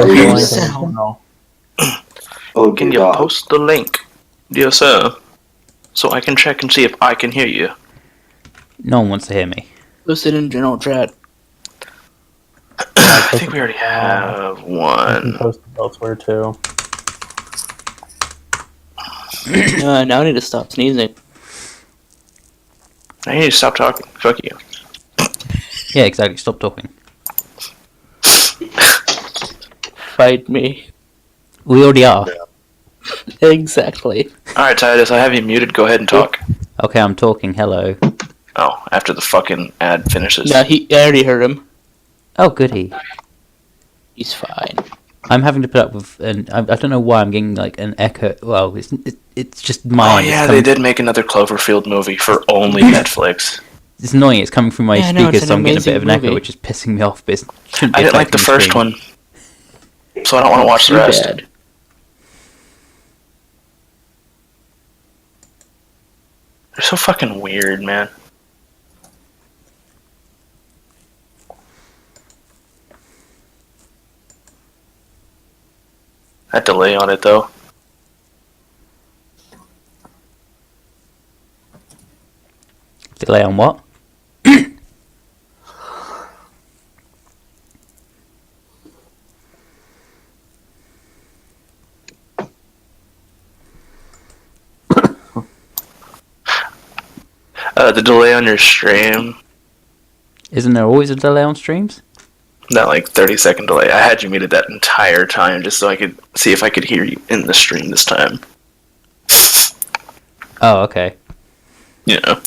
post the you link in the sound- channel. Oh, Can dear you God. post the link, dear sir, so I can check and see if I can hear you? No one wants to hear me. Post it in general chat. I think we already have I can one. post it elsewhere too. Now I need to stop sneezing. I need to stop talking. Fuck you. Yeah, exactly. Stop talking. Fight me. We already are. Exactly. Alright, Titus, I have you muted. Go ahead and talk. Okay, I'm talking. Hello. Oh, after the fucking ad finishes. No, I already heard him. Oh, goody. He's fine. I'm having to put up with, and I don't know why I'm getting like an echo. Well, it's just my. Oh yeah, they did make another Cloverfield movie for only Netflix. It's annoying. It's coming through my Yeah, I know, speakers, it's so an I'm getting a bit of an amazing echo, movie. which is pissing me off. But it shouldn't be I didn't like the affecting first stream. one, so I don't want to watch the Too rest. bad. They're so fucking weird, man. That delay on it, though. Delay on what? The delay on your stream, Isn't there always a delay on streams? that like 30-second delay. I had you muted that entire time just so I could see if I could hear you in the stream this time. Oh, okay. You know.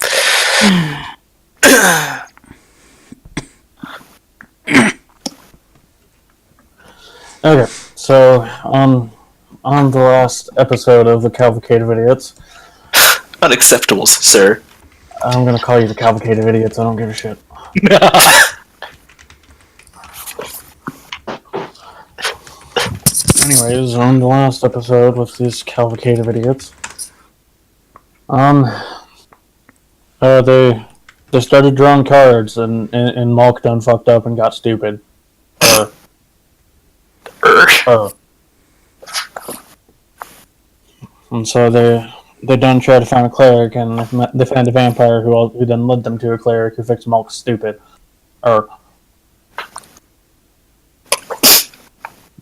Okay, so on the last episode of the Cavalcade of Idiots, Unacceptables, sir. I'm gonna call you the Cavalcade of Idiots. I don't give a shit. Anyways, on the last episode with this Cavalcade of Idiots, they started drawing cards, and Malk done fucked up and got stupid. And so they done tried to find a cleric, and they found a vampire who then led them to a cleric who fixed Malk stupid. And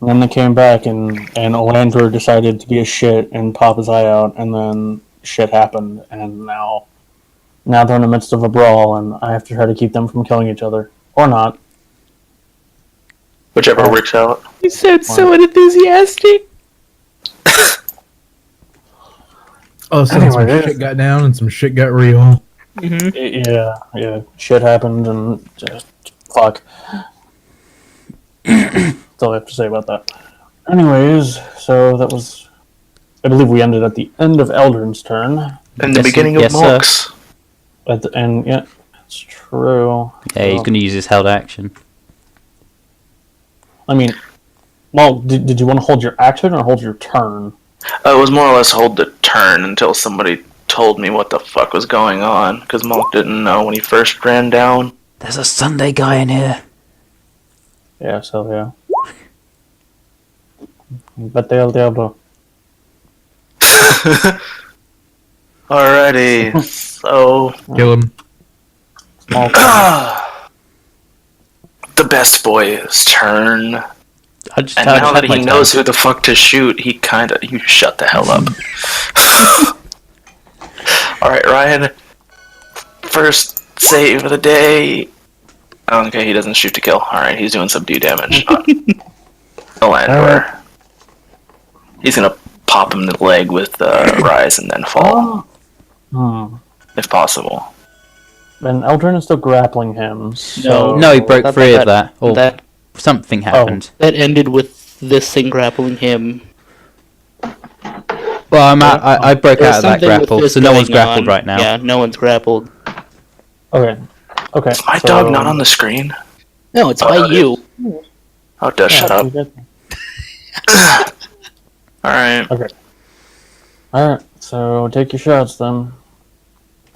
then they came back, and Olandra decided to be a shit and pop his eye out, and then shit happened, and now they're in the midst of a brawl, and I have to try to keep them from killing each other. Or not. Whichever works out. You sound so unenthusiastic. Oh, so Anyway, some yeah. shit got down and some shit got real. Yeah, shit happened, and just fuck. That's all I have to say about that. Anyways, so that was... I believe we ended at the end of Eldrin's turn. In the Yes, beginning of yes, sir. Monk's. At the end, yeah, it's true. Yeah, he's going to use his held action. I mean, well, did you want to hold your action or hold your turn? It was more or less hold the turn until somebody told me what the fuck was going on, because Monk didn't know when he first ran down. There's a Sunday guy in here. Yeah, so yeah. But they'll diablo. Alrighty, so... Kill him. Small the best boy's turn. I just And I now had that my he turn. knows who the fuck to shoot, he kinda... You shut the hell up. Alright, Ryan. First save of the day. Okay, he doesn't shoot to kill. Alright, he's doing subdue damage. Landor. He's gonna pop him in the leg with Rise and then fall. If possible. And Eldrin is still grappling him. So... No, he broke That- free that- of that. Or that- something happened. That ended with this thing grappling him. Well, I broke There's out of that something with grapple, this so no one's going grappled on. right now. Yeah, no one's grappled. Okay. Is my dog not on the screen? No, it's Oh, by it you. Oh, Des, shut up. Alright. Alright, so take your shots then.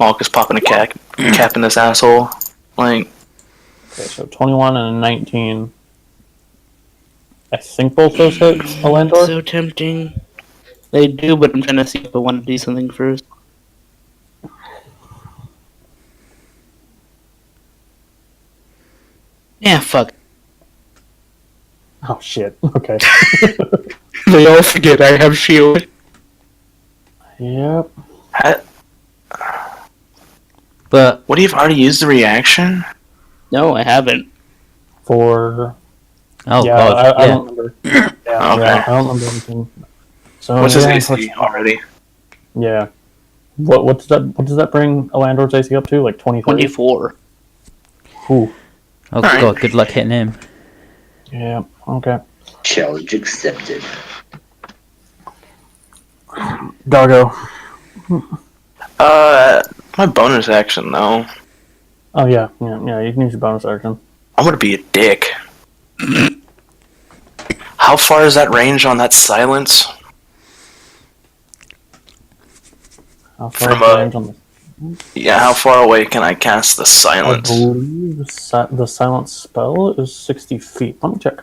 Malk is popping a cap in this asshole. Like, Okay, so 21 and a 19. I think both those hit Alandor. So tempting. They do, but I'm trying to see if I want to do something first. Yeah, fuck. Oh shit. Okay. They all forget I have shield. Yep. But What, you've already used the reaction? No, I haven't. For oh yeah, god, I yeah. don't remember. Yeah, Okay. yeah, I don't remember anything. So What's his yeah, AC already? Yeah. What does that bring Alandor's AC up to? Like 23? 24. Ooh. Oh Alright. god, good luck hitting him. Yeah. Okay. Challenge accepted. Doggo. My bonus action though. Oh yeah. You can use your bonus action. I'm gonna be a dick. How far is that range on that silence? How far From is the a- range on the Yeah, how far away can I cast the I silence? believe the silence spell is 60 feet. Let me check.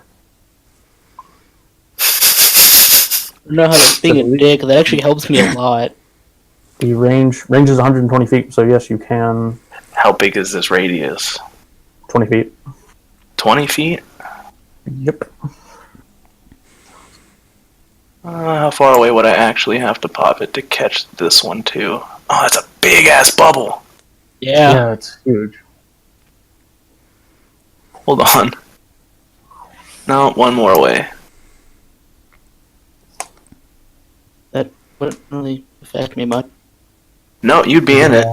I don't know how to being a dick. That actually helps me a lot. The range is 120 feet, so yes, you can How big is this radius? 20 feet. 20 feet? Yep. How far away would I actually have to pop it to catch this one too? Oh, that's a big ass bubble. Yeah. Yeah, it's huge. Hold on. No, one more away. That wouldn't really affect me much. No, you'd be in it.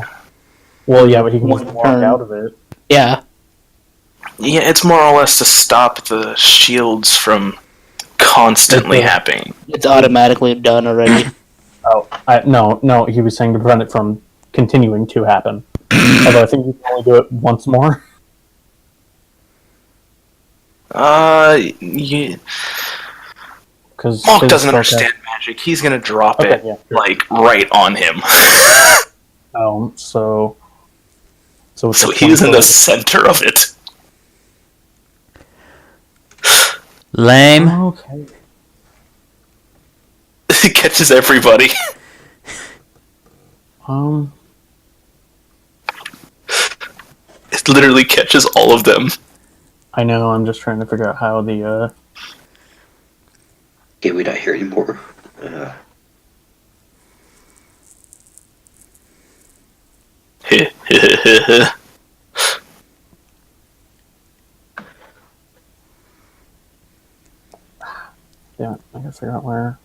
Well, yeah, but he can just One walk turn. out of it. Yeah. Yeah, it's more or less to stop the shields from constantly Okay. happening. It's automatically done already. Oh, no, he was saying to prevent it from continuing to happen. Although I think you can only do it once more. Yeah. Because Monk doesn't understand magic. He's gonna drop Okay, it, yeah, sure. like, right on him. So it's So like he's in 20 the foot. center of it. Lame. Okay. He catches everybody. It literally catches all of them. I know. I'm just trying to figure out how the Okay, we not here anymore. yeah. I gotta figure out where.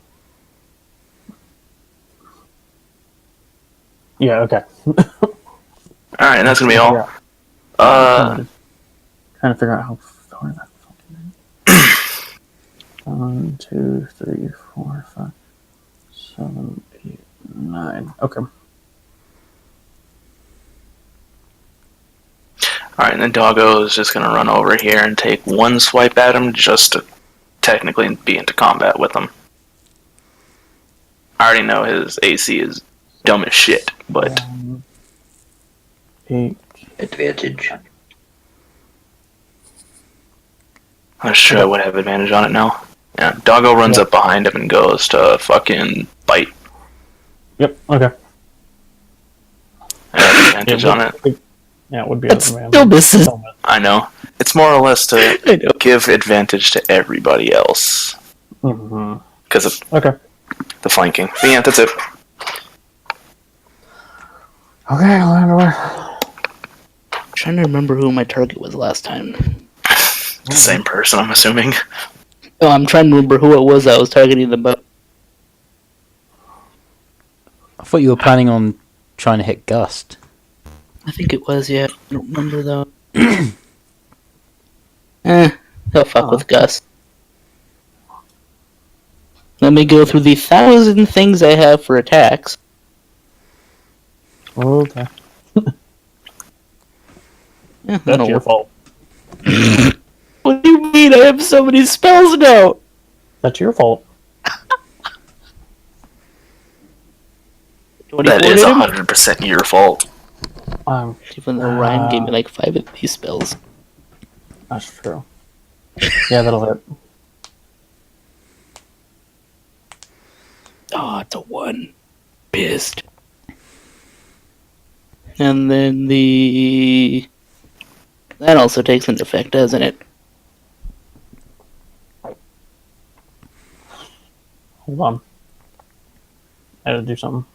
Yeah. Okay. Alright, that's gonna be all. Trying to figure out how far that fucking is. 1, 2, 3, 4, 5, 7, 8, 9. Okay. Alright, and then Doggo is just gonna run over here and take one swipe at him just to technically be into combat with him. I already know his AC is dumb as shit, but 8. Advantage. I'm sure I would have advantage on it now. Yeah, Doggo runs Yeah. up behind him and goes to fucking bite. Yep. Okay. I have advantage on it. Yeah, it would be That's an still misses. Still miss. I know. It's more or less to I know. give advantage to everybody else Mhm. because of Okay. the flanking. But yeah, that's it. Okay, Landor. Trying to remember who my target was last time. The same person, I'm assuming. Oh, I'm trying to remember who it was I was targeting the most. I thought you were planning on trying to hit Gust. I think it was, yeah. I don't remember though. He'll fuck with Gus. Let me go through the 1,000 things I have for attacks. Okay. Yeah, That's that'll your work. fault. What do you mean? I have so many spells now. That's your fault. That is 100% your fault. Even though Ryan gave me like 5 of these spells. That's true. Yeah, that'll hit. Oh, it's a 1. Pissed. And then that also takes into effect, doesn't it? Hold on. I had to do something.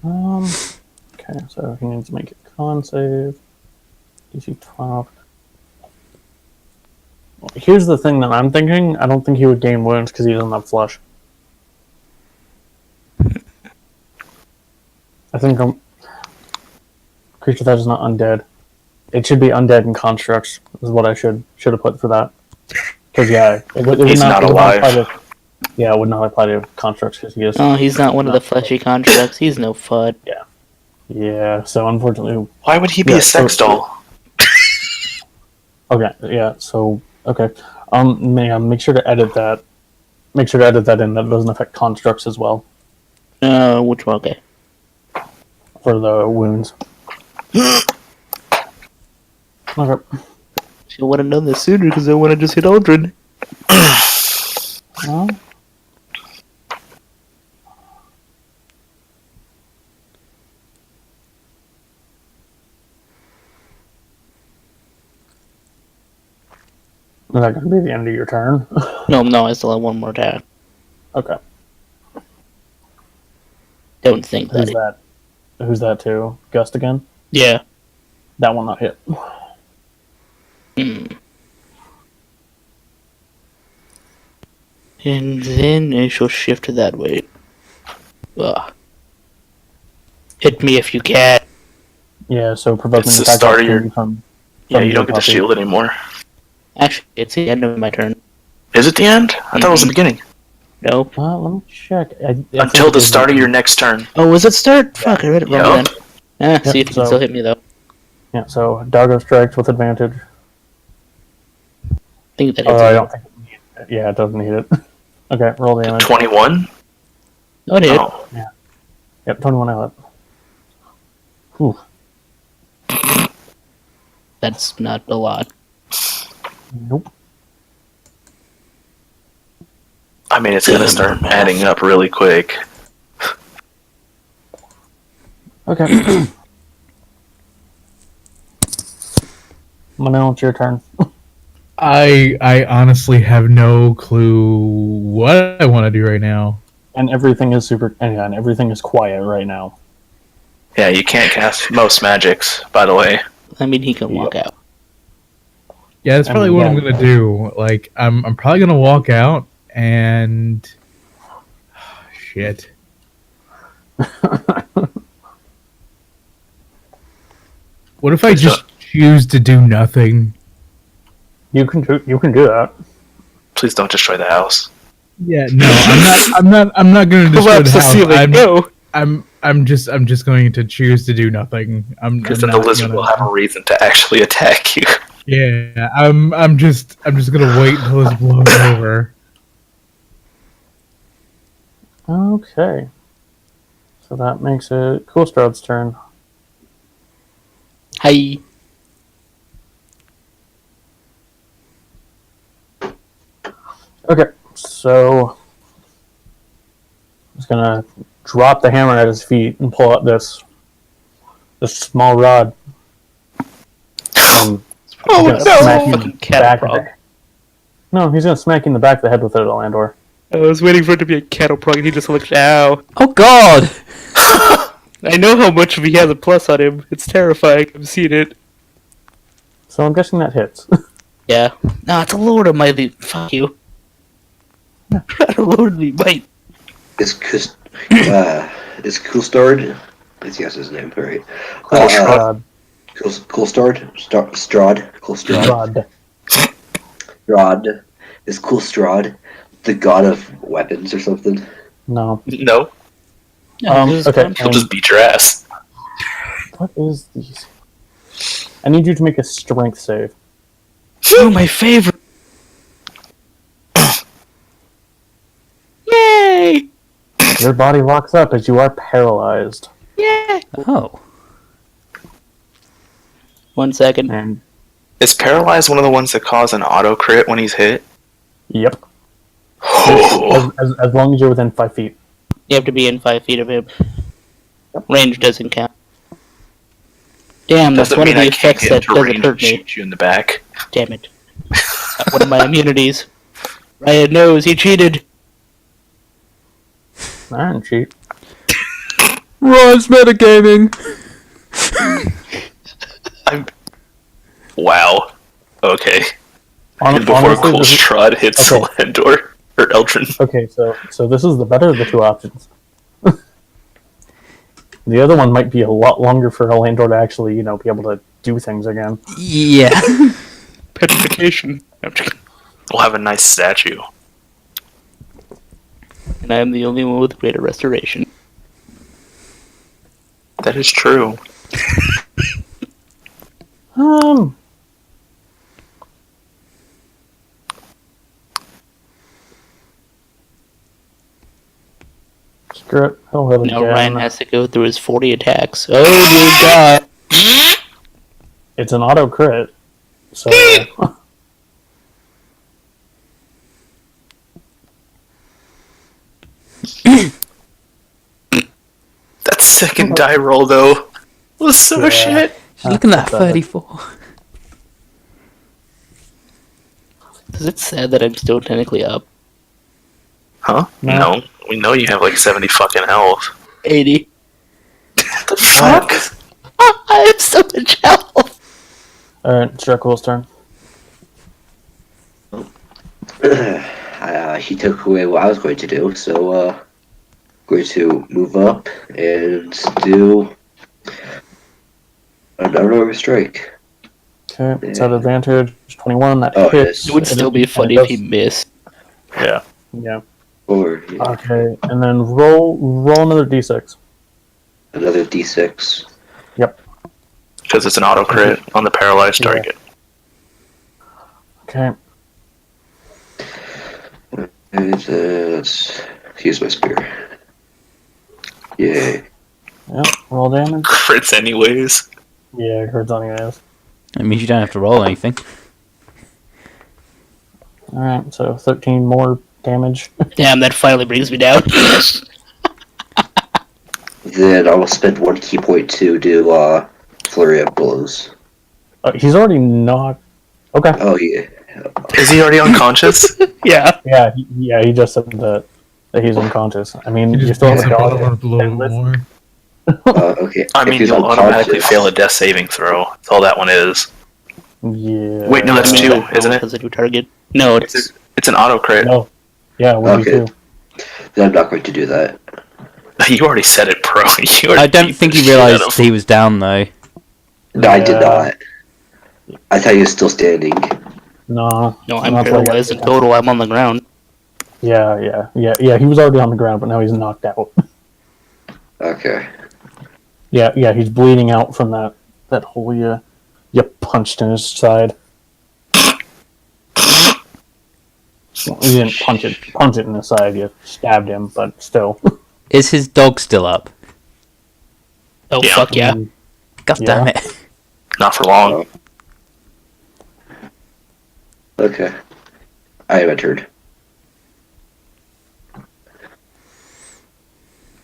Okay, so he needs to make a con save. DC 12. Well, here's the thing that I'm thinking. I don't think he would gain wounds because he doesn't have flesh. I think creature that is not undead. It should be undead and constructs is what I should have put for that. Because it would He's not alive. apply to, it would not apply to constructs because he is. Oh, he's not one of the fleshy constructs. He's no FUD. Yeah. So unfortunately, Why would he be Yeah, a sex so- doll? okay. Yeah. So okay. Make sure to edit that. Make sure to edit that in. That doesn't affect constructs as well Which one? Okay. for the wounds. Okay. She would have known this sooner because I would have just hit Aldrin. Well, is that going to be the end of your turn? No, I still have one more attack. Okay. Don't think Who's that. that? Who's that to? Gust again? Yeah. That one not hit. Hmm. And then I shall shift that way. Ugh. Hit me if you can. Yeah, so provoking It's the attack start of your- opportunity from Yeah, you don't your get the puppy. shield anymore. Actually, it's the end of my turn. Is it the end? I thought it was the beginning. Nope. Let me check. I Until think the it is start of your next turn. Oh, was it start? Fuck, I read it wrong Yup. then. See if you can so- still hit me though. Yeah, so Doggo strikes with advantage. I think that Oh, hits I you. don't think it needs it. Yeah, it doesn't need it. Okay, roll damage. 21? Oh, it hit. Oh. Yep, 21 outlet. Whew. That's not a lot. Nope. I mean, it's gonna start adding up really quick. Okay. Manel, it's your turn. I honestly have no clue what I want to do right now. And everything is and everything is quiet right now. Yeah, you can't cast most magics, by the way. I mean, he can walk out. Yeah, that's I probably mean, what yeah. I'm gonna do. Like, I'm probably gonna walk out and shit. What if I just choose to do nothing? You can do that. Please don't destroy the house. Yeah, no, I'm not gonna destroy Collapse the the house. ceiling. No. I'm just going to choose to do nothing. Because then the not lizard gonna- will have a reason to actually attack you. Yeah, I'm just gonna wait until this blows over. Okay. So that makes it Coolstraud's turn. Hi. Okay, so I'm just gonna drop the hammer at his feet and pull out this small rod. And Oh, he's gonna no. smack you in Fucking the cattle back of prod. the- No, he's gonna smack you in the back of the head with it, Landor. I was waiting for it to be a cattle prong and he just looked, ow. Oh God! I know how much he has a plus on him. It's terrifying. I've seen it. So I'm guessing that hits. Yeah. No, it's a lord of might. Fuck you. Not a lord of might. Is Coolstard? Let's guess his name, right? Coolstrad. Coolstard? Strahd? Coolstrad? Rod. Strahd. Is Coolstrad the god of weapons or something? No. No, Okay. he'll just beat your ass. What is these? I need you to make a strength save. Oh, my favorite. Yay! Your body locks up as you are paralyzed. Yeah. Oh. 1 second. And Is paralyzed one of the ones that cause an auto crit when he's hit? yep, Oh, as long as you're within 5 feet. You have to be in 5 feet of him. Range doesn't count. Damn, that's doesn't one of mean the I can't effects get that into doesn't range hurt and me. shoot you in the back. Damn it. One of my immunities. Ryan knows he cheated. I didn't cheat. Rise metagaming! Wow. Okay. And before Honestly, Cool this is- Strahd hits okay. Landor or Eldrin. Okay, so this is the better of the two options. The other one might be a lot longer for Elandor to actually, be able to do things again. Yeah. Petrification. We'll have a nice statue. And I am the only one with greater restoration. That is true. Um. Screw it. He'll hit Now again. Ryan has to go through his 40 attacks. Oh dear god. It's an auto crit, so That second die roll, though, was so Yeah. shit. Just looking at that That's 34. Is it sad that I'm still technically up? Huh? No. No. We know you have like 70 fucking health. 80. What the fuck? I have so much health. all right. It's Dracula's turn. He took away what I was going to do, so going to move up and do another strike. Okay, it's at advantage. 21. That Oh, it hits. is. It would still be And funny it if he missed. Yeah. Yeah. Or Okay, and then roll another d6. another d6. Because it's an auto crit on the paralyzed Yeah. target. Okay. And let's use my spear. Yay. Yep. Roll damage. Crits, anyways. Yeah, it hurts on your ass. That means you don't have to roll anything. All right, so 13 more damage. Damn, that finally brings me down. Then I will spend 1 key point to do flurry of blows. He's already knocked. Okay. Oh yeah. Is he already unconscious? yeah. Yeah. He just said that he's unconscious. I mean, You you just still have need a to dog. blow, blow and listen- more. Okay. I if mean, he's you'll automatically unconscious- fail a death saving throw. That's all that one is. Yeah. Wait, no, that's I mean, 2, that isn't it? Has a new target. No, it's It's an auto crit. No. Yeah, it would be Okay. 2. Then I'm not going to do that. You already said it, bro. You already I don't beat think the he shit out realised of he was down though. No, I did Yeah. not. I thought he was still standing. No. no. I'm that's why I paralyzed got- in total. I'm on the ground. Yeah. He was already on the ground, but now he's knocked out. Okay. Yeah. He's bleeding out from that hole you punched in his side. Well, you didn't punch it in the side. You stabbed him, but still. Is his dog still up? Oh Yeah. fuck yeah! God Yeah. damn it. Not for long. Okay. I have entered.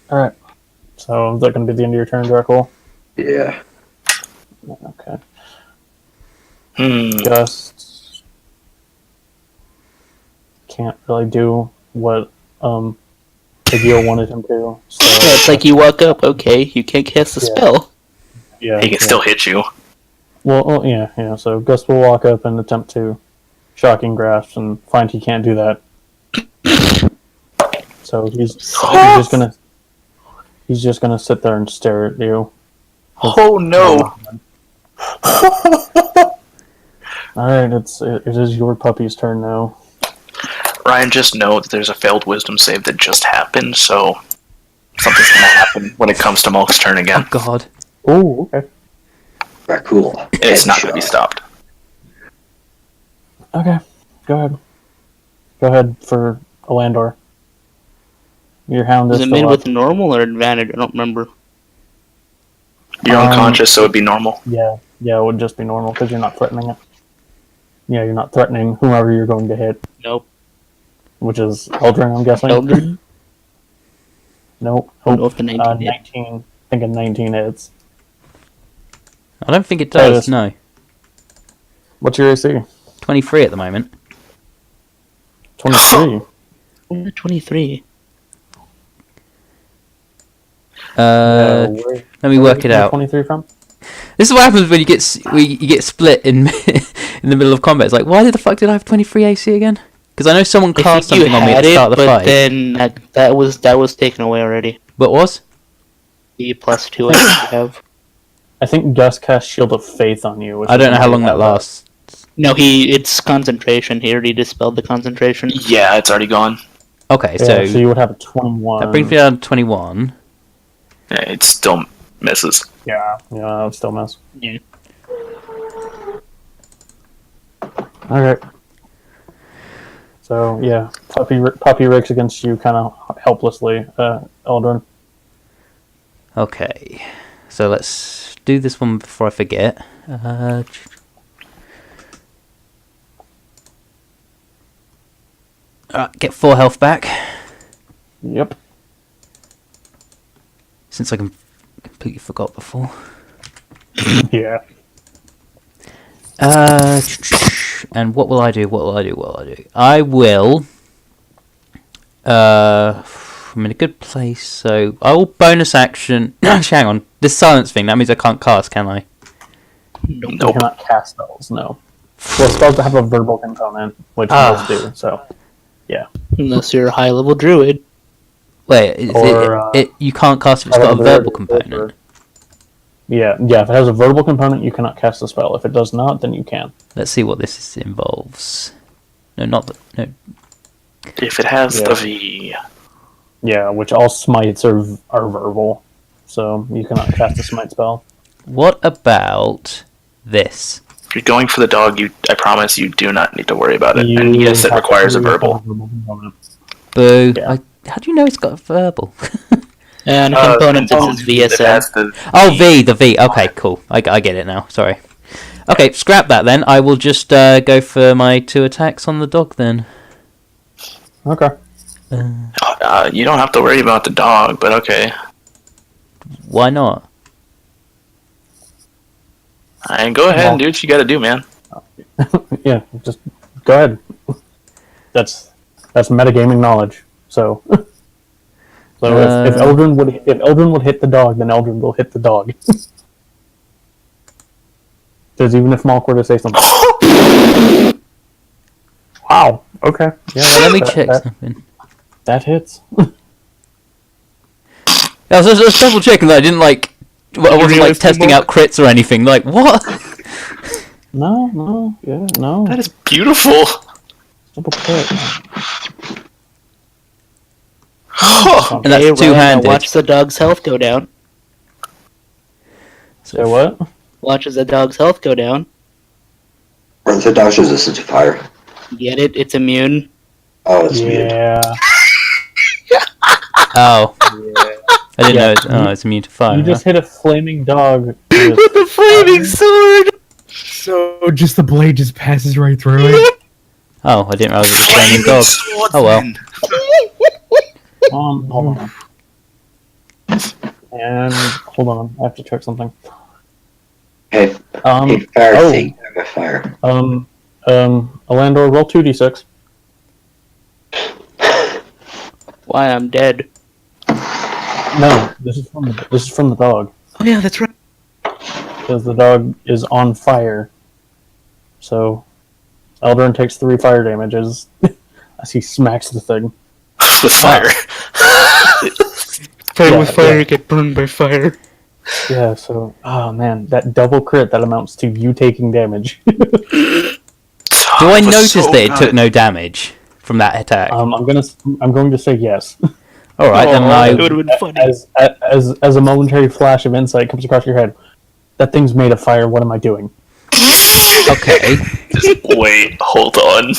All right. So is that going to be the end of your turn, Dracula? Yeah. Okay. Hmm. Just can't really do what Higio wanted him to. So Yeah, it's like you walk up. Okay, you can't cast the Yeah. spell. yeah, He can yeah. still hit you. Well, yeah. So Gus will walk up and attempt to shocking grasp and find he can't do that. So he's just gonna sit there and stare at you. Oh no! All right, it is your puppy's turn now. Ryan, just know that there's a failed wisdom save that just happened, so something's gonna happen when it comes to Mulk's turn again. Oh god. Oh, okay. Right, cool. And it's not gonna be Headshot. stopped. Okay, go ahead. Go ahead for Alandor. Your hound is Is it still made up. with normal or advantage? I don't remember. You're unconscious, so it'd be normal. Yeah, it would just be normal because you're not threatening it. Yeah, you're not threatening whomever you're going to hit, Nope. which is Eldrin, I'm guessing. Eldrin? Nope. I don't know if the 19 hit. 19. Thinking 19 hits. I don't think it So does. it's- No, What's your AC? 23 at the moment. 23. 23. Where- Let me work it where's out. 23 from? This is what happens when you get split in in the middle of combat. It's like, why the fuck did I have 23 AC again? Because I know someone I cast think you something on me at had the it, start of the but fight. then that was taken away already. What was? The +2 I think you have. I think Gus cast Shield of Faith on you. Which I is don't know how why long you that have lasts. No, it's concentration. He already dispelled the concentration. Yeah, it's already gone. Okay, Yeah, so so you would have a 21. that brings me down to 21. Yeah, it still misses. Yeah, I would still miss. Yeah. Okay. So yeah, Puppy Rick's against you, kind of helplessly, Eldrin. Okay, so let's do this one before I forget. Alright, get 4 health back. Yep. Since I completely forgot before. Yeah. And what will I do? I will. I'm in a good place, so I will bonus action. Actually, hang on. This silence thing, that means I can't cast, can I? You Nope. cannot cast spells, no. Well, spells that have a verbal component, which most do, so. Unless you're a high-level druid. Wait, Or, you can't cast if it's got a verbal component. Yeah, if it has a verbal component, you cannot cast the spell. If it does not, then you can. Let's see what this involves. No, not the, no. If it has Yeah. the V. Yeah, which all smites are verbal, so you cannot cast a smite spell. What about this? If you're going for the dog, I promise you do not need to worry about it. And You yes, it have to requires a have verbal. component. Boo. Yeah. How do you know it's got a verbal? And components, it's It VSM. has the Oh, the V. Okay, cool. I get it now. Sorry. Okay, scrap that then. I will just go for my 2 attacks on the dog then. Okay. You don't have to worry about the dog, but okay. Why not? And go ahead and do what you gotta do, man. Yeah, just go ahead. That's metagaming knowledge. So, if Eldrin would hit the dog, then Eldrin will hit the dog. Because even if Malk were to say something, wow. Okay. Yeah. Let me check something. That hits. I was just double checking that I didn't I wasn't really testing feel out crits or anything. Like what? No. Yeah. No. That is beautiful. Double crit. And that's Hey, Ryan, two-handed. now watch the dog's health go down. Say what? Watch as the dog's health go down. Runs the dog's resistant to fire. Get it? It's immune. Oh, it's weird. Yeah. Oh, I didn't Yeah, know. It's immune to fire. You just hit a flaming dog. with- the flaming sword! So just the blade just passes right through it. Oh, I didn't realize it was a flaming dog. Oh well. Hold on. And hold on, I have to check something. Hey, hey, fire oh. thing. I got fire. Alandor, roll 2d6. Why, I'm dead. No, this is from the dog. Oh yeah, that's right. Because the dog is on fire. So, Eldrin takes 3 fire damages as he smacks the thing. With fire. Play Yeah, with fire, yeah. get burned by fire. Yeah, so, oh man, that double crit, that amounts to you taking damage. Do I notice that it took no damage from that attack? I'm going to say yes. All right, then It would have been funny. As a momentary flash of insight comes across your head, that thing's made of fire. What am I doing? Okay. Just wait, hold on.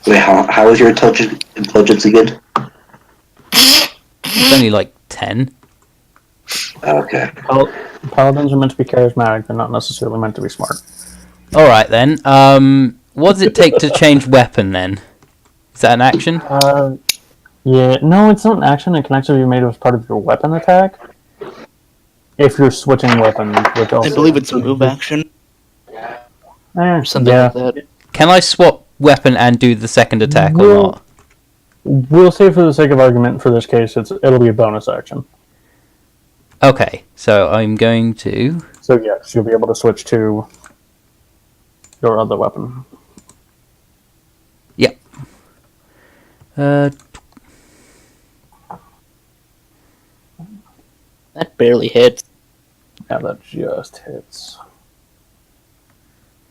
Wait, how was your intelligence again? It's only like 10. Okay. Paladins are meant to be charismatic. They're not necessarily meant to be smart. All right then. What does it take to change weapon then? Is that an action? Yeah, no, it's not an action. It can actually be made as part of your weapon attack. If you're switching weapons, which also I believe it's a move action or something yeah. like that. Can I swap weapon and do the second attack or Well- not? We'll say for the sake of argument, for this case, it'll be a bonus action. Okay, so I'm going to. So yes, you'll be able to switch to your other weapon. Uh, That barely hits. Yeah, that just hits.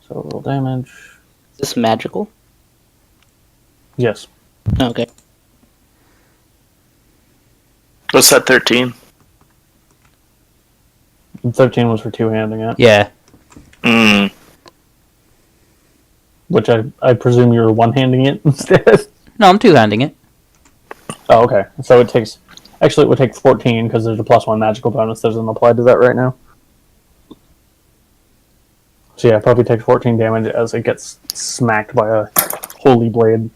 So roll damage. Is this magical? Yes. Okay. What's that? 13. 13 was for two-handing it, yeah. Mm. which I presume you're one-handing it instead. No, I'm two-handing it. Oh, okay. So it takes... Actually, it would take 14, because there's a +1 magical bonus that doesn't apply to that right now. So yeah, Puppy takes 14 damage as it gets smacked by a holy blade.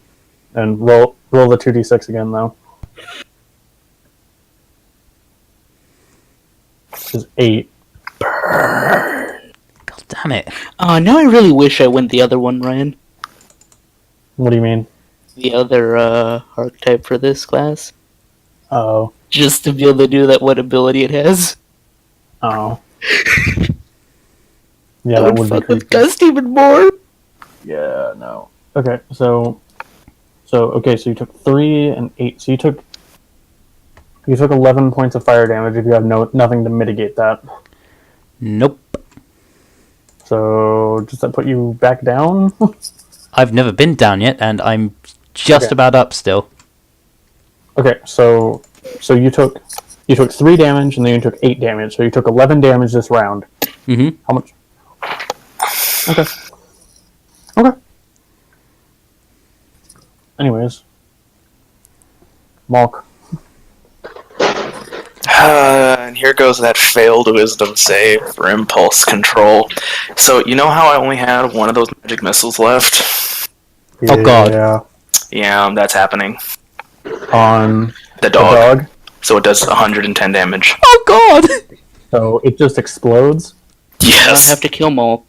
And roll the 2d6 again, though. Which is 8. God damn it. Now I really wish I went the other one, Ryan. What do you mean? The other archetype for this class. Oh. Just to be able to do that one ability it has. Oh. Yeah, That that would would be fuck with creepy. Gust even more. Yeah, no. Okay, so you took 3 and 8. So you took 11 points of fire damage if you have nothing to mitigate that. Nope. So does that put you back down? I've never been down yet, and I'm just Okay. about up still. Okay, so you took 3 damage and then you took 8 damage. So you took 11 damage this round. Mm-hmm. How much? Okay. Okay. Anyways. Malk. And here goes that failed wisdom save for impulse control. So, you know how I only had one of those magic missiles left? Oh, God. Yeah. Yeah, that's happening. On The the dog. dog. So it does 110 damage. Oh, God! So it just explodes. I Yes! have to kill Maul.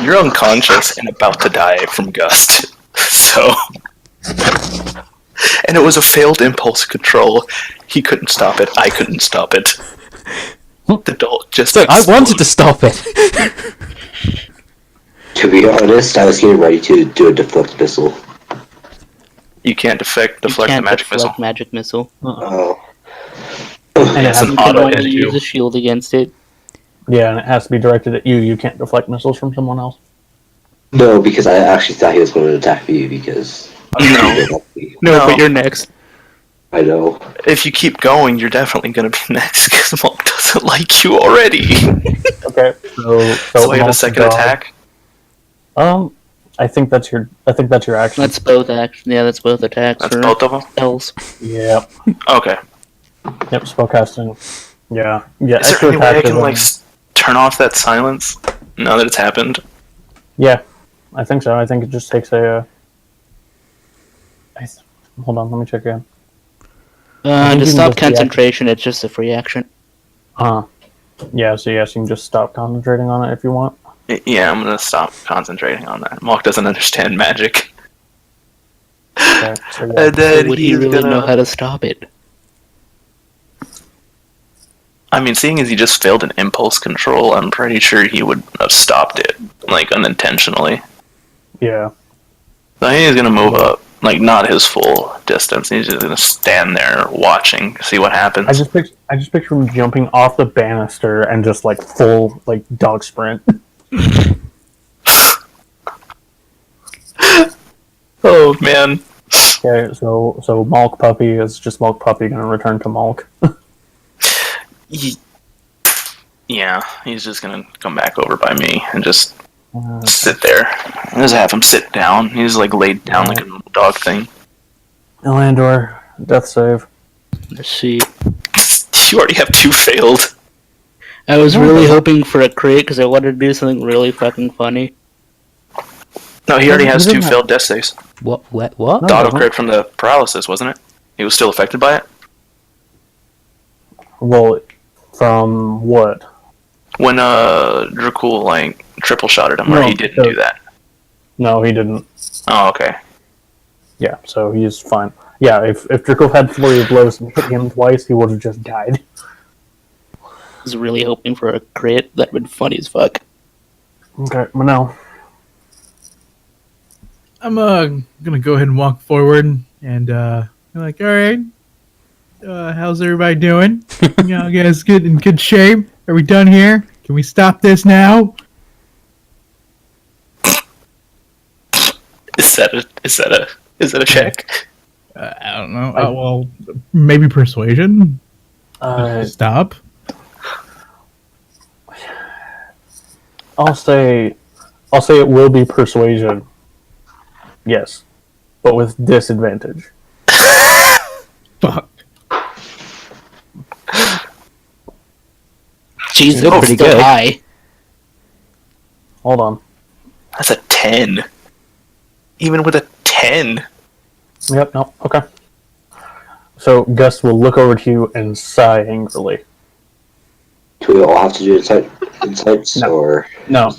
You're unconscious and about to die from gust. So... And it was a failed impulse control. He couldn't stop it. I couldn't stop it. The dog just So I wanted to exploded. stop it. To be honest, I was getting ready to do a deflect missile. You can't deflect You the can't magic missile. deflect magic missile. Oh. And it It's has, an You can auto only hit use you. a shield against it. yeah, and it has to be directed at you. You can't deflect missiles from someone else. No, because I actually thought he was going to attack me because... No. No, No. but you're next. I know. If you keep going, you're definitely going to be next because Monk doesn't like you already. Okay. So I have a Malk's second dog. attack. I think that's your action. That's both action. Yeah, that's both attacks. That's for both of them? spells. Yep. Okay. Yep. Spellcasting. Yeah. Yeah. Is there extra any way I attack can, is like, turn off that silence now that it's happened? Yeah, I think so. I think it just takes a. Hold on, let me check again. think To you can stop just react. concentration, it's just a free action. Yeah, so yes, you can just stop concentrating on it if you want. Yeah, I'm going to stop concentrating on that. Monk doesn't understand magic. Okay, so yeah. And then Would he he's really gonna... know how to stop it? I mean, seeing as he just failed an impulse control, I'm pretty sure he would have stopped it, like, unintentionally. Yeah. So he's gonna move up, like, not his full distance. He's just gonna stand there watching, see what happens. I just picture him jumping off the banister and just like full like dog sprint. Oh, man. Okay, so Malk Puppy is just Malk Puppy gonna return to Malk. Yeah, he's just gonna come back over by me and just sit there. Just have him sit down. He's like laid down like a little dog thing. Elandor, death save. Let's see. You already have 2 failed. I was really hoping for a crit because I wanted to do something really fucking funny. No, he already has He 2 doesn't have- failed death saves. What? No. The auto doesn't. crit from the paralysis, wasn't it? He was still affected by it? Well, from what? When Dracul like triple shotted him, or No, he didn't do that. No, he didn't. Oh, okay. Yeah, so he's fine. Yeah, if Draco had flurry of blows and hit him twice, he would have just died. I was really hoping for a crit. That'd been funny as fuck. Okay, Manel. I'm gonna go ahead and walk forward and be like, all right, how's everybody doing? You guys good in good shape? Are we done here? Can we stop this now? Is that a check? I don't know. Well, maybe persuasion. Stop. I'll say it will be persuasion. Yes, but with disadvantage. Fuck. Jeez, You're that's pretty still good. high. Hold on. That's a 10. Even with a 10. Yep. No. Okay. So Gus will look over to you and sigh angrily. Do we all have to do insights, No. or No.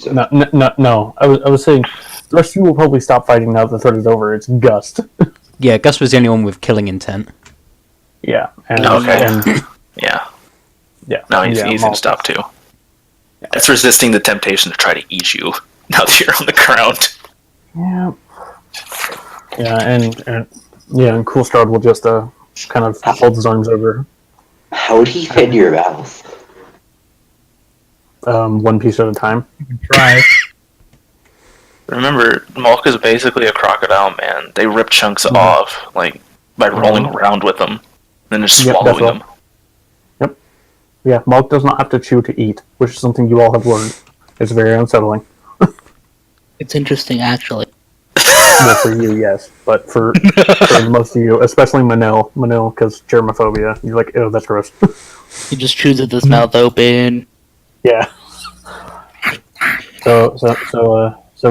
No. I was saying, the rest of you will probably stop fighting now that the threat is over. It's Gust. Yeah, Gus was the only one with killing intent. Yeah. And, Okay. And, Yeah. yeah. No, he's yeah, in stop too. That's resisting the temptation to try to eat you now that you're on the ground. Yeah. Yeah, and Coolstrad will just kind of hold his arms over, how would he fit in your mouth? one piece at a time. You can try. Remember, Malk is basically a crocodile, man. They rip chunks off, like, by rolling around with them, then just Yep, that's swallowing them. Yeah, Malk does not have to chew to eat, which is something you all have learned. It's very unsettling. It's interesting, actually. Well, for you, yes, but for most of you, especially Manil, because germophobia, you're like, ew, that's gross. He just chews with his mouth open. Yeah. So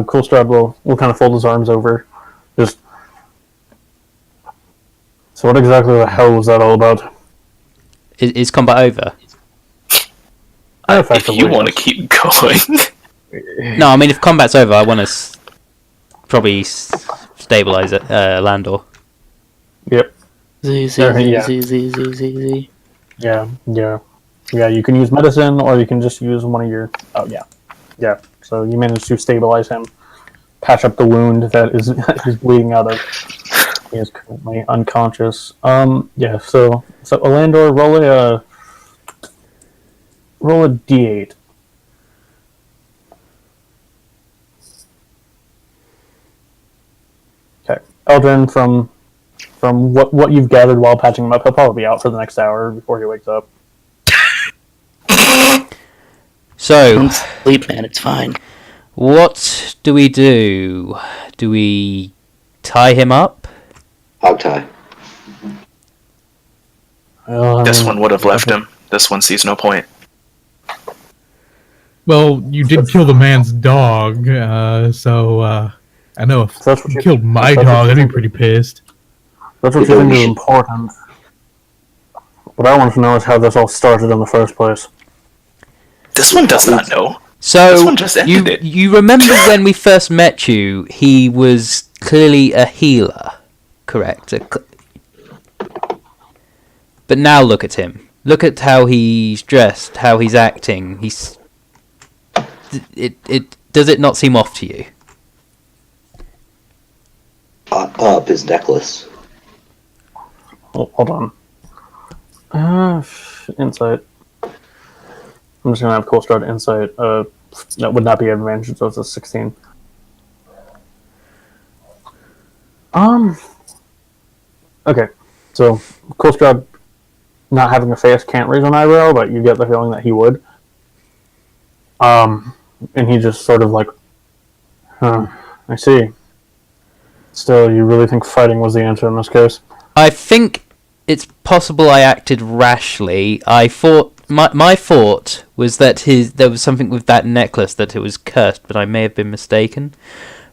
Coolstrad will kind of fold his arms over. Just. So what exactly the hell was that all about? Is combat over? If you want to keep going. No, I mean if combat's over, I want to probably stabilize it, Landor. Yep. Z, Z, Yeah. Z, Z, Z, Z, Z. Yeah. You can use medicine, or you can just use one of your. Oh yeah. So you managed to stabilize him, patch up the wound that is he's bleeding out of. He is currently unconscious. Yeah. So Alandor, roll a d8. Okay, Eldrin, from what you've gathered while patching him up, he'll probably be out for the next hour before he wakes up. So, Don't sleep, man. It's fine. what do we do? Do we tie him up? Hog tie. This one would have left him. This one sees no point. Well, you did kill the man's dog, so I know if That's what you you killed my that's what dog, you I'd be think. pretty pissed. That's what you think is important. What I want to know is how this all started in the first place. This one does not know. So This one just ended it. you remember when we first met you? He was clearly a healer, correct? But now look at him. Look at how he's dressed, how he's acting. It does it not seem off to you? Up his necklace. Oh, hold on. Insight. I'm just gonna have Coolstrad insight. That would not be an advantage, so it's a 16. Okay, so Coolstrad not having a face can't raise an eyebrow, but you get the feeling that he would. And he just sort of like, I see. Still, you really think fighting was the answer in this case? I think it's possible I acted rashly. I thought my thought was that there was something with that necklace, that it was cursed, but I may have been mistaken.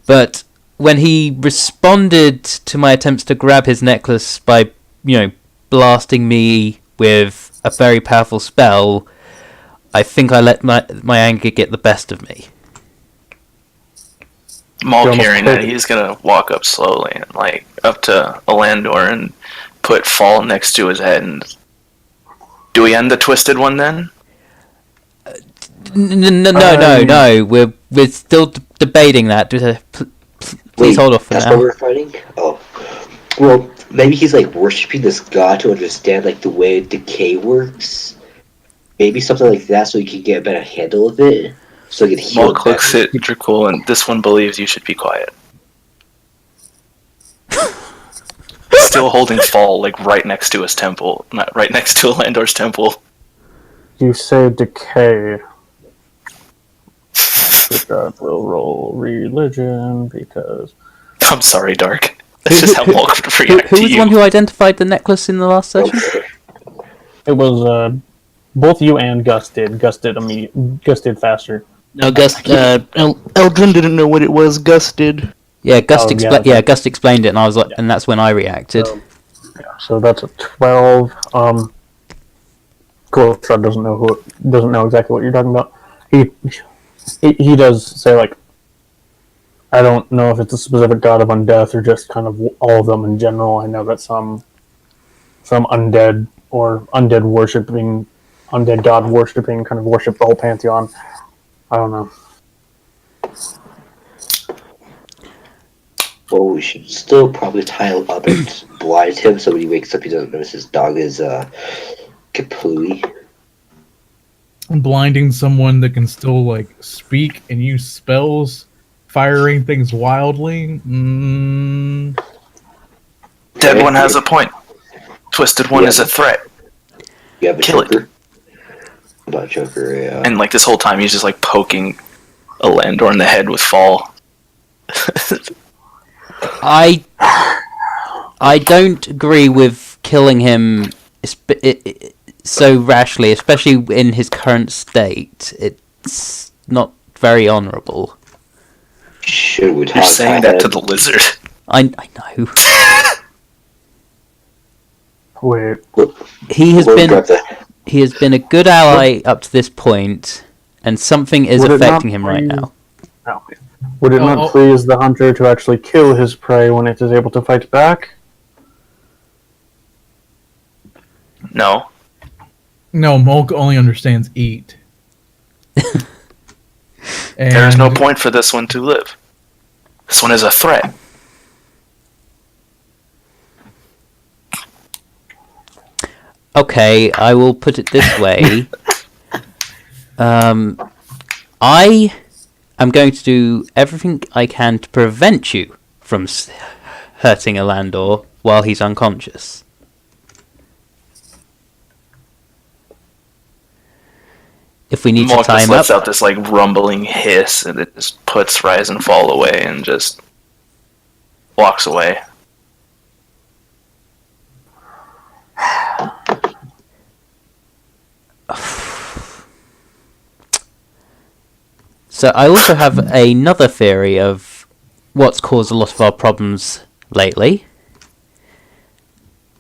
But when he responded to my attempts to grab his necklace by, blasting me with a very powerful spell, I think I let my anger get the best of me. Maul carrying it, he's gonna walk up slowly and up to Alandor and put Fall next to his head. And do we end the twisted one then? No. We're still debating that. Please hold off for that's now. what we're fighting? Oh. Well, maybe he's worshipping this god to understand the way decay works. Maybe something like that, so he can get a better handle of it. So he can heal. Maul looks at Dracul, and this one believes you should be quiet. Still holding Fall right next to his temple, not right next to Alandor's temple. You say decay. The god will roll religion because. I'm sorry, Dark. That's just how Maul could react Who to was the you. one who identified the necklace in the last session? It was both you and Gus did. Gus did faster. No, Gus. Eldrin didn't know what it was. Gus did. Yeah, Gus yeah. Gus explained it, and I was and that's when I reacted. So that's a 12. Cool. Shred doesn't know exactly what you're talking about. He does say I don't know if it's a specific god of undeath or just kind of all of them in general. I know that some undead or undead god worshipping kind of worship the whole pantheon. I don't know. Well, we should still probably tie him up and blind him so when he wakes up he doesn't notice his dog is Kaplooey. Blinding someone that can still speak and use spells, firing things wildly. Dead one has a point. Twisted one is a threat. You have a Kill it. Joker? About Joker, yeah. And this whole time he's just poking Alandor in the head with Fall. I don't agree with killing him so rashly, especially in his current state. It's not very honourable. Should we You're saying that to the lizard. I know. Wait. He has been a good ally up to this point, and something is affecting him right now. No. Would it not please the hunter to actually kill his prey when it is able to fight back? No. No, Mulk only understands eat. There is no point for this one to live. This one is a threat. Okay, I will put it this way. I am going to do everything I can to prevent you from hurting Alandor while he's unconscious. If we need to Mark tie just him lets up, out this rumbling hiss, and it just puts Rise and Fall away, and just walks away. So I also have another theory of what's caused a lot of our problems lately.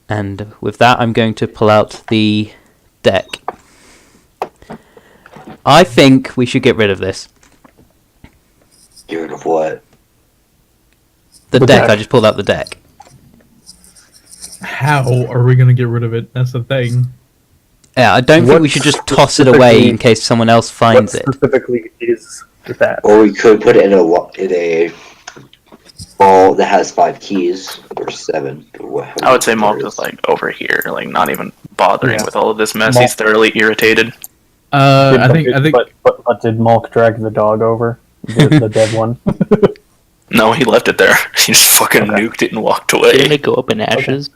And with that, I'm going to pull out the deck. I think we should get rid of this. Get rid of what? The The deck. deck. I just pulled out the deck. How are we gonna get rid of it? That's the thing. Yeah, I don't think What we should just toss it away in case someone else finds it. What specifically is that? Or we could put it in a ball that has 5 keys or 7. Or I would say Malk is over here, not even bothering Yeah. with all of this mess. Malk- He's thoroughly irritated. I think But did Malk drag the dog over? The dead one? No, he left it there. He just fucking nuked it and walked Didn't away. it go up in ashes?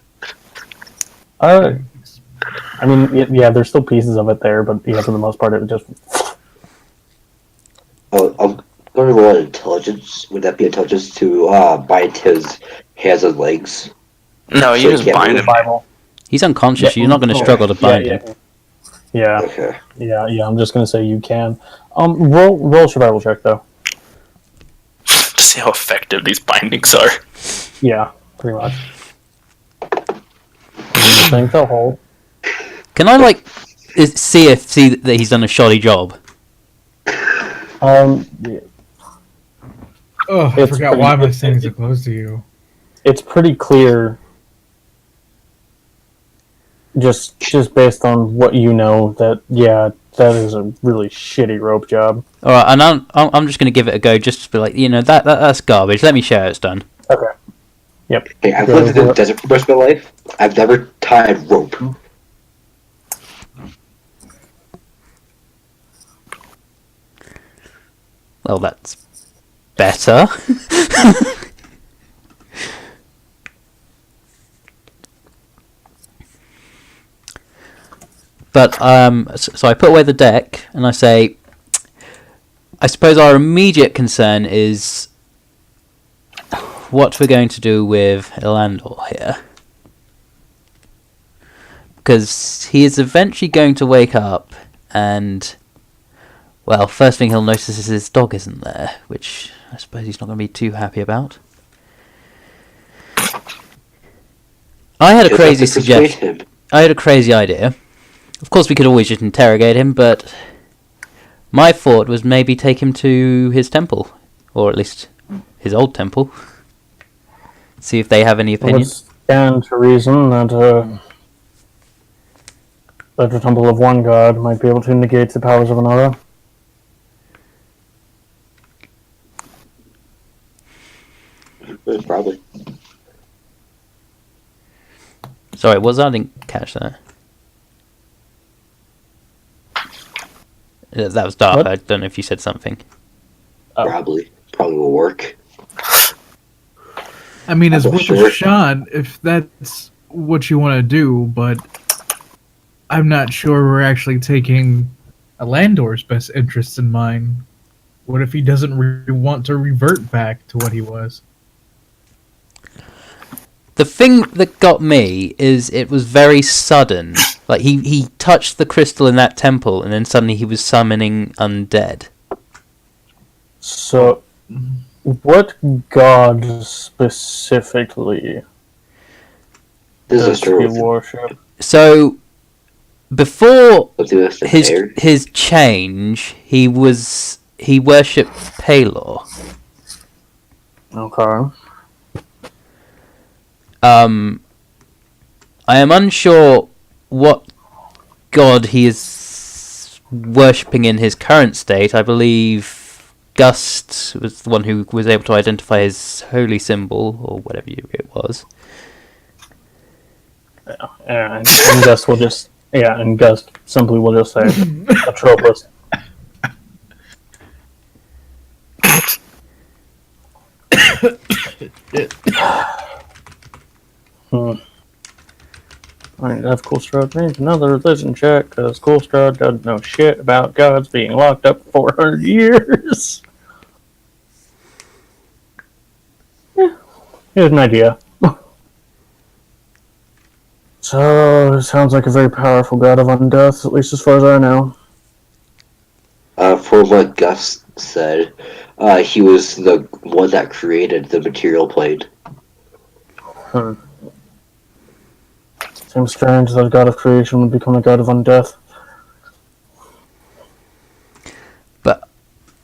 I mean, yeah, there's still pieces of it there, but yeah, for the most part, it was just. Oh, I'm going to roll an intelligence. Would that be intelligence to bind his hands and legs? No, you So just he can't bind move. him. Survival. He's unconscious. Yeah. You're not going to struggle to bind him. Yeah. Okay. Yeah. I'm just gonna say you can. Roll survival check though. To see how effective these bindings are. Yeah, pretty much. I think they'll hold. Can I see that he's done a shoddy job? Oh, I It's forgot pretty- why my standing so close to you. It's pretty clear. Just based on what you know, that that is a really shitty rope job. All right, and I'm just going to give it a go, just to be like, that's garbage. Let me show how it's done. Okay. Yep. Hey, I've Go lived in for the it. desert for most of my life. I've never tied rope. Well, that's better. But so I put away the deck and I say, I suppose our immediate concern is what we're going to do with Elandor here, because he is eventually going to wake up and, well, first thing he'll notice is his dog isn't there, which I suppose he's not going to be too happy about. I had a Just have crazy to persuade suggestion. him. I had a crazy idea. Of course, we could always just interrogate him, but my thought was maybe take him to his temple, or at least his old temple. See if they have any It would opinion. stand to reason that the temple of one god might be able to negate the powers of another. Probably. Sorry, what was that? I didn't catch that. That was dark. What? I don't know if you said something. Oh. Probably will work. I mean, it's I'm not worth a sure. shot if that's what you want to do, but I'm not sure we're actually taking Alandor's best interests in mind. What if he doesn't want to revert back to what he was? The thing that got me is it was very sudden. Like, he touched the crystal in that temple, and then suddenly he was summoning undead. So, what god specifically This is a does he story with worship? So, before something with the hair. his change, he worshipped Palor. Okay. I am unsure what god he is worshipping in his current state. I believe Gust was the one who was able to identify his holy symbol, or whatever it was. And Gust will just and Gust simply will just say Atropos. Alright, have Coolstrad make another religion check, because Coolstrad doesn't know shit about gods being locked up for 400 years. Yeah, he has an idea. So, it sounds like a very powerful god of undeath, at least as far as I know. For what Gus said, he was the one that created the material plane. Seems strange that a god of creation would become a god of undeath. But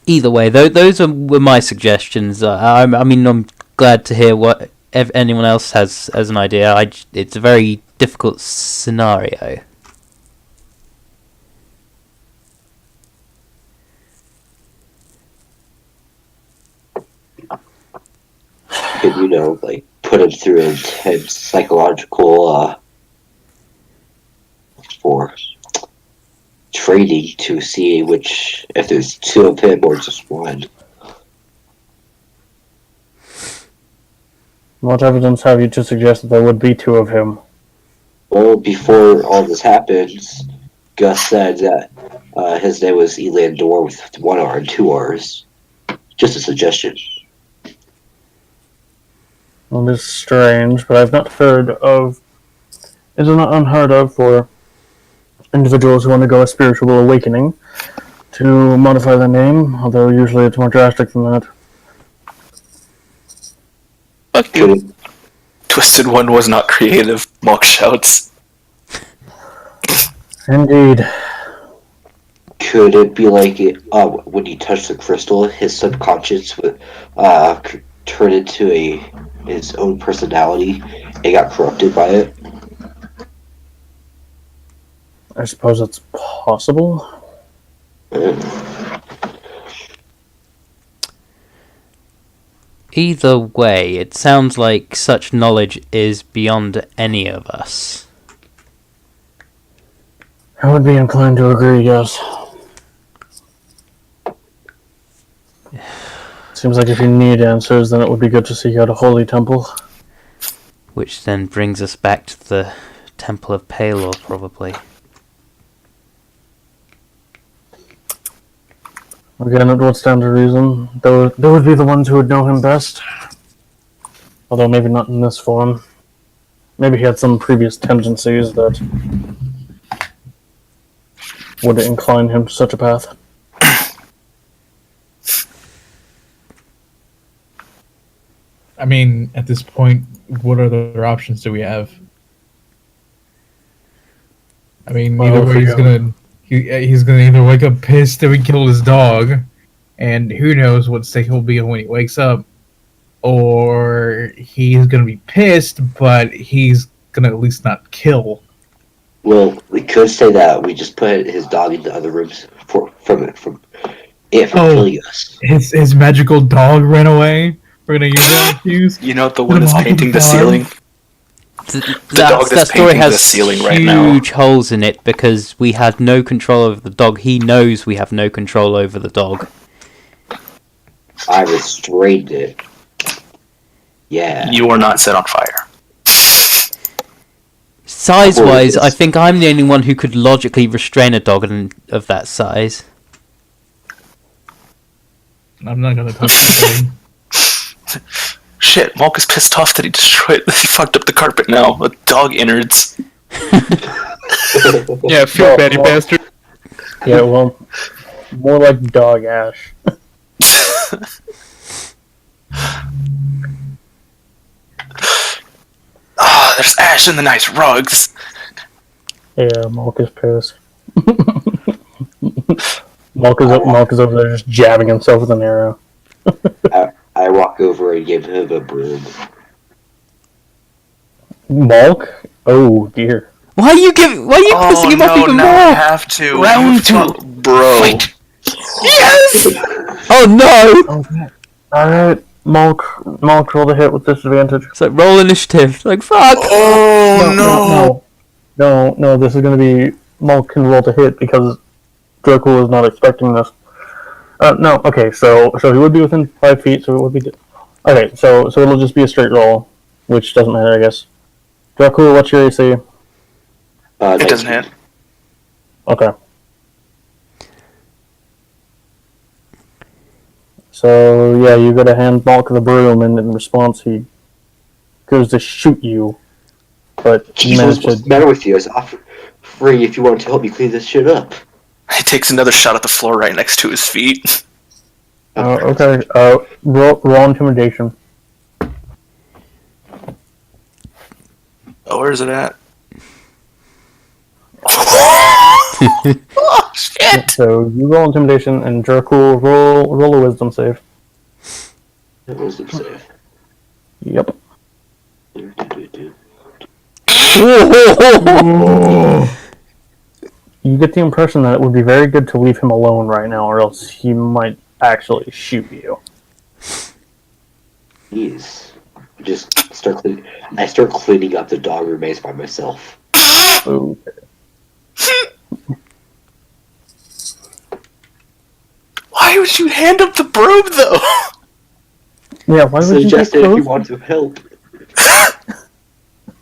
either way, those were my suggestions. I mean, I'm glad to hear what if anyone else has as an idea. It's a very difficult scenario. Could, like, put him through intense psychological, for training to see if there's two of him or just one. What evidence have you to suggest that there would be two of him? Well, before all this happens, Gus said that his name was Elandor with one R and two R's. Just a suggestion. Well, it is strange, but I've not heard of it is not unheard of for individuals who undergo a spiritual awakening to modify their name, although usually it's more drastic than that. Fuck Could you. it, Twisted One was not creative, Malk shouts. Indeed. could it be like it, when you touch the crystal, his subconscious would turn into his own personality and got corrupted by it? I suppose it's possible. Either way, it sounds like such knowledge is beyond any of us. I would be inclined to agree, yes. Seems like if you need answers, then it would be good to seek out a holy temple. Which then brings us back to the Temple of Palor, probably. Again, it would stand to reason. They would be the ones who would know him best. Although maybe not in this form. Maybe he had some previous tendencies that would incline him to such a path. I mean, at this point, what other options do we have? I mean, Well, either way, he's gonna either wake up pissed that we killed his dog, and who knows what state he'll be in when he wakes up, or he's gonna be pissed, but he's gonna at least not kill. Well, we could say that we just put his dog in the other rooms from killing us. His magical dog ran away. We're gonna use that excuse. You know, the one that's Malk painting the dog. ceiling? dog that's That story painting the has ceiling right now. huge holes in it because we had no control over the dog. He knows we have no control over the dog. I restrained it. Yeah. You were not set on fire. Size-wise, I think I'm the only one who could logically restrain a dog of that size. I'm not gonna touch anything. Shit, Malk is pissed off that he fucked up the carpet now with dog innards. Yeah, feel bad, you bastard. Yeah, well, more like dog ash. Ah, there's ash in the nice rugs. Yeah, Malk is pissed. Malk is over there just jabbing himself with an arrow. I walk over and give him a broom. Malk? Oh dear. Why are you pissing him off even now I more? have to. Round Now two. Bro. Fight. Yes! Oh no! Okay. Alright, Malk roll the hit with disadvantage. It's like roll initiative. Like fuck. Oh No, this is gonna be Malk can roll to hit because Draco was not expecting this. No, okay, so he would be within 5 feet, so it would be okay, so it'll just be a straight roll, which doesn't matter, I guess. Draco, what's your AC? It doesn't hit. Okay. So, yeah, you gotta hand Malk the broom, and in response, he goes to shoot you. But you Jesus, manage what's the to. matter with you? I was offering if you wanted to help me clean this shit up. He takes another shot at the floor right next to his feet. Okay, roll intimidation. Oh, where is it at? Oh, shit! So, you roll intimidation, and Draco roll a wisdom save. That was the save. Yep. You get the impression that it would be very good to leave him alone right now, or else he might actually shoot you. Jeez. I start cleaning up the dog remains by myself. Okay. Why would you hand him the broom, though? Yeah, why would you get Suggested if you close? want to help.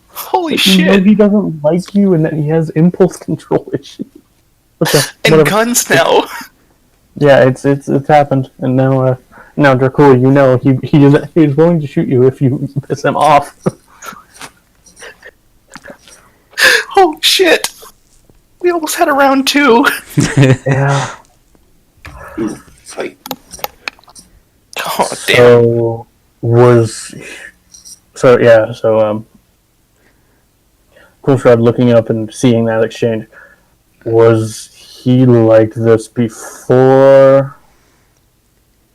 Holy You know shit. he doesn't like you and that he has impulse control issues. Okay, And whatever. guns now. Yeah, it's happened, and now Draco, you know he's willing to shoot you if you piss him off. shit! We almost had a round 2. Yeah. Fight. Oh, damn. So Coolstrad looking up and seeing that exchange, was he like this before?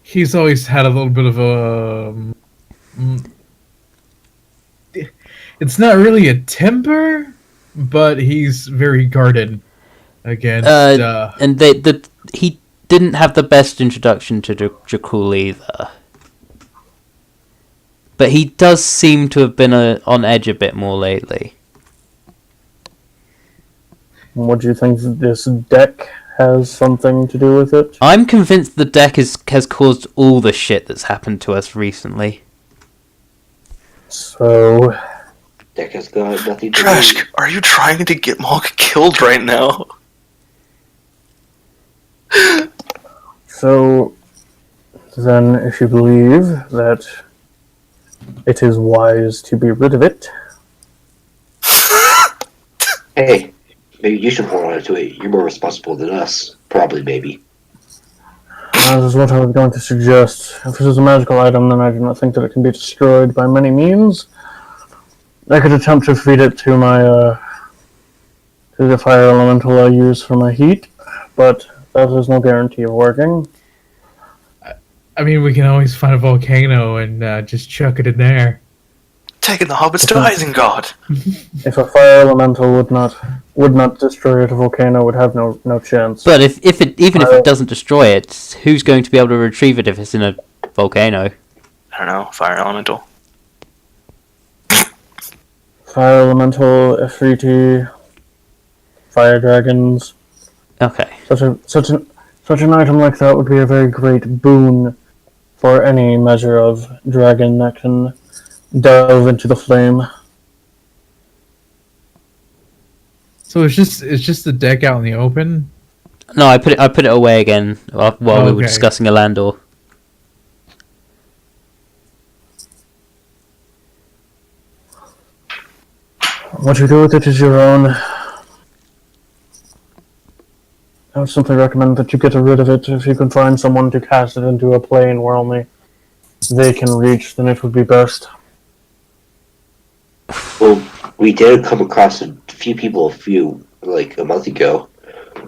He's always had a little bit of a. It's not really a temper, but he's very guarded against. And he didn't have the best introduction to Jakul either. But he does seem to have been on edge a bit more lately. What do you think this deck has something to do with it? I'm convinced the deck has caused all the shit that's happened to us recently. So, Deck has got nothing to do. Trash, are you trying to get Malk killed right now? so then if you believe that it is wise to be rid of it, Hey, maybe you should hold on to it. You're more responsible than us. Probably, maybe. that is what I was going to suggest. If this is a magical item, then I do not think that it can be destroyed by many means. I could attempt to feed it to my to the fire elemental I use for my heat, but that is no guarantee of working. I mean, we can always find a volcano and just chuck it in there. Taking the hobbits to Isengard. If a fire elemental would not destroy it, a volcano would have no chance. But if it doesn't destroy it, who's going to be able to retrieve it if it's in a volcano? I don't know, fire elemental. Fire elemental, Ifriti, fire dragons. Okay. Such an item like that would be a very great boon for any measure of dragon that can delve into the flame. So it's just the deck out in the open. No, I put it away again while we were Okay. discussing Alandor. What you do with it is your own. I would simply recommend that you get rid of it. If you can find someone to cast it into a plane where only they can reach, then it would be best. Well, we did come across a few people a month ago,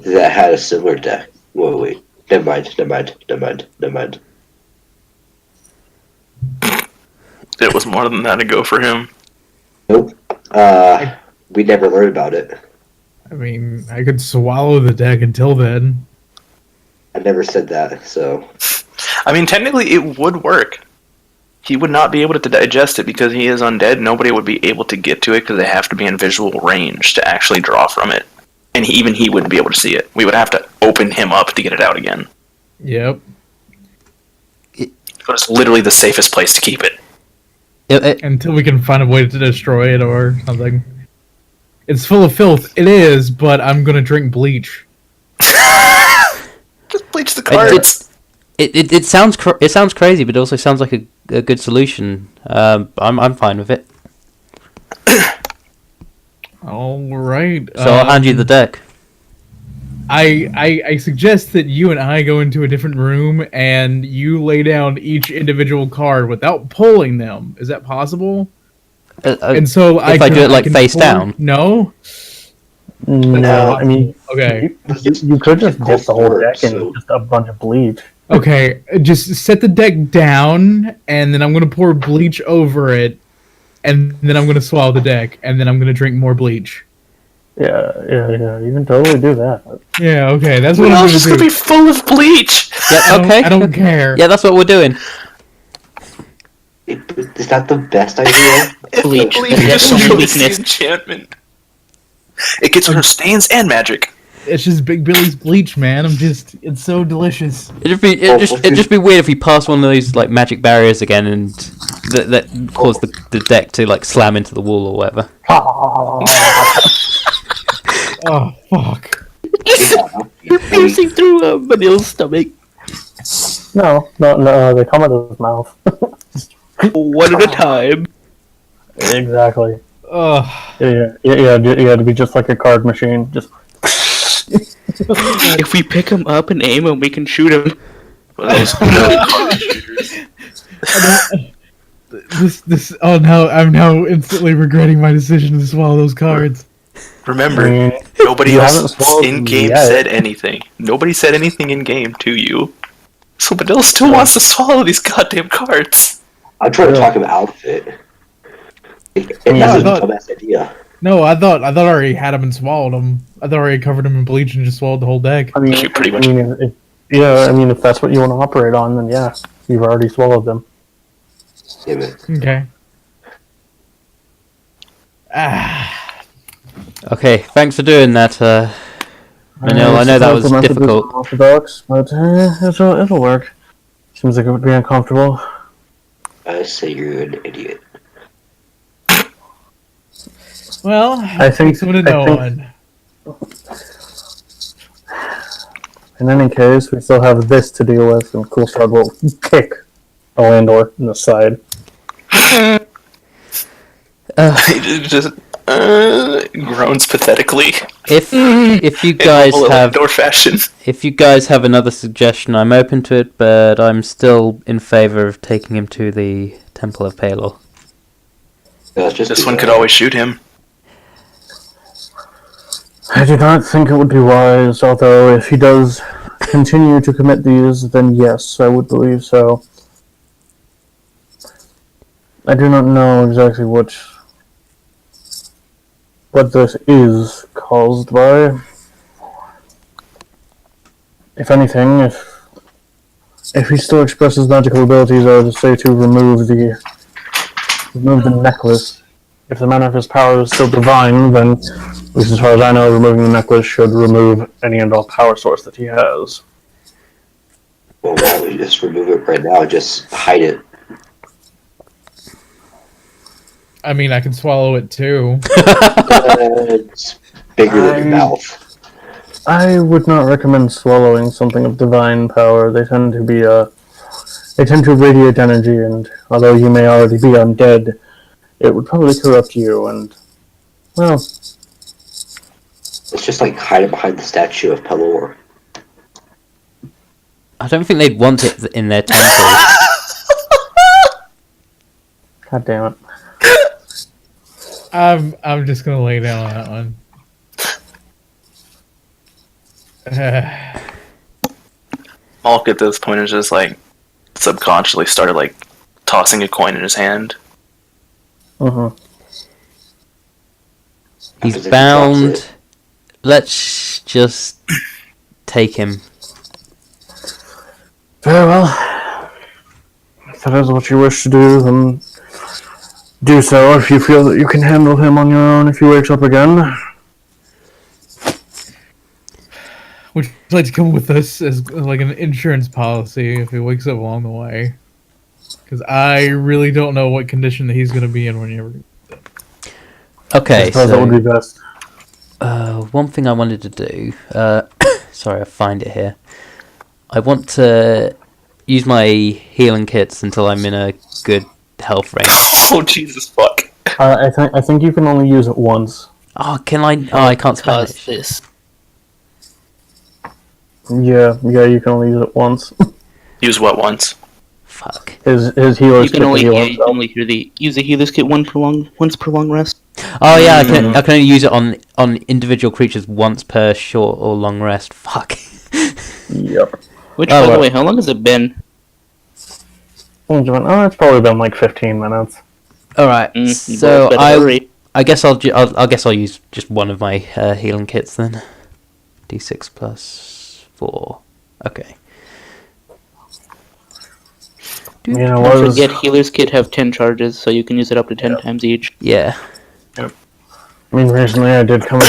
that had a similar deck. Wait. Never mind. It was more than that to go for him. Nope. We never learned about it. I mean, I could swallow the deck until then. I never said that, so. I mean, technically it would work. He would not be able to digest it because he is undead. Nobody would be able to get to it because they have to be in visual range to actually draw from it. And even he wouldn't be able to see it. We would have to open him up to get it out again. Yep. But it's literally the safest place to keep it. Until we can find a way to destroy it or something. It's full of filth. It is, but I'm gonna drink bleach. Just bleach the cards. It sounds crazy, but it also sounds like a good solution. I'm fine with it. All right. So I'll hand you the deck. I suggest that you and I go into a different room and you lay down each individual card without pulling them. Is that possible? And so if I do it like can face pull- down? No. No, I mean, Okay. you could just get the whole deck So- in just a bunch of bleach. Okay. Just set the deck down, and then I'm gonna pour bleach over it, and then I'm gonna swallow the deck, and then I'm gonna drink more bleach. Yeah, you can totally do that. Yeah. Okay. That's what Well, I'm it's just gonna gonna do. be full of bleach. Yeah, okay. I don't care. Yeah, that's what we're doing. Is that the best idea? Bleach. Bleach That's just the only shows the weakness. enchantment. It gets rid of stains and magic. It's just Big Billy's bleach, man. It's so delicious. It'd just be weird if we pass one of those like magic barriers again and that cause the deck to like slam into the wall or whatever. Oh, fuck. You're piercing through Vanille's stomach. No, they come out of his mouth. One at a time. Exactly. Ugh. Yeah, you had to be just like a card machine. Just If we pick him up and aim him, we can shoot him. Well, those card shooters. This. Oh no! I'm now instantly regretting my decision to swallow those cards. Remember, I mean, nobody you haven't else swallowed in them game yet. said anything. Nobody said anything in game to you. So Badil still wants to swallow these goddamn cards. I'm trying to Yeah. talk him out of it. That's I a thought- dumbass idea. No, I thought I already had him and swallowed him. I thought I already covered him in bleach and just swallowed the whole deck. I mean, You pretty much- if that's what you want to operate on, then yeah, you've already swallowed them. Damn it. Okay. Ah. Okay, thanks for doing that, Manil. I know that was Supplemented with difficult. Orthodox, but it'll work. Seems like it would be uncomfortable. I say you're an idiot. Well, I think- someone to I know think- one. In any case, we still have this to deal with, and Coolstar will kick a Landor in the side. He just groans pathetically. If you In guys normal have Elector fashion. if you guys have another suggestion, I'm open to it, but I'm still in favor of taking him to the Temple of Palor. Let's just This do one that. could always shoot him. I do not think it would be wise, although if he does continue to commit these, then yes, I would believe so. I do not know exactly what this is caused by. If anything, if he still expresses magical abilities, I would say to remove the necklace. If the mana of his power is still divine, then, at least as far as I know, removing the necklace should remove any and all power source that he has. Well, why don't we just remove it right now? Just hide it. I mean, I can swallow it too. It's bigger than your mouth. I would not recommend swallowing something of divine power. They tend to radiate energy, and although you may already be undead, it would probably corrupt you, and, well, Let's just like hide it behind the statue of Pelor. I don't think they'd want it in their temple. god damn it. I'm just gonna lay down on that one. Malk at this point is just like subconsciously started like tossing a coin in his hand. Uh-huh. He's Happens if he drops bound. it. Let's just take him. Very well. If that is what you wish to do, then do so. If you feel that you can handle him on your own if he wakes up again. Would you like to come with us as like an insurance policy if he wakes up along the way? Because I really don't know what condition that he's gonna be in whenever. Okay, I suppose that would so be best. one thing I wanted to do. Sorry, I find it here. I want to use my healing kits until I'm in a good health range. Oh Jesus fuck! I think you can only use it once. Oh, can I? Oh, I can't Cause Spanish. this. Yeah, you can only use it once. Use what once? Fuck. His healer's You can kit only to heal you can himself. only use a healer's kit once per long rest. Oh yeah, I can only use it on individual creatures once per short or long rest. Fuck. Yep. Which, Oh, by well. the way, how long has it been? Oh, it's probably been like 15 minutes. All right. You So both better hurry. I guess I guess I'll use just one of my healing kits then. D6 plus 4. Okay. You know, Don't was forget, healer's kit have 10 charges, so you can use it up to 10 times each. Yeah. I mean, recently I did come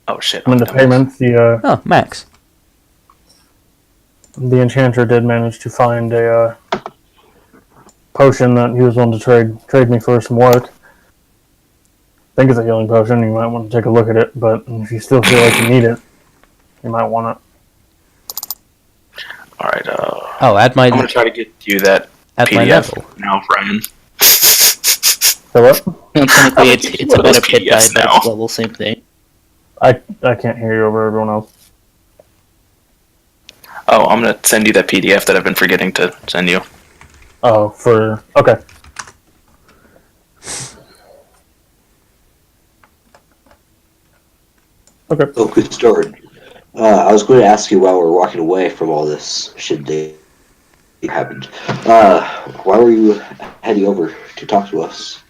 Oh shit! into payment. Oh, Max. The enchanter did manage to find a potion that he was willing to trade me for some work. I think it's a healing potion. You might want to take a look at it, but if you still feel like you need it, you might want it. All right. Oh, I'm gonna try to get you that at my PDF level. now, Ryan. So what? Technically, it's One of about those a pit guy, PDFs but now. it's level same thing. I can't hear you over everyone else. Oh, I'm gonna send you that PDF that I've been forgetting to send you. Oh, okay. Okay. Oh, good start. I was going to ask you while we're walking away from all this shit that happened. Why were you heading over to talk to us?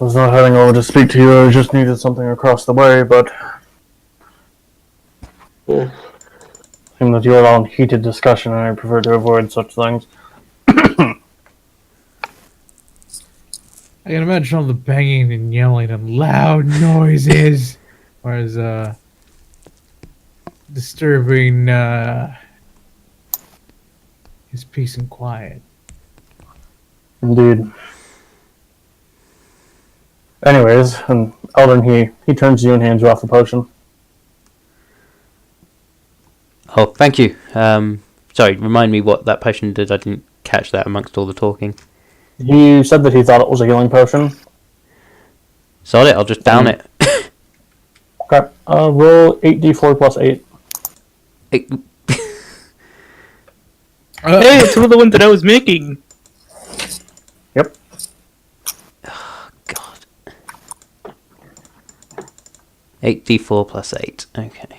I was not heading over to speak to you. I just needed something across the way, but Eh, seemed that you were all in heated discussion, and I prefer to avoid such things. I can imagine all the banging and yelling and loud noises was disturbing his peace and quiet. Indeed. Anyways, and Eldon, he turns to you and hands you off the potion. Oh, thank you. Sorry, remind me what that potion did. I didn't catch that amongst all the talking. He said that he thought it was a healing potion. Sod it, I'll just down it. Okay. Roll 8d4 plus 8. It- Hey, it's one of the ones that I was making. Yep. God. 8d4 plus 8. Okay.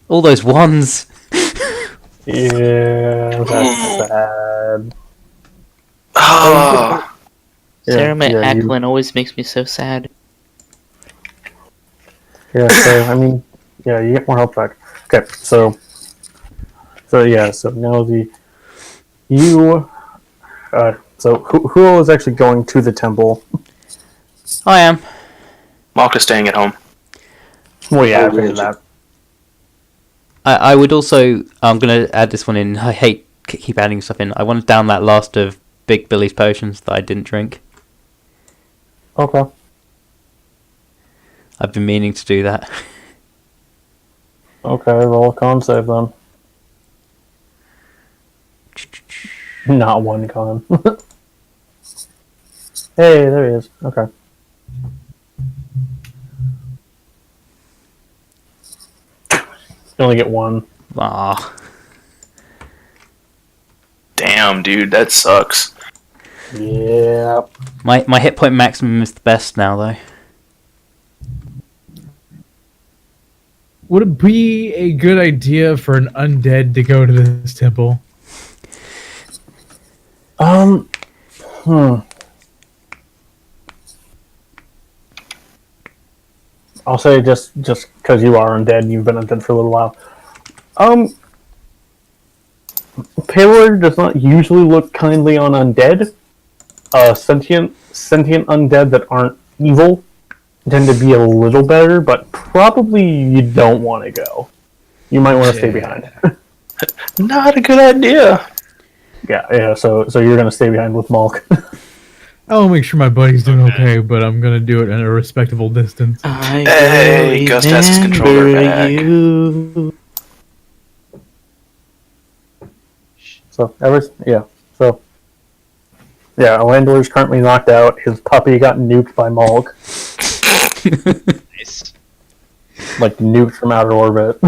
All those ones. Yeah, that's sad. Oh, Sarah yeah, you- Acklin always makes me so sad. Yeah, so I mean, yeah, you get more health back. Okay, so now so who all is actually going to the temple? I am. Malk is staying at home. Well, yeah, I Oh, figured yeah. that. I would also. I'm going to add this one in. I hate keep adding stuff in. I want to down that last of Big Billy's potions that I didn't drink. Okay. I've been meaning to do that. Okay, roll a con save then. Not one con. Hey, there he is. Okay. You only get one. Ah, Damn, dude, that sucks. Yeah. my hit point maximum is the best now though. Would it be a good idea for an undead to go to this temple? I'll say just because you are undead and you've been undead for a little while. Paylor does not usually look kindly on undead. Sentient undead that aren't evil tend to be a little better, but probably you don't want to go. You might want to stay behind. Not a good idea. Yeah. So you're gonna stay behind with Malk. I'll make sure my buddy's doing okay, but I'm gonna do it at a respectable distance. I Hey, will Gust has his controller remember back. you. So Landor's currently knocked out. His puppy got nuked by Malk, Nice. like nuked from outer orbit.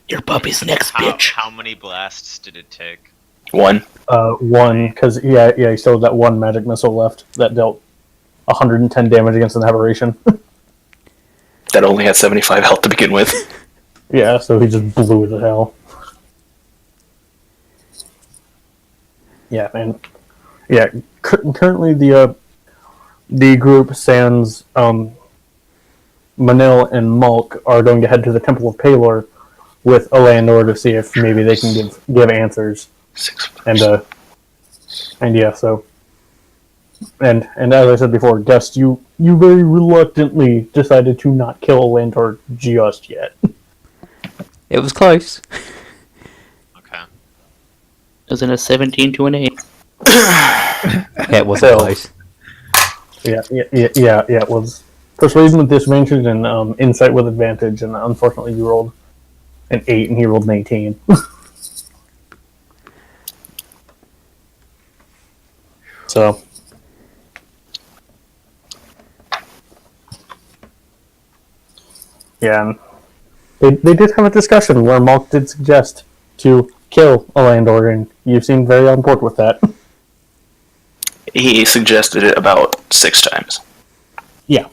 Your puppy's next, How, bitch. how many blasts did it take? One. One, because he still had that one magic missile left that dealt 110 damage against an aberration. That only had 75 health to begin with. Yeah, so he just blew it to hell. Yeah, and yeah, currently the group sans Manil and Malk are going to head to the Temple of Palor with Elandor to see if maybe they can give answers. 6 And yeah, so and as I said before, Gust, you very reluctantly decided to not kill Elandor just yet. It was close. Okay. It was in a 17 to an 8. Yeah, it wasn't So- close. Yeah, it was persuasion with disadvantage and insight with advantage, and unfortunately you rolled an 8 and he rolled an 18. So. Yeah, and they did have a discussion where Malk did suggest to kill Alandor, and you seemed very on board with that. He suggested it about 6 times. Yeah.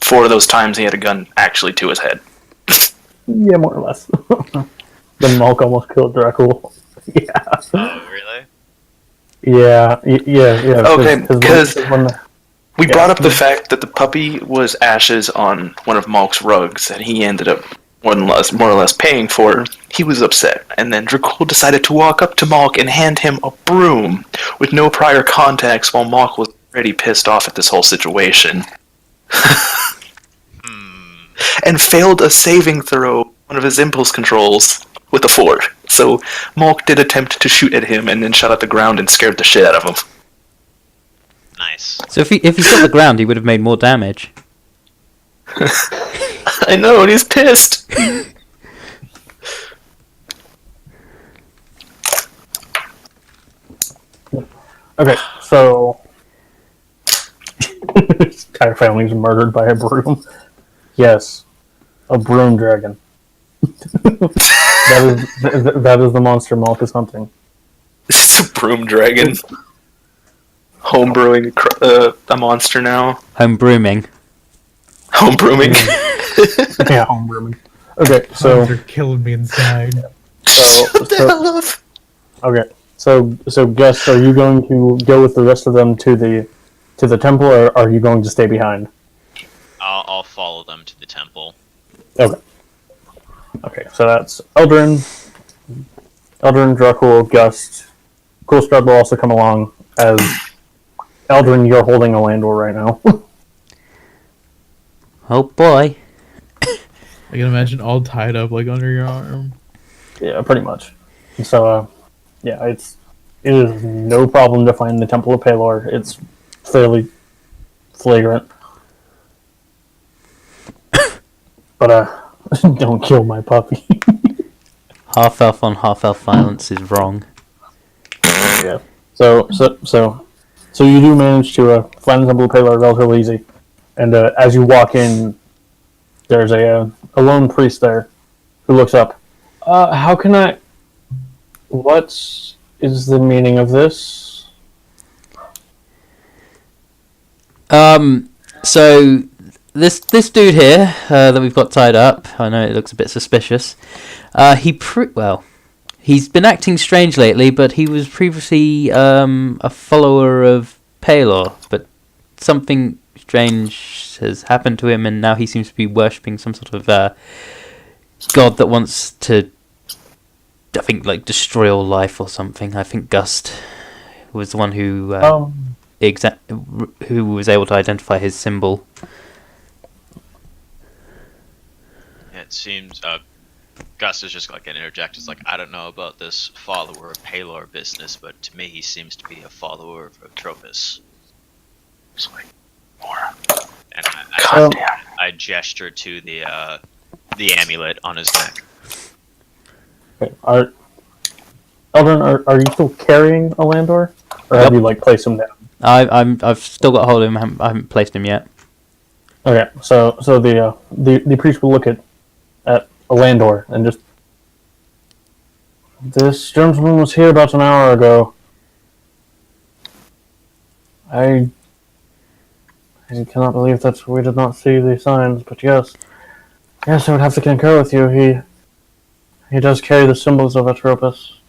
4 of those times he had a gun actually to his head. Yeah, more or less. Then Malk almost killed Dracul. Yeah. Oh, really? Yeah, yeah. Okay, because when we brought up the fact that the puppy was ashes on one of Malk's rugs that he ended up more or less paying for. He was upset, and then Dracul decided to walk up to Malk and hand him a broom with no prior context while Malk was already pissed off at this whole situation. And failed a saving throw, one of his impulse controls, with a 4. So Malk did attempt to shoot at him and then shot at the ground and scared the shit out of him. Nice. So if he shot the ground, he would have made more damage. I know, and he's pissed. Okay, so his entire family's murdered by a broom. Yes, a broom dragon. that is the monster Malk is hunting. It's a broom dragon. Homebrewing a monster now. Home brooming. Homebrewing. Yeah, home brooming. Okay, so They're killing me inside. Shut the hell up. okay, so Gus, are you going to go with the rest of them to the temple, or are you going to stay behind? I'll follow them to the temple. Okay, so that's Eldrin, Dracul, Gust. Coolstar will also come along as Eldrin. You're holding a Landor right now. Oh boy. I can imagine all tied up like under your arm. Yeah, pretty much. So, yeah, it is no problem to find the Temple of Palor. It's fairly flagrant. But, don't kill my puppy. Half elf on half elf violence is wrong. Yeah. So you do manage to find the Temple of Palor relatively easy. And as you walk in, there's a lone priest there who looks up. How can I... What is the meaning of this? So this dude here that we've got tied up, I know it looks a bit suspicious. He's been acting strange lately, but he was previously a follower of Palor, but something strange has happened to him, and now he seems to be worshipping some sort of god that wants to, I think, like destroy all life or something. I think Gust was the one who who was able to identify his symbol. It seems Gus is just like an interject. It's like, I don't know about this follower of Palor business, but to me he seems to be a follower of Tropus. It's like, more. And God I gesture to the amulet on his neck. Okay, Eldrin, are you still carrying a Landor? Or have you, like, placed him down? I've still got hold of him. I haven't placed him yet. Okay, so the priest will look at a Landor and just... This gentleman was here about an hour ago. I cannot believe that we did not see the signs, but yes, I would have to concur with you. He does carry the symbols of Atropos.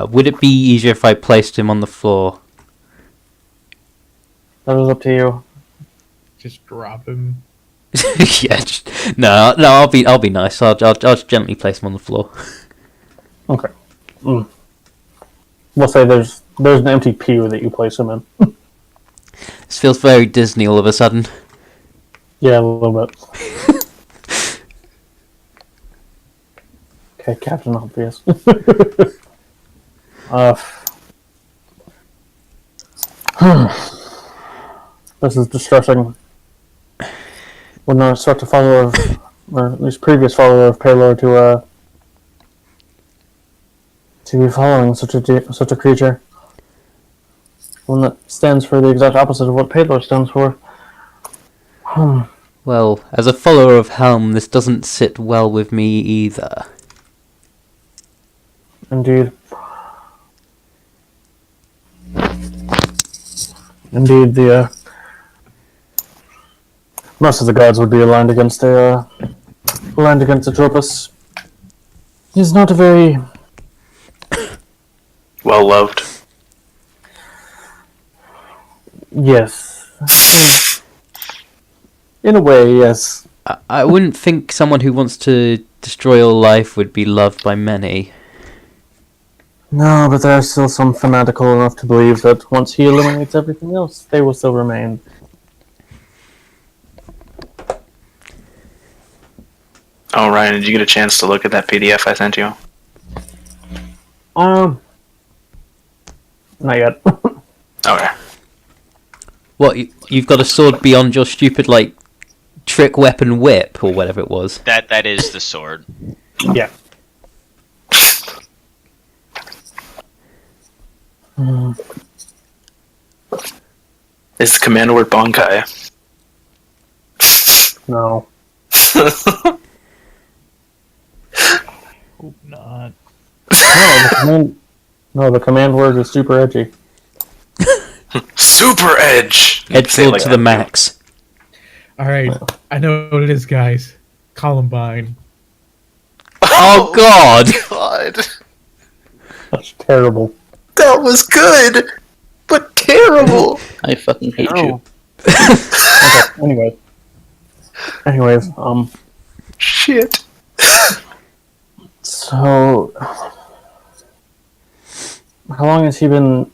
Would it be easier if I placed him on the floor? That is up to you. Just drop him. Yeah, no. I'll be nice. I'll just gently place him on the floor. Okay. We'll say there's an empty pew that you place him in. This feels very Disney all of a sudden. Yeah, a little bit. Okay, Captain Obvious. This is distressing. When I start to follow, or at least previous follower of Palor to to be following such a creature. One that stands for the exact opposite of what Paylor stands for. Well, as a follower of Helm, this doesn't sit well with me either. Indeed. Indeed, most of the gods would be aligned against Atropos. He's not a very Well loved. yes. In a way, yes. I wouldn't think someone who wants to destroy all life would be loved by many. No, but there are still some fanatical enough to believe that once he eliminates everything else, they will still remain. Oh, Ryan, did you get a chance to look at that PDF I sent you? Not yet. Okay. What, you've got a sword beyond your stupid, like, trick weapon whip, or whatever it was? That is the sword. Yeah. Is the command word Bonkai? No. Hope not. No, the command word is super edgy. Super Edge! Edge Say it sword like to that. the max. Alright, I know what it is, guys. Columbine. Oh, God! God! That's terrible. That was good! But terrible! I fucking hate you. Okay, anyways, Shit. so how long has he been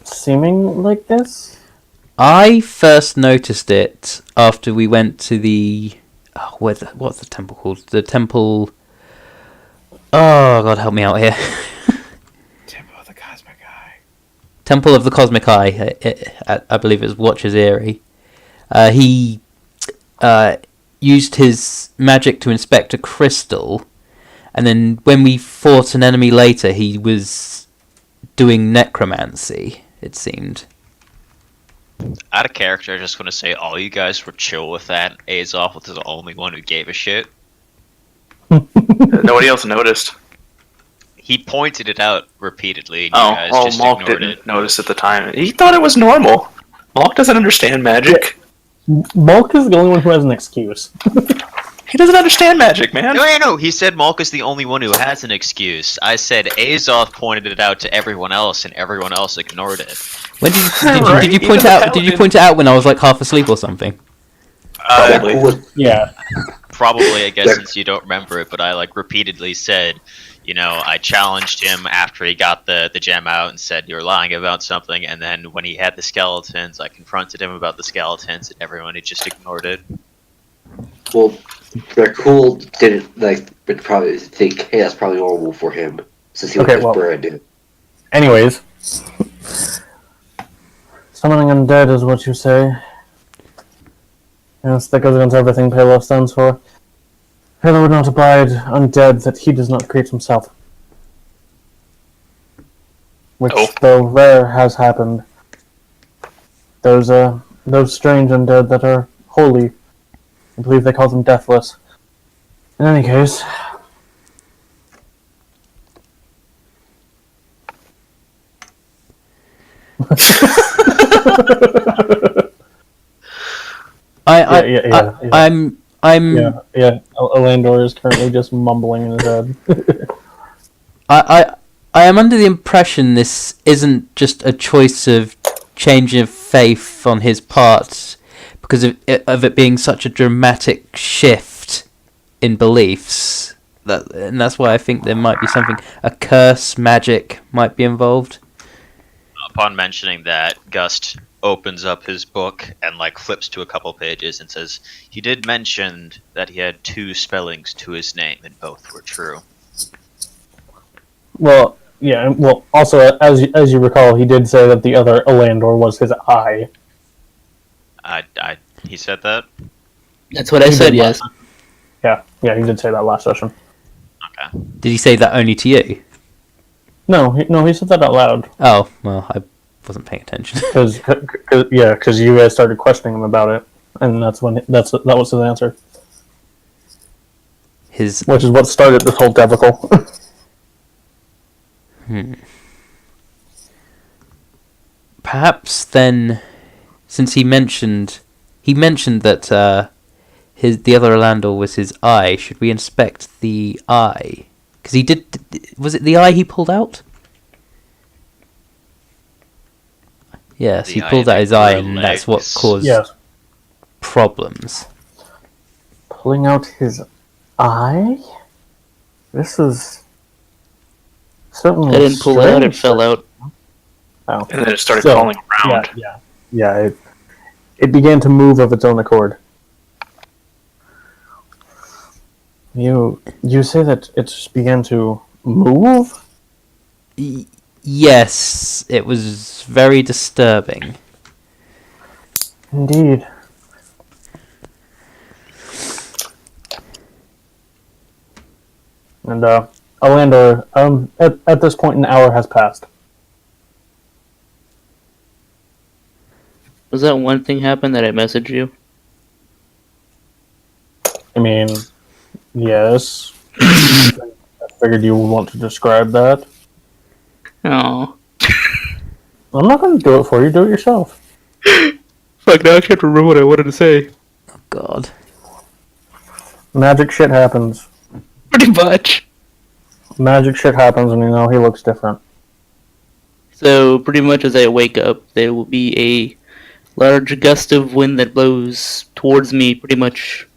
seeming like this? I first noticed it after we went to the... Oh, what's the temple called? The temple... Oh, God, help me out here. Temple of the Cosmic Eye. Temple of the Cosmic Eye. I believe it was Watcher's Eyrie. He used his magic to inspect a crystal, and then when we fought an enemy later, he was doing necromancy, it seemed. Out of character, I just want to say all you guys were chill with that. Azoth was the only one who gave a shit. Nobody else noticed. He pointed it out repeatedly, and you guys just Malk ignored didn't it. notice at the time. He thought it was normal. Malk doesn't understand magic. Bulk is the only one who has an excuse. He doesn't understand magic, man. No. He said Malk is the only one who has an excuse. I said Azoth pointed it out to everyone else, and everyone else ignored it. When did Right, you even point the out? Did you paladin. point it out when I was like half asleep or something? Probably. Yeah. Probably, I guess, since you don't remember it, but I like repeatedly said, I challenged him after he got the gem out and said you're lying about something, and then when he had the skeletons, I confronted him about the skeletons, and everyone had just ignored it. Well, Cool didn't would probably think, hey, that's probably normal for him since he Okay, was well- bred. Anyways. Summoning undead is what you say. Yes, that goes against everything Palo stands for. Palo would not abide undead that he does not create himself. Which, though rare, has happened. Those strange undead that are holy. I believe they call them deathless. In any case... Yeah. I'm Yeah. Elandor is currently just mumbling in his head. I am under the impression this isn't just a choice of change of faith on his part because of it being such a dramatic shift in beliefs. And that's why I think there might be something, a curse magic might be involved. Upon mentioning that, Gust opens up his book and flips to a couple pages and says, he did mention that he had 2 spellings to his name and both were true. Well, yeah. Well, also as you recall, he did say that the other Elandor was his eye. He said that? That's what I said, yes. Yeah, he did say that last session. Okay. Did he say that only to you? No, he said that out loud. Oh, well, I wasn't paying attention. Because you guys started questioning him about it, and that was his answer, which is what started this whole debacle. Perhaps then, since he mentioned that the other Orlando was his eye, should we inspect the eye? Because he did. Was it the eye he pulled out? Yes, he pulled out his eye, and that's what caused problems. Pulling out his eye? This is certainly. I didn't pull it out; it fell out. Oh. And then it started crawling around. Yeah. It began to move of its own accord. You say that it just began to move? Yes, it was very disturbing. Indeed. And Orlando, at this point, an hour has passed. Was that one thing happen that I messaged you? I mean, yes. I figured you would want to describe that. Oh. I'm not going to do it for you. Do it yourself. Fuck, now I can't remember what I wanted to say. Oh, God. Magic shit happens. Pretty much. Magic shit happens, and he looks different. So, pretty much as I wake up, there will be a large gust of wind that blows towards me, pretty much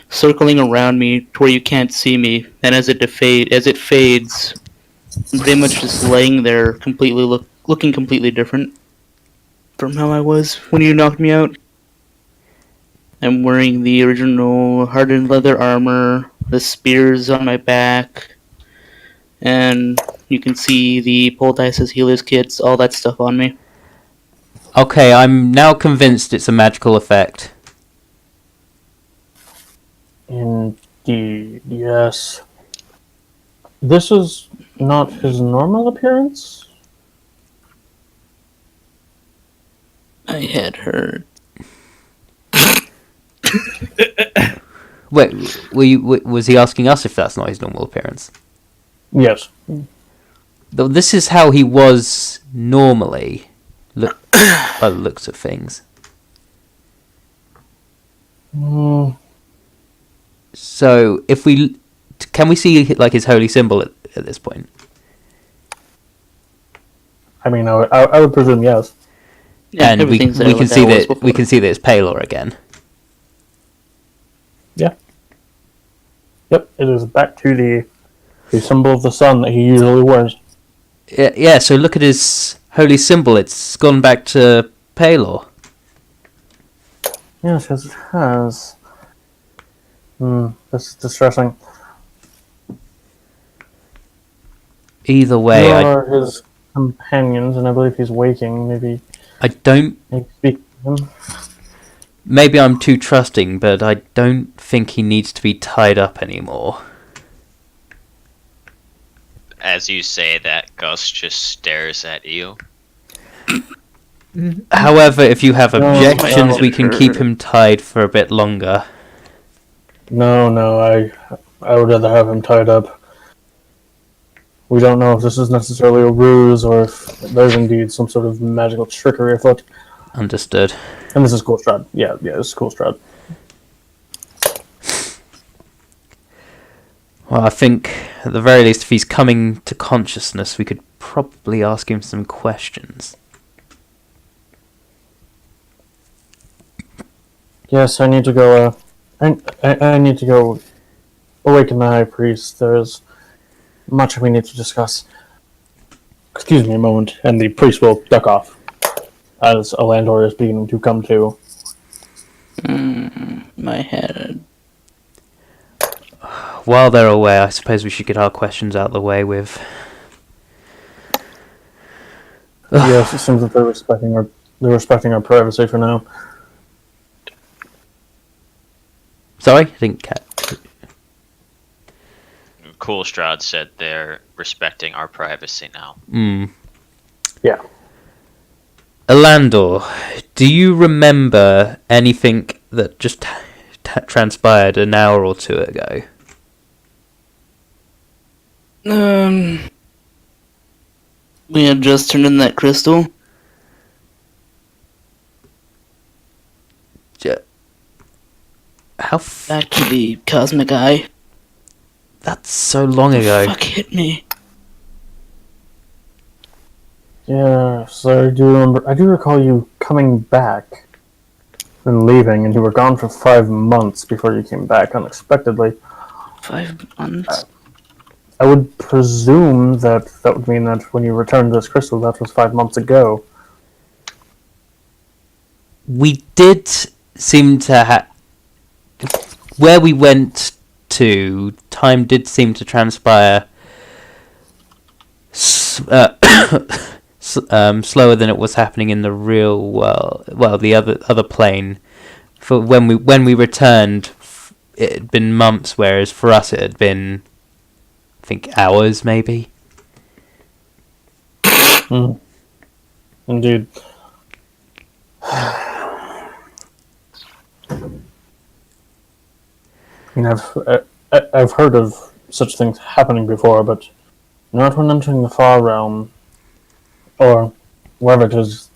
circling around me to where you can't see me. And as it fades, I'm pretty much just laying there, completely looking completely different from how I was when you knocked me out. I'm wearing the original hardened leather armor, the spears on my back, and you can see the poultices, healers kits, all that stuff on me. Okay, I'm now convinced it's a magical effect. Indeed, yes. This is not his normal appearance? I had heard. Wait, was he asking us if that's not his normal appearance? Yes. Though this is how he was normally. Look, by the looks of things. So, can we see like his holy symbol at this point? I mean, I would presume yes. Yeah, and we can see that it's Palor again. Yeah. Yep, it is back to the symbol of the sun that he usually wears. Yeah, so look at his holy symbol. It's gone back to Palor. Yes, it has. This is distressing. Either way, You are his companions, and I believe he's waking. Maybe speak to him. Maybe I'm too trusting, but I don't think he needs to be tied up anymore. As you say that, Gus just stares at you. However, if you have objections, we can keep him tied for a bit longer. No, I would rather have him tied up. We don't know if this is necessarily a ruse or if there's indeed some sort of magical trickery afoot. Understood. And this is Cool Strad. Yeah, this is Cool Strad. Well, I think, at the very least, if he's coming to consciousness, we could probably ask him some questions. Yes, I need to go, I need to go awaken the High Priest. There's much we need to discuss. Excuse me a moment, and the priest will duck off as Alandor is beginning to come to. My head. While they're away, I suppose we should get our questions out of the way with... Yes, it seems that they're respecting our privacy for now. Sorry? I didn't catch... Coolstrad said they're respecting our privacy now. Yeah. Elandor, do you remember anything that just transpired an hour or two ago? We had just turned in that crystal. How Back to the cosmic eye. That's so long ago. Fuck hit me. Yeah, so I do remember. I do recall you coming back and leaving, and you were gone for 5 months before you came back unexpectedly. 5 months? I would presume that would mean that when you returned this crystal, that was 5 months ago. We did seem to have... Where we went to, time did seem to transpire slower than it was happening in the real world. Well, the other plane. For when we returned, it had been months, whereas for us it had been, I think, hours maybe. Indeed. I mean, I've heard of such things happening before, but not when entering the far realm, or wherever it is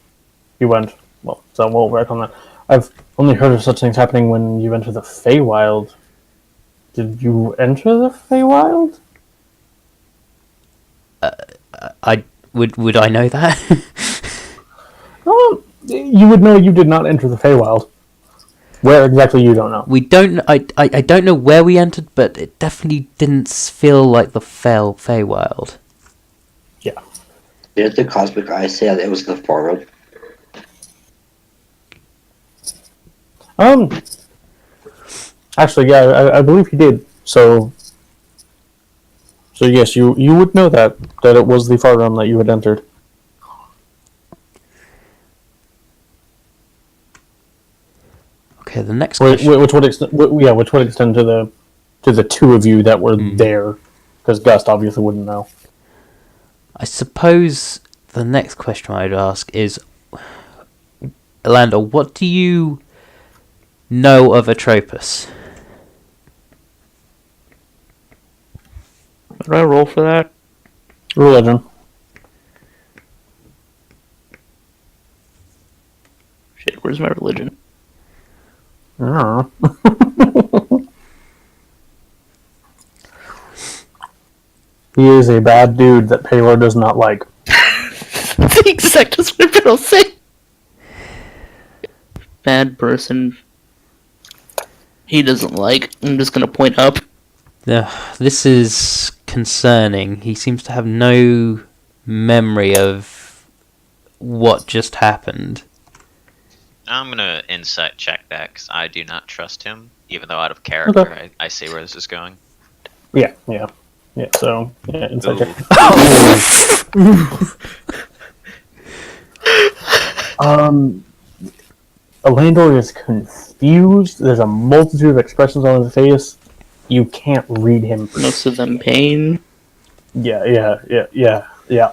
you went. Well, so we'll work on that. I've only heard of such things happening when you enter the Feywild. Did you enter the Feywild? Would I know that? You would know you did not enter the Feywild. Where exactly, you don't know. We don't. I don't know where we entered, but it definitely didn't feel like the Feywild. Yeah. Did the Cosmic Eye say that it was the forum? Actually, yeah, I believe he did. So yes, you would know that it was the far realm that you had entered. Okay, the next question. Which would extend to the two of you that were there, because Gust obviously wouldn't know. I suppose the next question I'd ask is, Orlando, what do you know of Atropos? What do I roll for that? Religion. Shit, where's my religion? He is a bad dude that Paylor does not like. That's the exact description I'll say. Bad person. He doesn't like. I'm just gonna point up. This is concerning. He seems to have no memory of what just happened. I'm gonna insight check that because I do not trust him, even though out of character I see where this is going. Yeah. So insight check. Orlando is confused. There's a multitude of expressions on his face. You can't read him. Most of them pain. Yeah.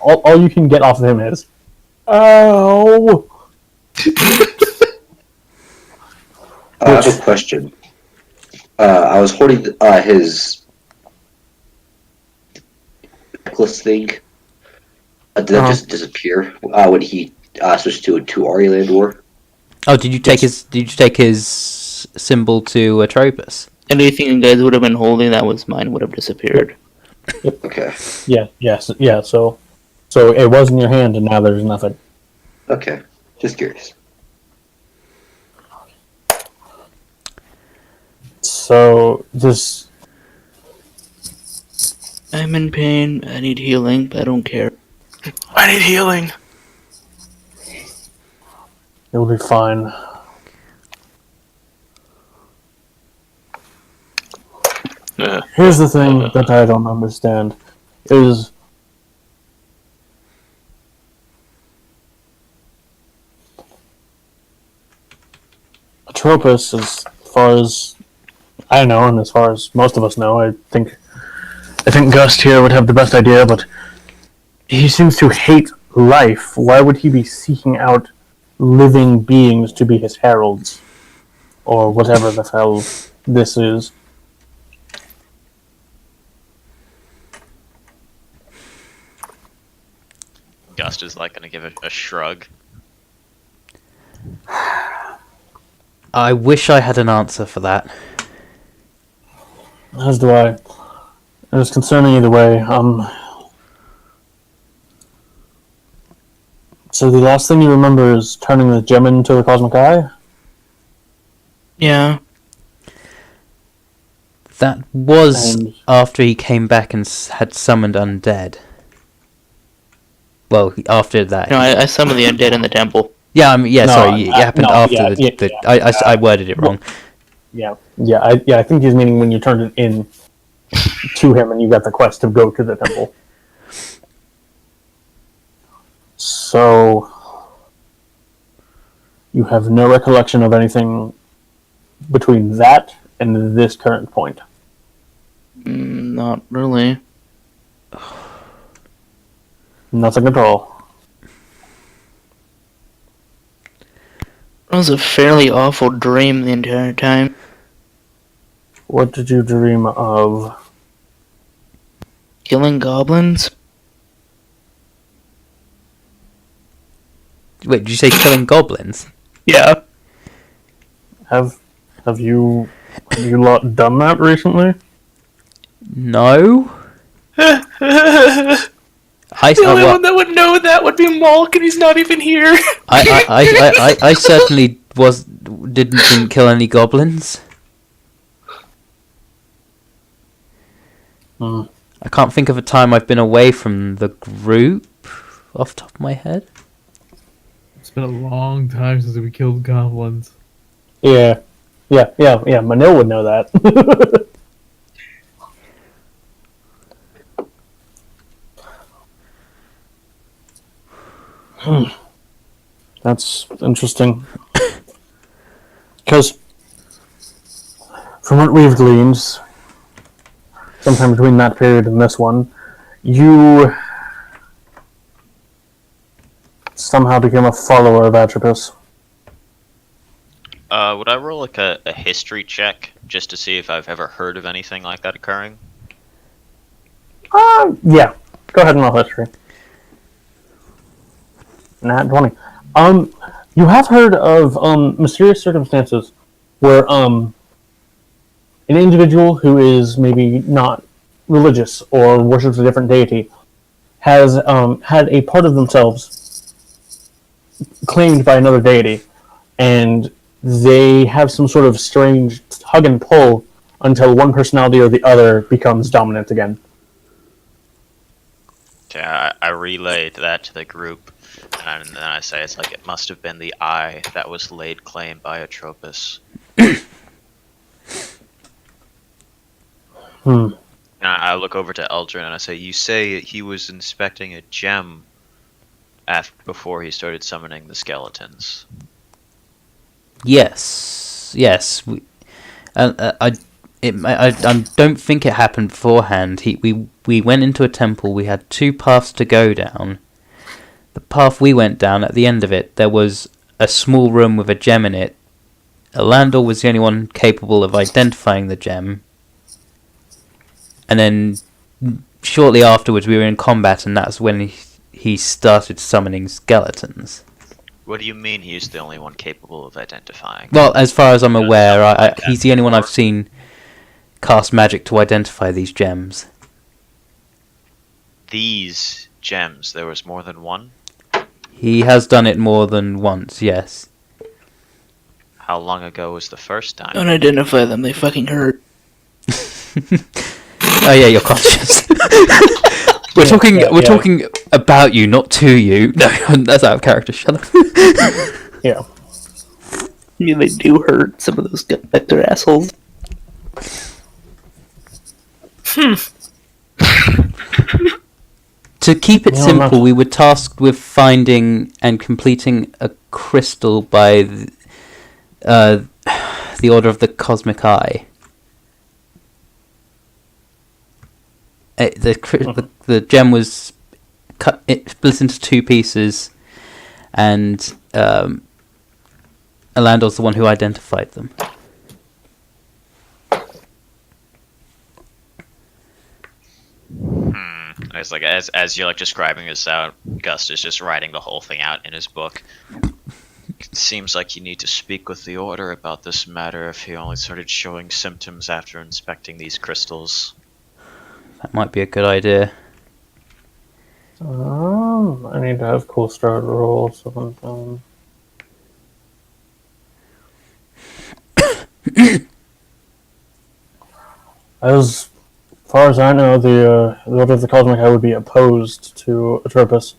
All you can get off of him is, "Ow." I have a question. I was holding his necklace thing. Did that just disappear when he switched to Ariland War? Oh, did you take his symbol to Atropos? Anything you guys would have been holding that was mine would have disappeared. Okay. Yeah. So it was in your hand, and now there's nothing. Okay. Just curious. So this. I'm in pain. I need healing, but I don't care. I need healing. It'll be fine. Here's the thing that I don't understand is Atropos, as far as I know, and as far as most of us know, I think I think Gust here would have the best idea, but he seems to hate life. Why would he be seeking out living beings to be his heralds? Or whatever the hell this is. Gust is like gonna give a shrug. I wish I had an answer for that. As do I. It's concerning either way. So the last thing you remember is turning the gem into the cosmic eye? Yeah. That was And- after he came back and had summoned undead. Well, after that. No, I summoned the undead in the temple. Yeah, No, sorry, it happened no, after yeah, I worded it wrong. I think he's meaning when you turned it in to him and you got the quest to go to the temple. So you have no recollection of anything between that and this current point. Not really. Nothing at all. It was a fairly awful dream the entire time. What did you dream of? Killing goblins? Wait, did you say killing goblins? Yeah. Have you lot done that recently? No. The only one that would know that would be Malk, and he's not even here. I certainly didn't kill any goblins. I can't think of a time I've been away from the group off the top of my head. It's been a long time since we killed goblins. Yeah. Manil would know that. That's interesting. Because from what we've gleaned, sometime between that period and this one, you somehow became a follower of Atropus. Would I roll like a history check just to see if I've ever heard of anything like that occurring? Yeah. Go ahead and roll history. Nat 20. You have heard of mysterious circumstances where an individual who is maybe not religious or worships a different deity has had a part of themselves claimed by another deity, and they have some sort of strange tug and pull until one personality or the other becomes dominant again. Okay, I relayed that to the group, and then I say it's like it must have been the eye that was laid claim by Atropus. And I look over to Eldrin and I say, "You say he was inspecting a gem before he started summoning the skeletons." Yes. I don't think it happened beforehand. We went into a temple. We had two paths to go down. The path we went down, at the end of it, there was a small room with a gem in it. Alandor was the only one capable of identifying the gem. And then shortly afterwards, we were in combat, and that's when he started summoning skeletons. What do you mean he's the only one capable of identifying? Well, as far as I'm aware, he's the only one I've seen cast magic to identify these gems. These gems, there was more than one? He has done it more than once, yes. How long ago was the first time? Don't identify them, they fucking hurt. Oh yeah, you're conscious. We're talking about you, not to you. No, that's out of character. Shut up. Yeah. I mean, they do hurt. Some of those they're assholes. To keep it Yeah, simple, we were tasked with finding and completing a crystal by the Order of the Cosmic Eye. the gem was cut. It split into two pieces, and Alandor's the one who identified them. It's like as you're like describing this out, Gus is just writing the whole thing out in his book. It seems like you need to speak with the Order about this matter if he only started showing symptoms after inspecting these crystals. That might be a good idea. I need to have cool start roll something. As far as I know, the Order of the Cosmic Eye would be opposed to Atropos.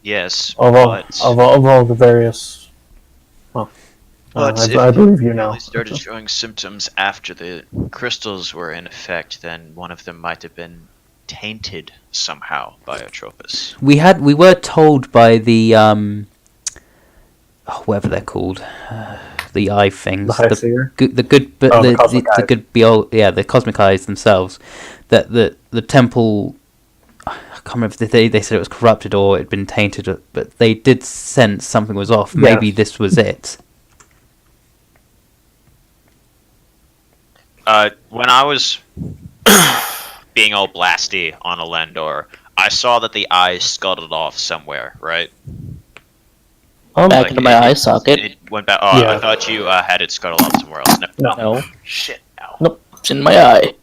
Yes, Of all the various. Well, I believe you now. They started showing symptoms after the crystals were in effect, then one of them might have been tainted somehow by Atropos. We were told by the whatever they're called, the eye things, The High Seer? the good, but the Cosmic Eyes. the good, the Cosmic Eyes themselves, that the temple. I can't remember if they said it was corrupted or it had been tainted, but they did sense something was off. Yes. Maybe this was it. When I was being all blasty on Alandor, I saw that the eye scuttled off somewhere, right? Back into my eye socket. It went back. Oh, Yeah. I thought you had it scuttled off somewhere else. No. No, Shit, no. it's in my eye.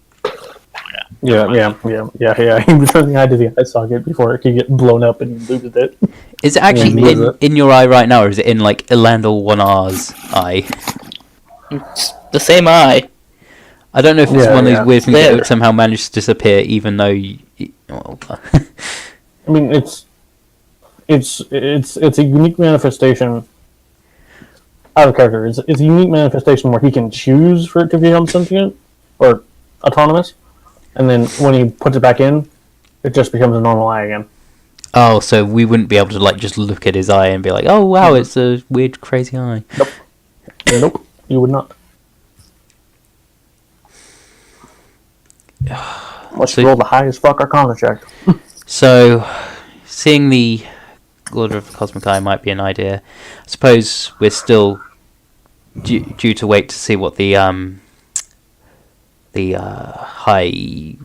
Yeah. He returned the eye to the eye socket before it could get blown up and looted it. Is it actually Yeah. in your eye right now, or is it in like Elandor 1R's eye? It's the same eye. I don't know if it's Yeah, one of yeah. these weird things that There. would somehow manage to disappear, even though well, I mean, it's a unique manifestation. Out of character, it's a unique manifestation where he can choose for it to become sentient or autonomous, and then when he puts it back in, it just becomes a normal eye again. oh, so we wouldn't be able to like just look at his eye and be like, oh wow, it's a weird, crazy eye. Nope, you would not. Unless So- you roll the highest fuck Arcana check. So, seeing the Order of the Cosmic Eye might be an idea. I suppose we're still due to wait to see what the high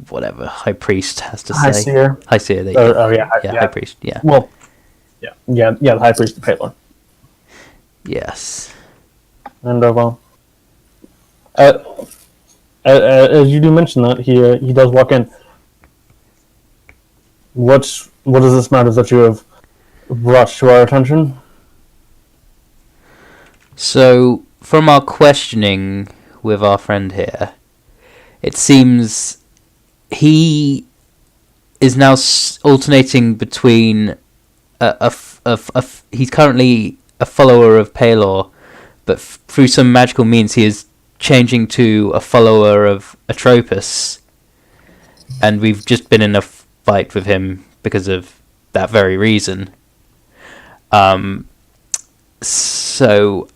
priest has to High say. Seer. High Seer. Yeah. High priest. Yeah. Well, yeah, the High Priest of Palor. Yes. And as you do mention that, he does walk in. What is this matter that you have brought to our attention? So, from our questioning with our friend here, it seems he is now alternating between he's currently a follower of Palor, but through some magical means he is changing to a follower of Atropos, and we've just been in a fight with him because of that very reason. So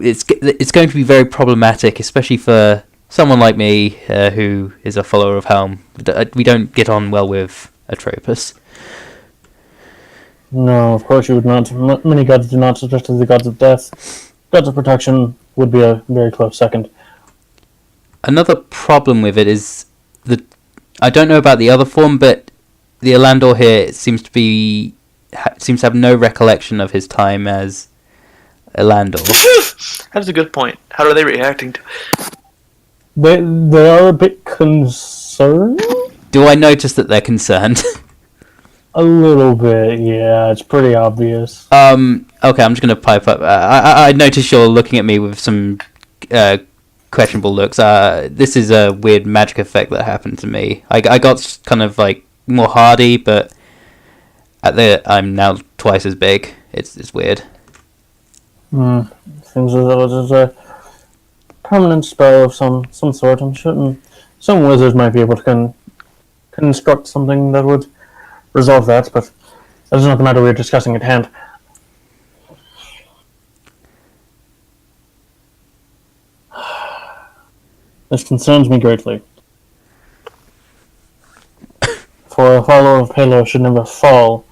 it's going to be very problematic, especially for someone like me who is a follower of Helm. We don't get on well with Atropos. No, of course you would not. Many gods do not, especially the gods of death. Gods of protection would be a very close second. Another problem with it is that I don't know about the other form, but the Alandor here seems to have no recollection of his time as Alandor. That's a good point. How are they reacting to it? They are a bit concerned. Do I notice that they're concerned? A little bit, yeah. It's pretty obvious. Okay, I'm just gonna pipe up. I notice you're looking at me with some questionable looks. This is a weird magic effect that happened to me. I got kind of like more hardy, but I'm now twice as big. It's weird. Seems as though it is a permanent spell of some sort. I'm certain some wizards might be able to construct something that would resolve that, but that is not the matter we are discussing at hand. This concerns me greatly. a follower of Palo should never fall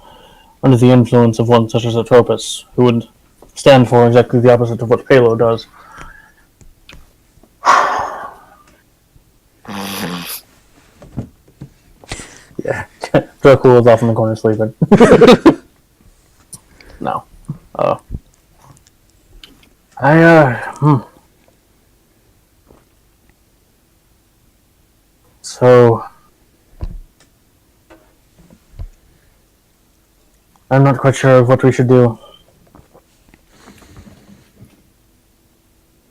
under the influence of one such as Atropos, who would stand for exactly the opposite of what Palo does. Yeah, Dracul is off in the corner sleeping. No. So, I'm not quite sure of what we should do.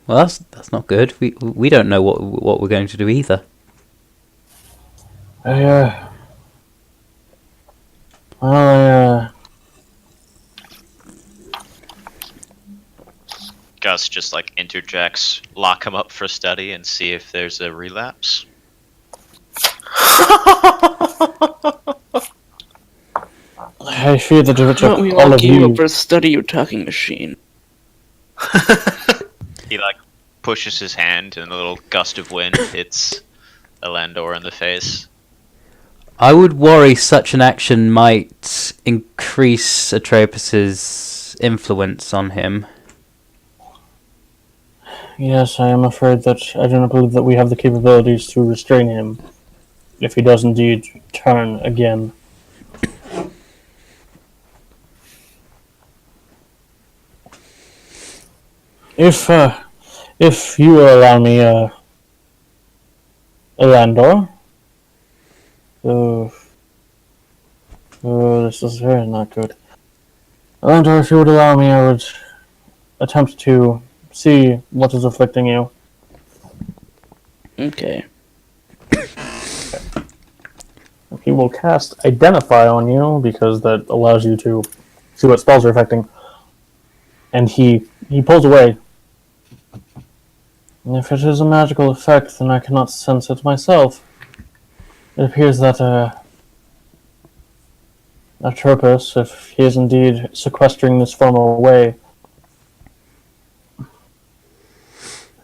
Well, that's not good. We don't know what we're going to do either. Gus just like interjects, lock him up for study, and see if there's a relapse. I fear that if it took Can't we all lock of you you... up for study your talking machine? He like pushes his hand, and a little gust of wind hits Elandor in the face. I would worry such an action might increase Atropos's influence on him. Yes, I am afraid that I do not believe that we have the capabilities to restrain him, if he does indeed turn again. If you will allow me, Elandor. This is very not good. Elandor, if you would allow me, I would attempt to see what is afflicting you. Okay. He will cast Identify on you, because that allows you to see what spells are affecting. And he pulls away. And if it is a magical effect, then I cannot sense it myself. It appears that Atropos, if he is indeed sequestering this form away,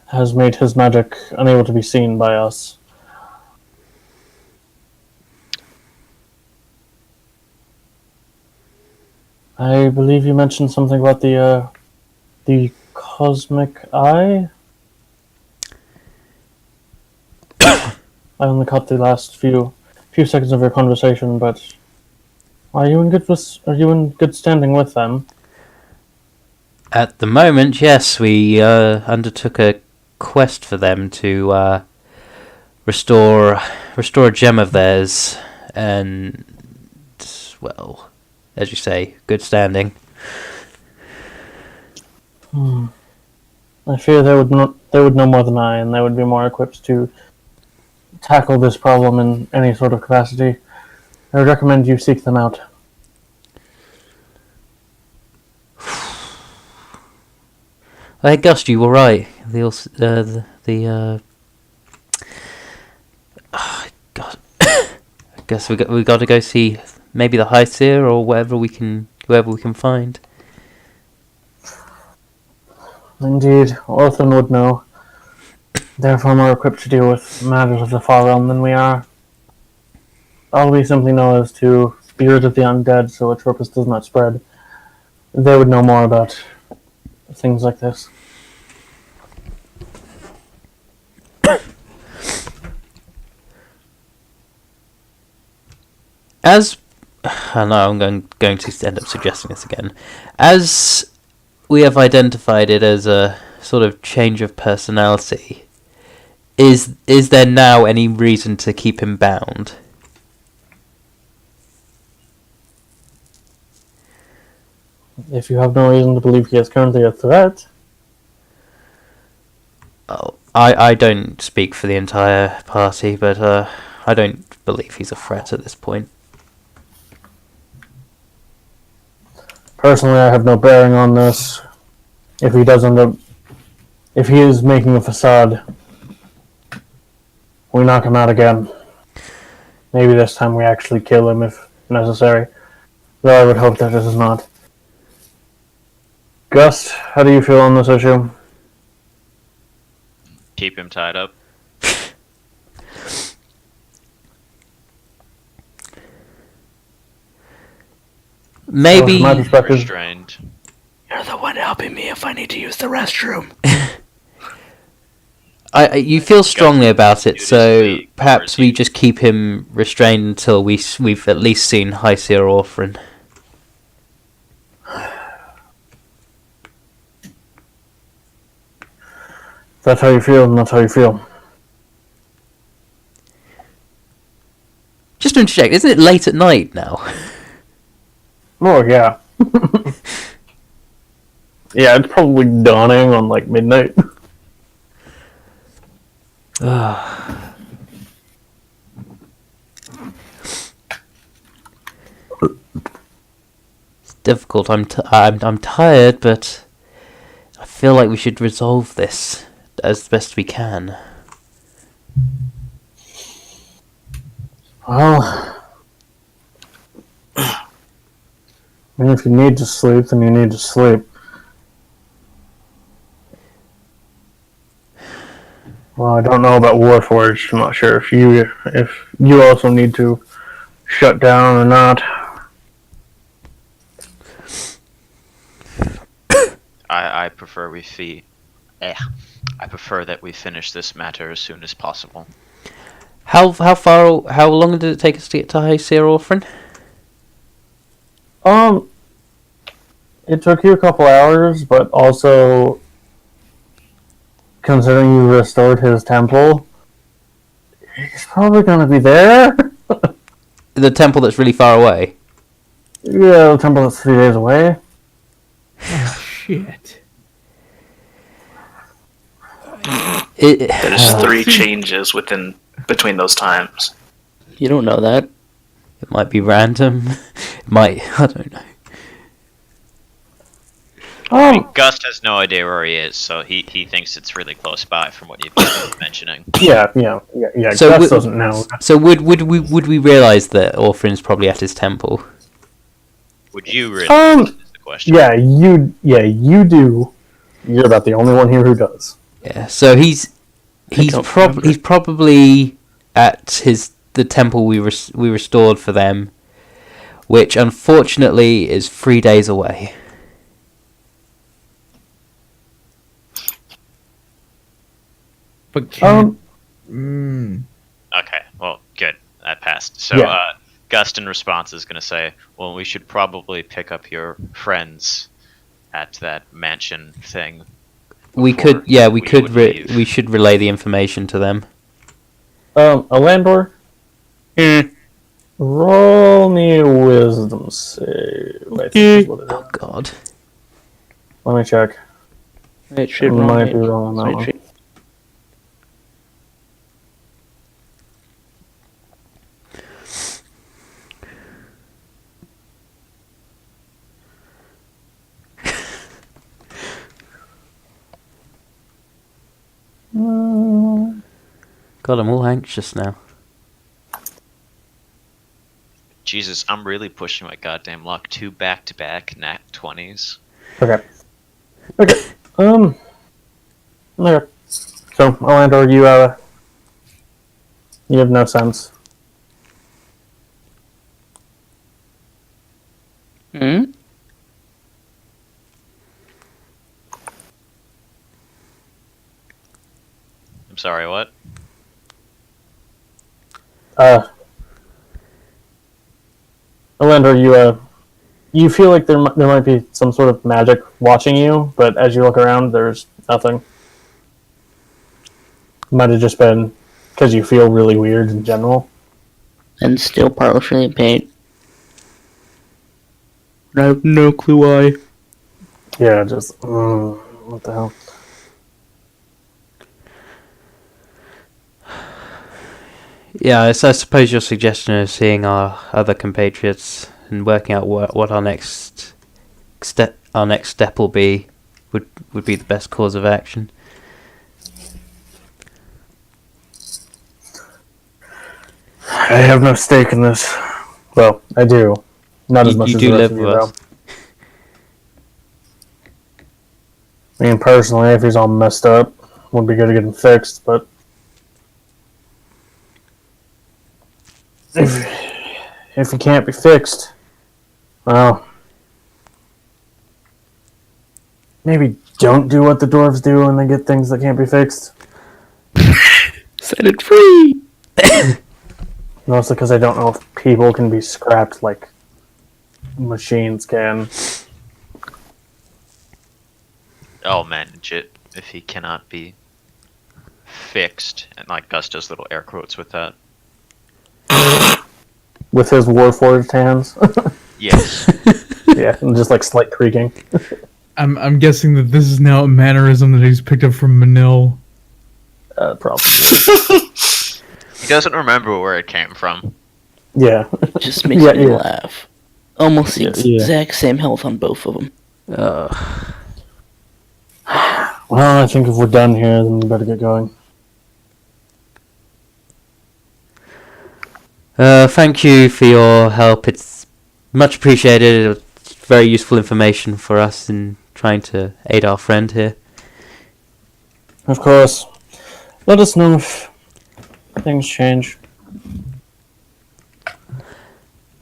has made his magic unable to be seen by us. I believe you mentioned something about the cosmic eye. I only caught the last few seconds of your conversation, but are you in good standing with them? At the moment, yes, we undertook a quest for them to restore a gem of theirs, and well, as you say, good standing. I fear they would know more than I, and they would be more equipped to tackle this problem in any sort of capacity. I would recommend you seek them out. Hey, Gust, you were right. God, I guess we got to go see maybe the High Seer or whoever we can find. Indeed, Orthan would know. They're far more equipped to deal with matters of the far realm than we are. All we simply know is to be rid of the undead so Atropos does not spread. They would know more about things like this. As I know, I'm going to end up suggesting this again. As we have identified it as a sort of change of personality, is there now any reason to keep him bound? If you have no reason to believe he is currently a threat, Oh, I don't speak for the entire party, but I don't believe he's a threat at this point. personally I have no bearing on this. If he is making a facade, we knock him out again. Maybe this time we actually kill him if necessary, though I would hope that it is not. Gus, how do you feel on this issue? Keep him tied up. Maybe from my perspective, Restrained. You're the one helping me if I need to use the restroom. you feel strongly about it, Duties so league, perhaps or we you- just keep him restrained until we've at least seen High Seer Orphan. if that's how you feel, then that's how you feel. Just to interject, isn't it late at night now? Oh, yeah. Yeah, it's probably dawning on, like, midnight. It's difficult. I'm tired, but I feel like we should resolve this as best we can. Well, I mean, if you need to sleep, then you need to sleep. Well, I don't know about Warforged. I'm not sure if you also need to shut down or not. I prefer I prefer that we finish this matter as soon as possible. How long did it take us to get to High Seer Orphan? It took you a couple hours, but also considering you restored his temple, he's probably gonna be there. The temple that's really far away. Yeah, the temple that's 3 days away. Shit. There's 3 changes between those times. You don't know that. It might be random. It might. I don't know. Gust has no idea where he is, so he thinks it's really close by from what you've been mentioning. Yeah. So Gus we- doesn't know. So would we realise that Orphan's probably at his temple? Would you really? Is the question. Yeah, you do. You're about the only one here who does. Yeah. So he's don't remember. he's probably at the temple we restored for them, which unfortunately is 3 days away. But can Okay, well, good. That passed. So, Yeah. Gust in response is going to say, well, we should probably pick up your friends at that mansion thing. We before could, yeah, we we could. would leave. We should relay the information to them. Alandor, roll me a wisdom save. I think is what it is. Oh God. Let me check. Right, shit, I wrong might page. be wrong on that Right, one. shit. God, I'm all anxious now. Jesus, I'm really pushing my goddamn luck. 2 back-to-back nat 20s. Okay. Okay. Okay. So, Alandor, you have no sense. Hmm? I'm sorry, what? Alandor, you feel like there might be some sort of magic watching you, but as you look around, there's nothing. Might have just been because you feel really weird in general. And still partially in pain. I have no clue why. Yeah, just what the hell? Yeah, I suppose your suggestion of seeing our other compatriots and working out what our next step will be would be the best course of action. I have no stake in this. Well, I do. Not as You- much you as do the rest live of you, with though. us. I mean, personally, if he's all messed up, would be good to get him fixed, but if he can't be fixed, well, maybe don't do what the dwarves do when they get things that can't be fixed. Set it free! Mostly because I don't know if people can be scrapped like machines can. Oh man, legit. If he cannot be fixed, and like Gus does little air quotes with that. With his warforged hands. Yes. Yeah, and just like slight creaking. I'm guessing that this is now a mannerism that he's picked up from Manil. Probably. He doesn't remember where it came from. Yeah. Just makes me laugh. Almost the Yeah. exact same health on both of them. Well, I think if we're done here, then we better get going. Thank you for your help. It's much appreciated. It's very useful information for us in trying to aid our friend here. Of course. Let us know if things change.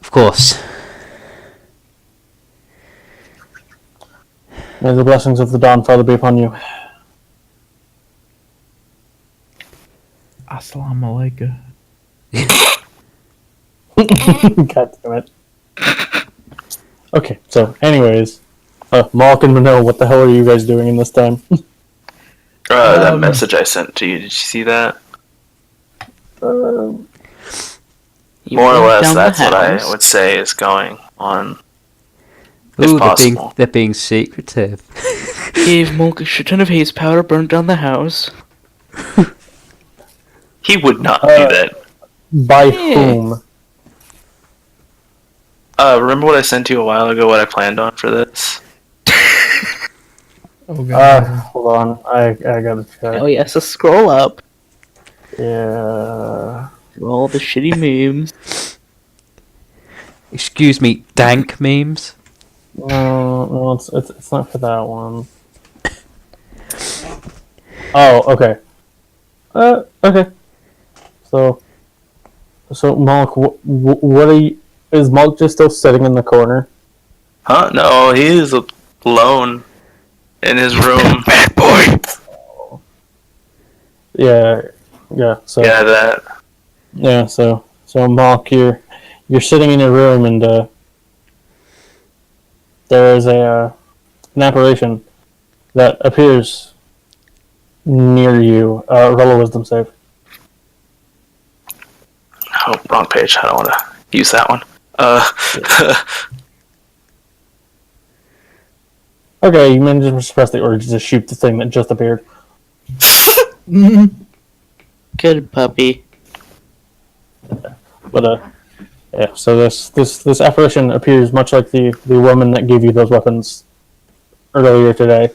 Of course. May the blessings of the Dawn Father be upon you. Assalamu alaikum. God damn it. Okay, so anyways, Malk and Minot, what the hell are you guys doing in this time? That message I sent to you, did you see that? You More or went less, down the that's what I house. would say is going on. Ooh, If possible. they're being secretive. Gave Mulk a shit ton of haze powder, burned down the house. He would not do that. By Yeah. whom? Remember what I sent you a while ago, what I planned on for this? Oh god. Hold on, I gotta check. Oh yeah, so scroll up. Yeah. Through all the shitty memes. Excuse me, dank memes? No, it's not for that one. Oh, okay. Okay. So Malk, what are you? Is Malk just still sitting in the corner? Huh? No, he is alone in his room. Bad boy! Yeah. So Yeah, that. yeah. So Malk, you're sitting in your room, and there is an apparition that appears near you. Roll a wisdom save. Oh, wrong page. I don't want to use that one. Okay, you managed to suppress the urge to shoot the thing that just appeared. Good puppy. But yeah. So this apparition appears much like the woman that gave you those weapons earlier today.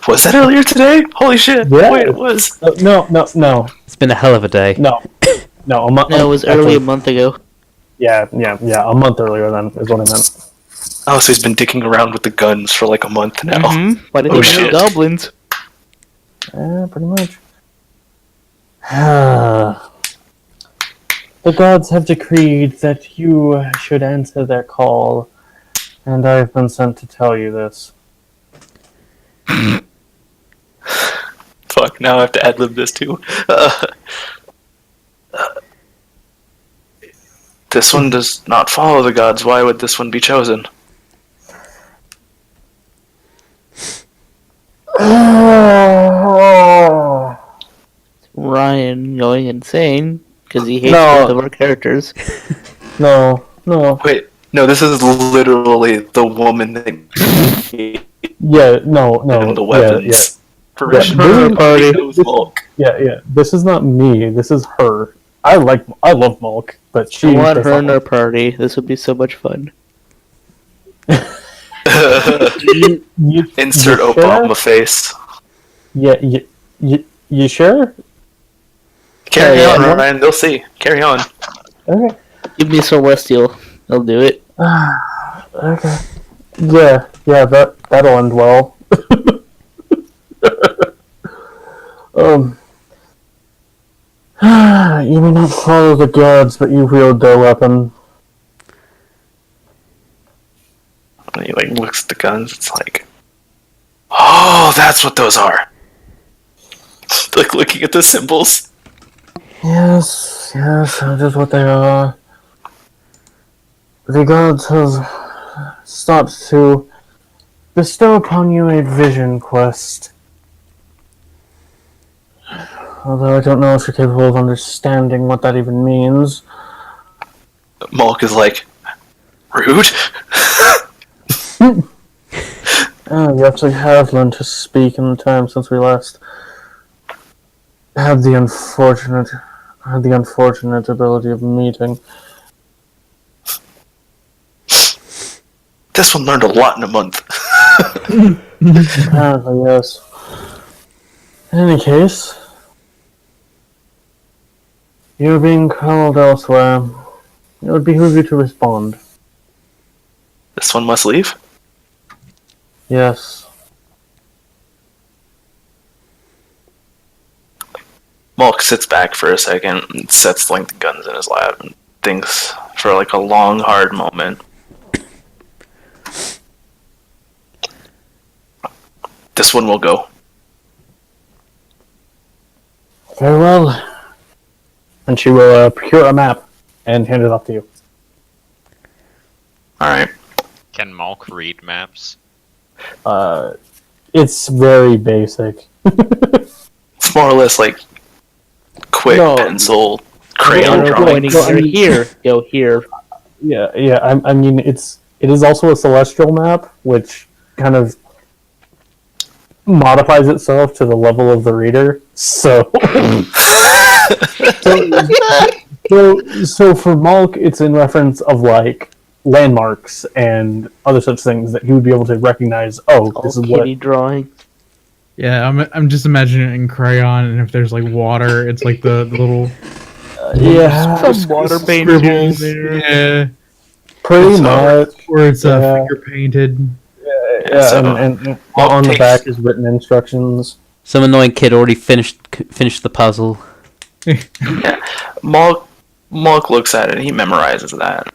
Was that earlier today? Holy shit! Yeah. Wait, it was. No. It's been a hell of a day. No. A month. No, it was early a month ago. Yeah. A month earlier then is what I meant. Oh, so he's been dicking around with the guns for like a month now. Mm-hmm. Why did Oh, he shit. kill goblins? Yeah, pretty much. The gods have decreed that you should answer their call, and I have been sent to tell you this. Fuck, now I have to ad-lib this too. This one does not follow the gods. Why would this one be chosen? Ryan going insane because he hates No. both of our characters. No. Wait, no, this is literally the woman that gave Yeah, no. him the weapons. Permission Yeah, to party. knows Mulk. Yeah. This is not me. This is her. I love Malk, but she. I want does her not in our party. This would be so much fun. You- Insert you Obama sure? face. Yeah. You sure? Carry Yeah, on, yeah. Ryan. They'll see. Carry on. Okay. Give me Celestial. I'll do it. Okay. Yeah. That'll end well. You may not follow the gods, but you wield their weapon. And he like looks at the guns. It's like, oh, that's what those are. Like looking at the symbols. Yes, that is what they are. The gods have sought to bestow upon you a vision quest. Although I don't know if you're capable of understanding what that even means. Malk is like, rude. You actually have learned to speak in the time since we last had the unfortunate ability of meeting. This one learned a lot in a month. Apparently, yes. In any case, you're being called elsewhere. It would behoove you to respond. This one must leave. Yes. Malk sits back for a second and sets like the guns in his lap and thinks for like a long, hard moment. This one will go. Very well. And she will procure a map and hand it off to you. Alright. Can Malk read maps? It's very basic. It's more or less like quick No. pencil, crayon drawing. Well, I mean- Go here. Yeah. I mean, it is also a celestial map, which kind of modifies itself to the level of the reader. So, so for Malk, it's in reference of like landmarks and other such things that he would be able to recognize. Oh, this is what. Kitty drawing. Yeah, I'm just imagining it in crayon, and if there's like water, it's like the little Yeah, Some water scribbles. painters. Yeah, pretty It's much. or it's Yeah. finger painted. Yeah, So, and on the back is written instructions. Some annoying kid already finished the puzzle. Malk looks at it and he memorizes that.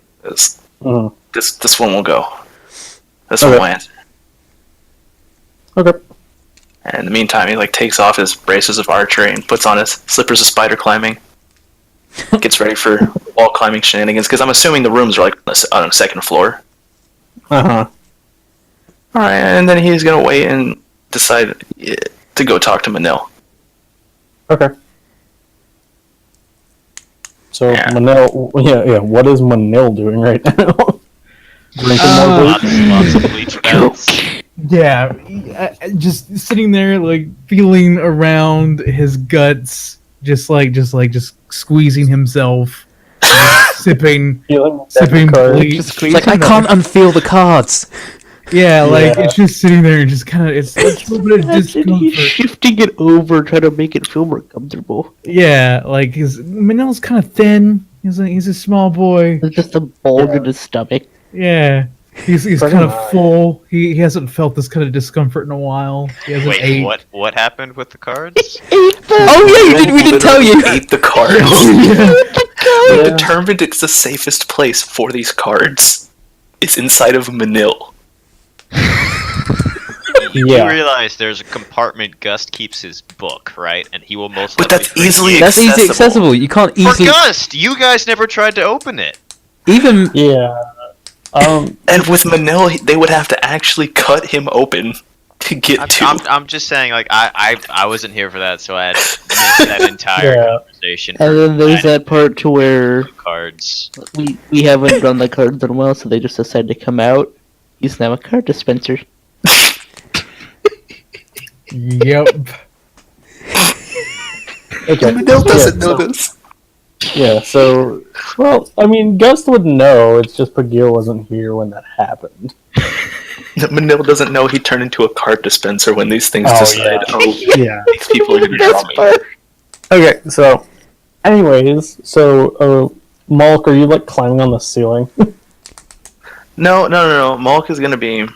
Mhm. This one will go. This Okay. one will answer. Okay. And in the meantime, he like takes off his braces of archery and puts on his slippers of spider climbing. Gets ready for wall climbing shenanigans because I'm assuming the rooms are like on a second floor. Uh-huh. All right, and then he's gonna wait and decide to go talk to Manil. Okay. So Yeah. Manil, yeah. What is Manil doing right now? Drinking more bleach? Lots of bleach belts. Yeah, just sitting there, like feeling around his guts, just squeezing himself, sipping Sipping bleach. It's like, I can't unfeel the cards. Yeah, like Yeah. it's just sitting there and just kind of it's a little bit of Imagine he's discomfort. shifting it over, trying to make it feel more comfortable. Yeah, like his Manil's kind of thin. He's a small boy. It's just a bulge in his stomach. Yeah, he's Pretty kind of much. full. He hasn't felt this kind of discomfort in a while. He hasn't Wait, ate. what happened with the cards? Oh yeah, we didn't tell you. Ate the cards. We Yeah. determined it's the safest place for these cards. It's inside of Manil. You Yeah. realize there's a compartment Gust keeps his book, right? And he will most But likely that's bring easily you- That's easy accessible. accessible. You can't For easily Gust! You guys never tried to open it! even. Yeah. And with Manil, they would have to actually cut him open to get to. I'm just saying, like, I wasn't here for that, so I had missed that entire Yeah. conversation. And then there's for that part to where cards. we haven't done the cards in a while, so they just decided to come out. He's now a card dispenser. Yep. Okay. Manil doesn't Yeah, know so- this. Yeah, so, well, I mean, Gust would know, it's just Pagil wasn't here when that happened. Manil doesn't know he turned into a card dispenser when these things Oh, decide, yeah. Yeah. these people are going to draw me. Okay, so, anyways, Malk, are you, like, climbing on the ceiling? No. Malk is going to be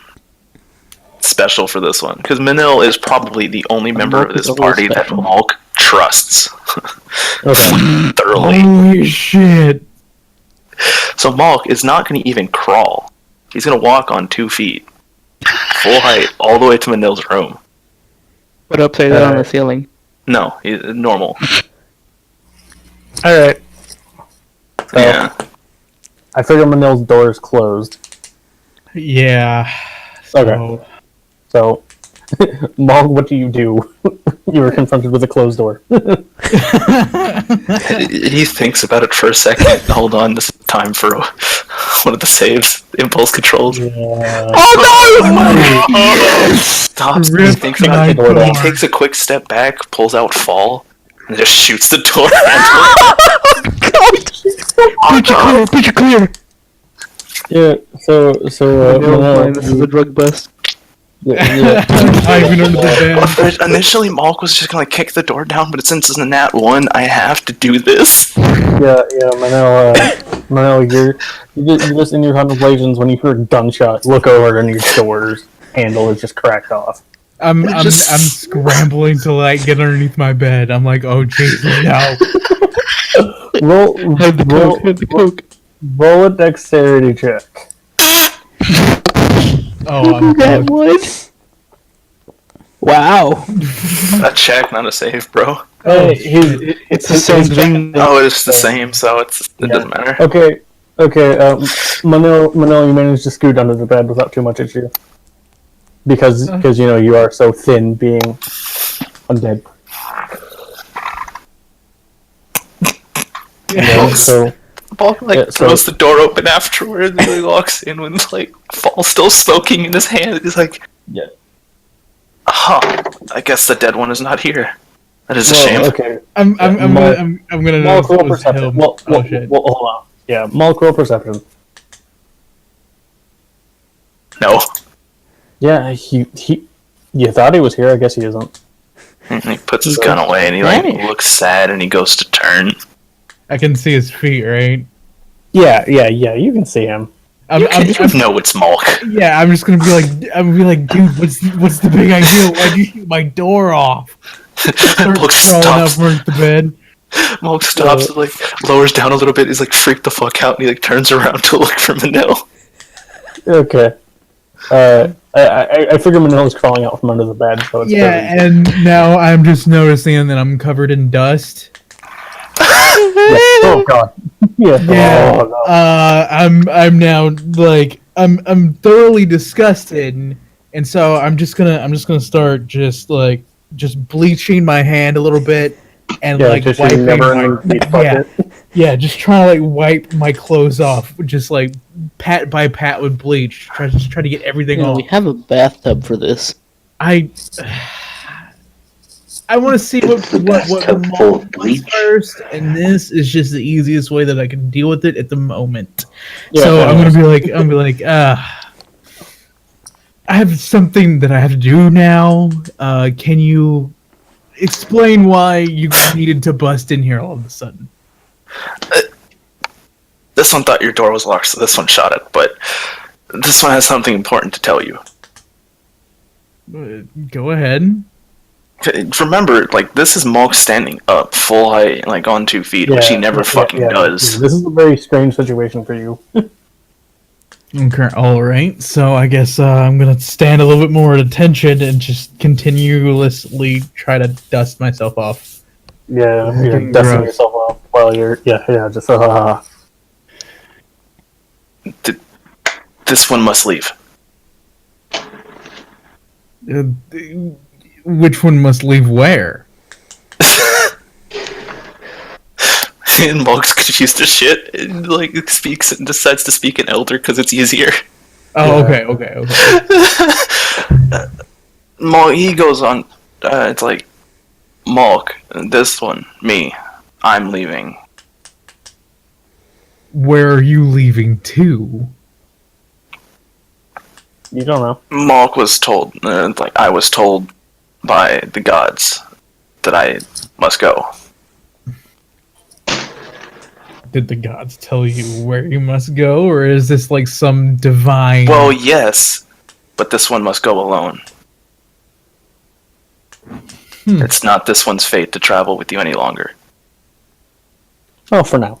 special for this one, because Manil is probably the only member Malk of is this always party that special. Malk trusts Okay. thoroughly. Holy shit! So Malk is not going to even crawl. He's gonna walk on 2 feet, full height, all the way to Manil's room. Put upside down on the ceiling. No, he's normal. All right. So, Yeah. I figure Manil's door is closed. Yeah. Okay. So, Mog, what do? You were confronted with a closed door. He thinks about it for a second. Hold on, this is time for one of the saves. Impulse controls. Yeah. Oh no! Stops. He Rip thinks my about it. He door. takes a quick step back, pulls out fall, and just shoots the door. Picture clear. Yeah. So Manil, This is a drug bust. yeah. Not even under the bed. Initially, Malk was just gonna kick the door down, but since it's a nat 1, I have to do this. Yeah, Manel, you're just in your contemplations when you hear a gunshot. Look over and your door's handle is just cracked off. I'm scrambling to like get underneath my bed. I'm like, oh Jesus, no. Roll a dexterity check. Oh, I'm That fucked. would. Wow. A check, not a save, bro. Hey, It's the same thing. Oh, it's the same, so it doesn't matter. Okay. Manel, you managed to scoot under the bed without too much issue. Because you are so thin, being undead. So Malk throws the door open afterwards, and he walks in with fall still smoking in his hand. He's like, yeah. I guess the dead one is not here. That is a shame. Okay. I'm gonna know Malk, roll if it was perception. him. Well, Oh shit. hold on. Yeah, Malk, roll perception. No. Yeah, he. You thought he was here. I guess he isn't. And he puts his gun away, and he looks sad, and he goes to turn. I can see his feet, right? Yeah. You can see him. You know it's Malk. Yeah, I'm just gonna be like, dude, what's the big idea? Why'd you shoot my door off? Start Malk crawling stops. upwards the bed. Malk stops, lowers down a little bit. He's freaked the fuck out, and he turns around to look for Manil. Okay. I figure Manila's crawling out from under the bed, so it's Yeah, and now I'm just noticing that I'm covered in dust. Oh god. Yeah. Oh, no. I'm now I'm thoroughly disgusted, and so I'm just gonna start just bleaching my hand a little bit and just wiping never just trying to wipe my clothes off, just pat by pat with bleach, try to get everything off. We have a bathtub for this. I want to see what Bathtub full of bleach. first, and this is just the easiest way that I can deal with it at the moment. Yeah, So fair I'm enough. gonna be like, I have something that I have to do now. Can you explain why you needed to bust in here all of a sudden? This one thought your door was locked, so this one shot it, but this one has something important to tell you. Go ahead. Remember, this is Malk standing up, full height, on 2 feet, which he never fucking does. This is a very strange situation for you. Okay, all right. So I guess I'm gonna stand a little bit more at attention and just continuously try to dust myself off. Yeah, you're Gross. dusting yourself off while you're just This one must leave. Which one must leave where? And Malk's confused as shit, and speaks and decides to speak in Elder because it's easier. Oh, Yeah. okay. Malk, he goes on. It's Malk, this one, me, I'm leaving. Where are you leaving to? you don't know. Malk was told, I was told by the gods that I must go. Did the gods tell you where you must go, or is this some divine? Well, yes, but this one must go alone. It's not this one's fate to travel with you any longer. Oh, for now.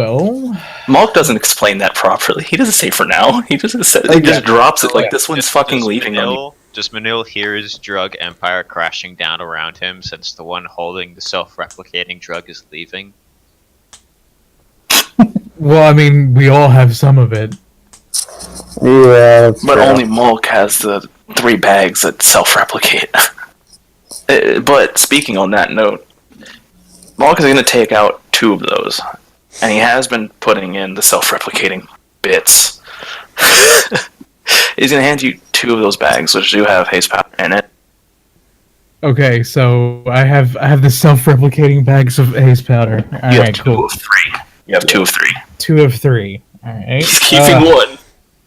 Well, Malk doesn't explain that properly. He doesn't say for now. He just drops it like this one's fucking leaving on you. Does Manil hear his drug empire crashing down around him since the one holding the self-replicating drug is leaving? well, I mean, we all have some of it. Yeah, But only Malk has the 3 bags that self-replicate. But speaking on that note, Malk is going to take out 2 of those. And he has been putting in the self-replicating bits. He's going to hand you 2 of those bags, which do have haze powder in it. Okay, so I have the self-replicating bags of haze powder. All You right, have 2 cool. of 3. You have 2 of 3. 2 of 3. All right. He's keeping 1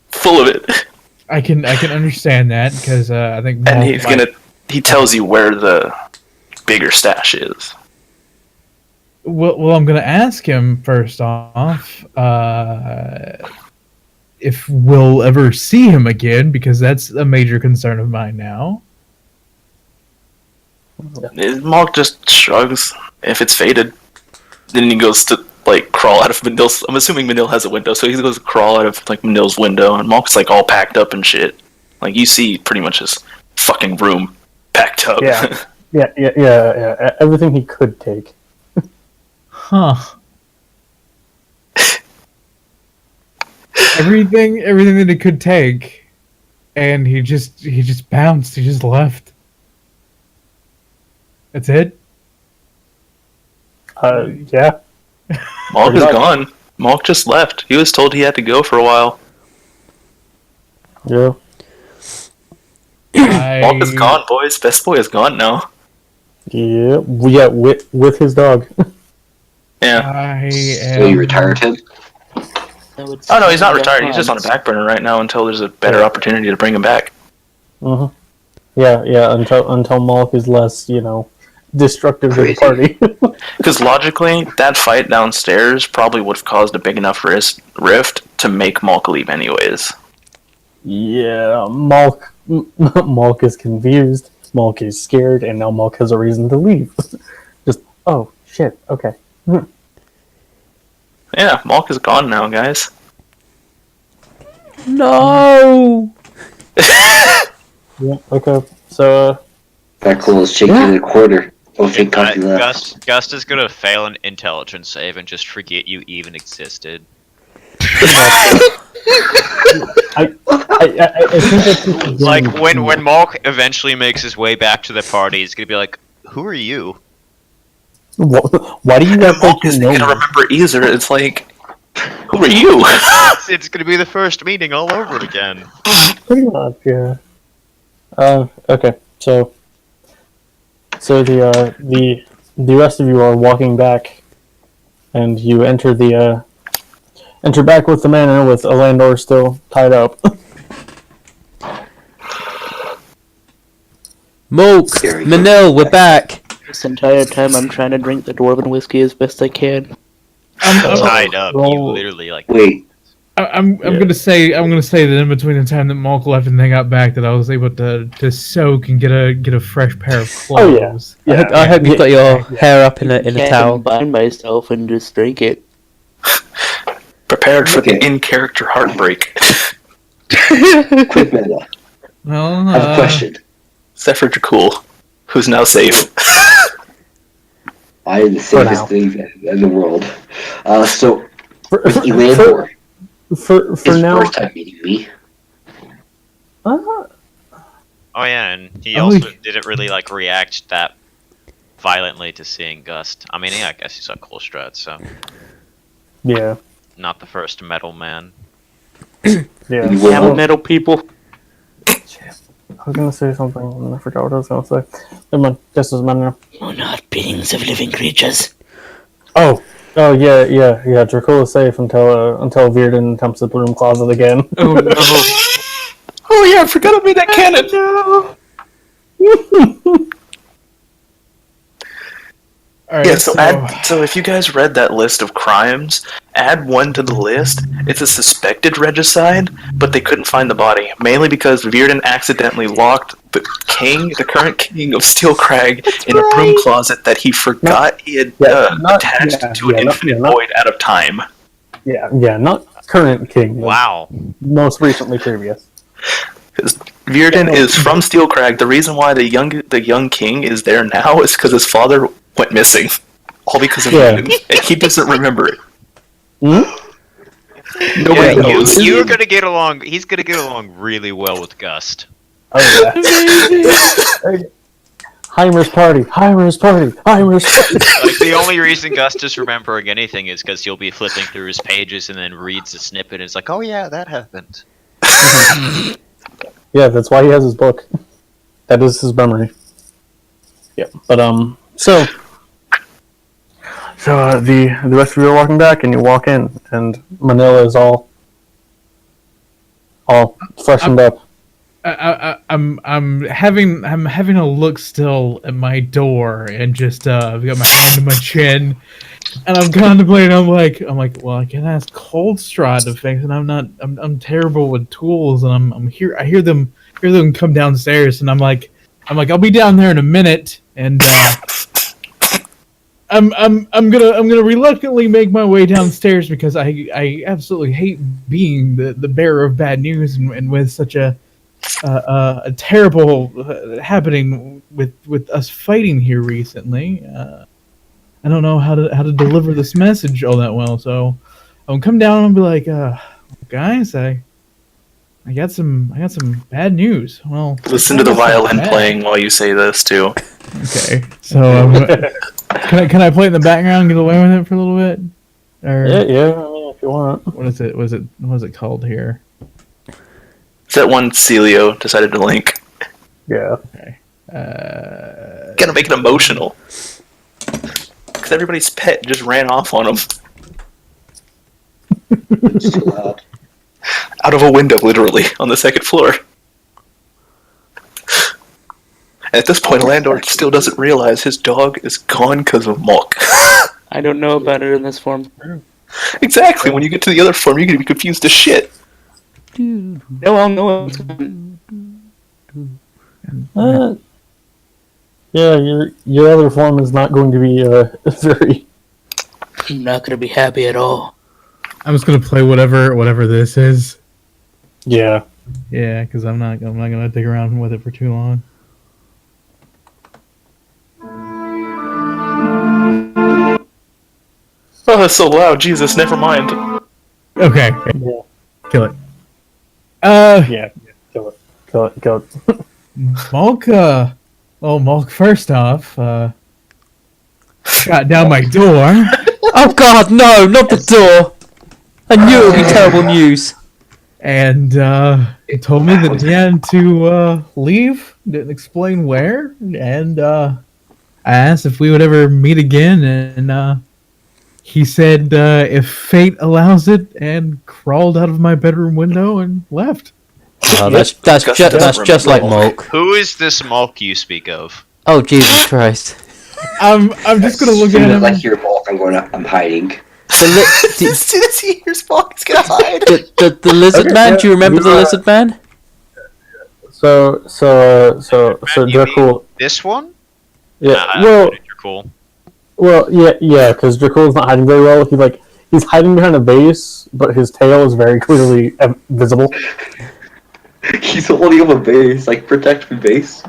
full of it. I can understand that because I think. And he tells you where the bigger stash is. Well, I'm gonna ask him first off if we'll ever see him again, because that's a major concern of mine now. Malk just shrugs. If it's faded, then he goes to like crawl out of Manil's. I'm assuming Manil has a window, so he goes to crawl out of like Manil's window, and Malk's like all packed up and shit. Like you see, pretty much his fucking room packed up. Yeah. Yeah. Everything he could take. Huh. everything that it could take, and he just bounced. He just left. That's it. Yeah. Malk is gone. Malk just left. He was told he had to go for a while. Yeah. Malk is gone, boys. Best boy is gone now. Yeah. Yeah. With his dog. Yeah. So you retired him? Oh no, he's not retired. He's just on a back burner right now until there's a better opportunity to bring him back. Uh-huh. Yeah. Until Malk is less, destructive to the party. Because logically, that fight downstairs probably would have caused a big enough rift to make Malk leave anyways. Yeah, Malk is confused. Malk is scared, and now Malk has a reason to leave. Just, oh shit. Okay. Yeah, Malk is gone now, guys. No. Yeah. Okay. So. That cool is shaking in a quarter. Oh, thank God he left. Gust is gonna fail an intelligence save and just forget you even existed. I think that's Like when Malk eventually makes his way back to the party, he's gonna be like, "Who are you?" Why do you have Malk isn't gonna remember either. It's like, who are you? It's gonna be the first meeting all over again. Pretty much, yeah. Okay, so the rest of you are walking back, and you enter back with the manor with Alandor still tied up. Malk, Manil, we're back. This entire time I'm trying to drink the dwarven whiskey as best I can. Tied up. You Roll- literally like. Wait, I'm gonna say that in between the time that Malk left and they got back, that I was able to soak and get a fresh pair of clothes. Oh yeah. I hope you've got your hair up in a Can't towel. combine myself and just drink it. Prepared for the in-character heartbreak. quick minute. Well, I have a question. Except for Jakul, who's now safe. I am the safest thing in the world. So, For with Elandor, his now. first time meeting me, Oh yeah, and he Oh, also didn't really like react that violently to seeing Gust. I mean, yeah, I guess he saw Kohlstrad, so Yeah. not the first metal man. Yeah. You Damn will- metal people. I was gonna say something and I forgot what I was gonna say. Never mind. This is matter. We're not beings of living creatures. Oh yeah. Dracul is safe until Virden attempts the broom closet again. oh no. Oh yeah, I forgot I made that cannon. All right, Yeah, so if you guys read that list of crimes, add one to the list. It's a suspected regicide, but they couldn't find the body, mainly because Virden accidentally locked the current king of Steelcrag, in a broom closet that he forgot he had attached to an infinite void out of time. Yeah, not current king. But Wow. most recently previous. Virden is from Steelcrag. The reason why the young king is there now is because his father went missing, all because of Virden, and he doesn't remember it. Nobody Yeah, knows. you're gonna get along. He's gonna get along really well with Gust. Oh yeah. Heimer's party. Heimer's party. Heimer's party. Like the only reason Gust is remembering anything is because he'll be flipping through his pages and then reads a snippet and it's like, oh yeah, that happened. Yeah, that's why he has his book. That is his memory. Yeah, but so the rest of you are walking back, and you walk in, and Manila is all freshened up. I'm having a look still at my door, and just I've got my hand to my chin, and I'm contemplating. I'm like, well, I can ask Coldstraw to fix it. I'm terrible with tools, and I'm here. I hear them come downstairs, and I'm like, I'll be down there in a minute, and I'm gonna reluctantly make my way downstairs because I absolutely hate being the bearer of bad news, and with such a terrible happening with us fighting here recently. I don't know how to deliver this message all that well, so I'll come down and be like, guys, I got some bad news. Well, Listen to the violin playing while you say this too. Okay, so can I play it in the background and get away with it for a little bit? Or Yeah. I mean, if you want. what is it? What is it called here? It's that one Celio decided to link. Yeah. Okay. Gotta make it emotional. Because everybody's pet just ran off on him. It's too loud. Out of a window, literally, on the second floor. At this point, Landor still doesn't realize his dog is gone because of Malk. I don't know about it in this form. Exactly, when you get to the other form, you're gonna be confused as shit. No, I'll know what's going Yeah, your other form is not going to be very. I'm not gonna be happy at all. I'm just gonna play whatever this is. Yeah. Yeah, because I'm not gonna dig around with it for too long. Oh, that's so loud. Jesus, never mind. Okay, Yeah. kill it. Yeah. Kill it. Malk, Malk, first off, shot down my door, Oh God, no! Not the door. I knew it would be terrible news. and he told me that he had to leave. Didn't explain where, and I asked if we would ever meet again, and he said if fate allows it, and crawled out of my bedroom window and left. Oh, that's just like Mulk. Who is this Malk you speak of? Oh Jesus Christ! I'm just gonna look As soon at as him. I hear Malk, I'm hiding. As soon as he hears Malk, he's gonna hide. The lizard Okay, man. yeah, Do you remember the lizard man? So You Dracul. mean this one? Yeah. You're cool. Well, yeah, because Dracul's not hiding very well. He's hiding behind a vase, but his tail is very clearly visible. He's holding up a base, like protect me base.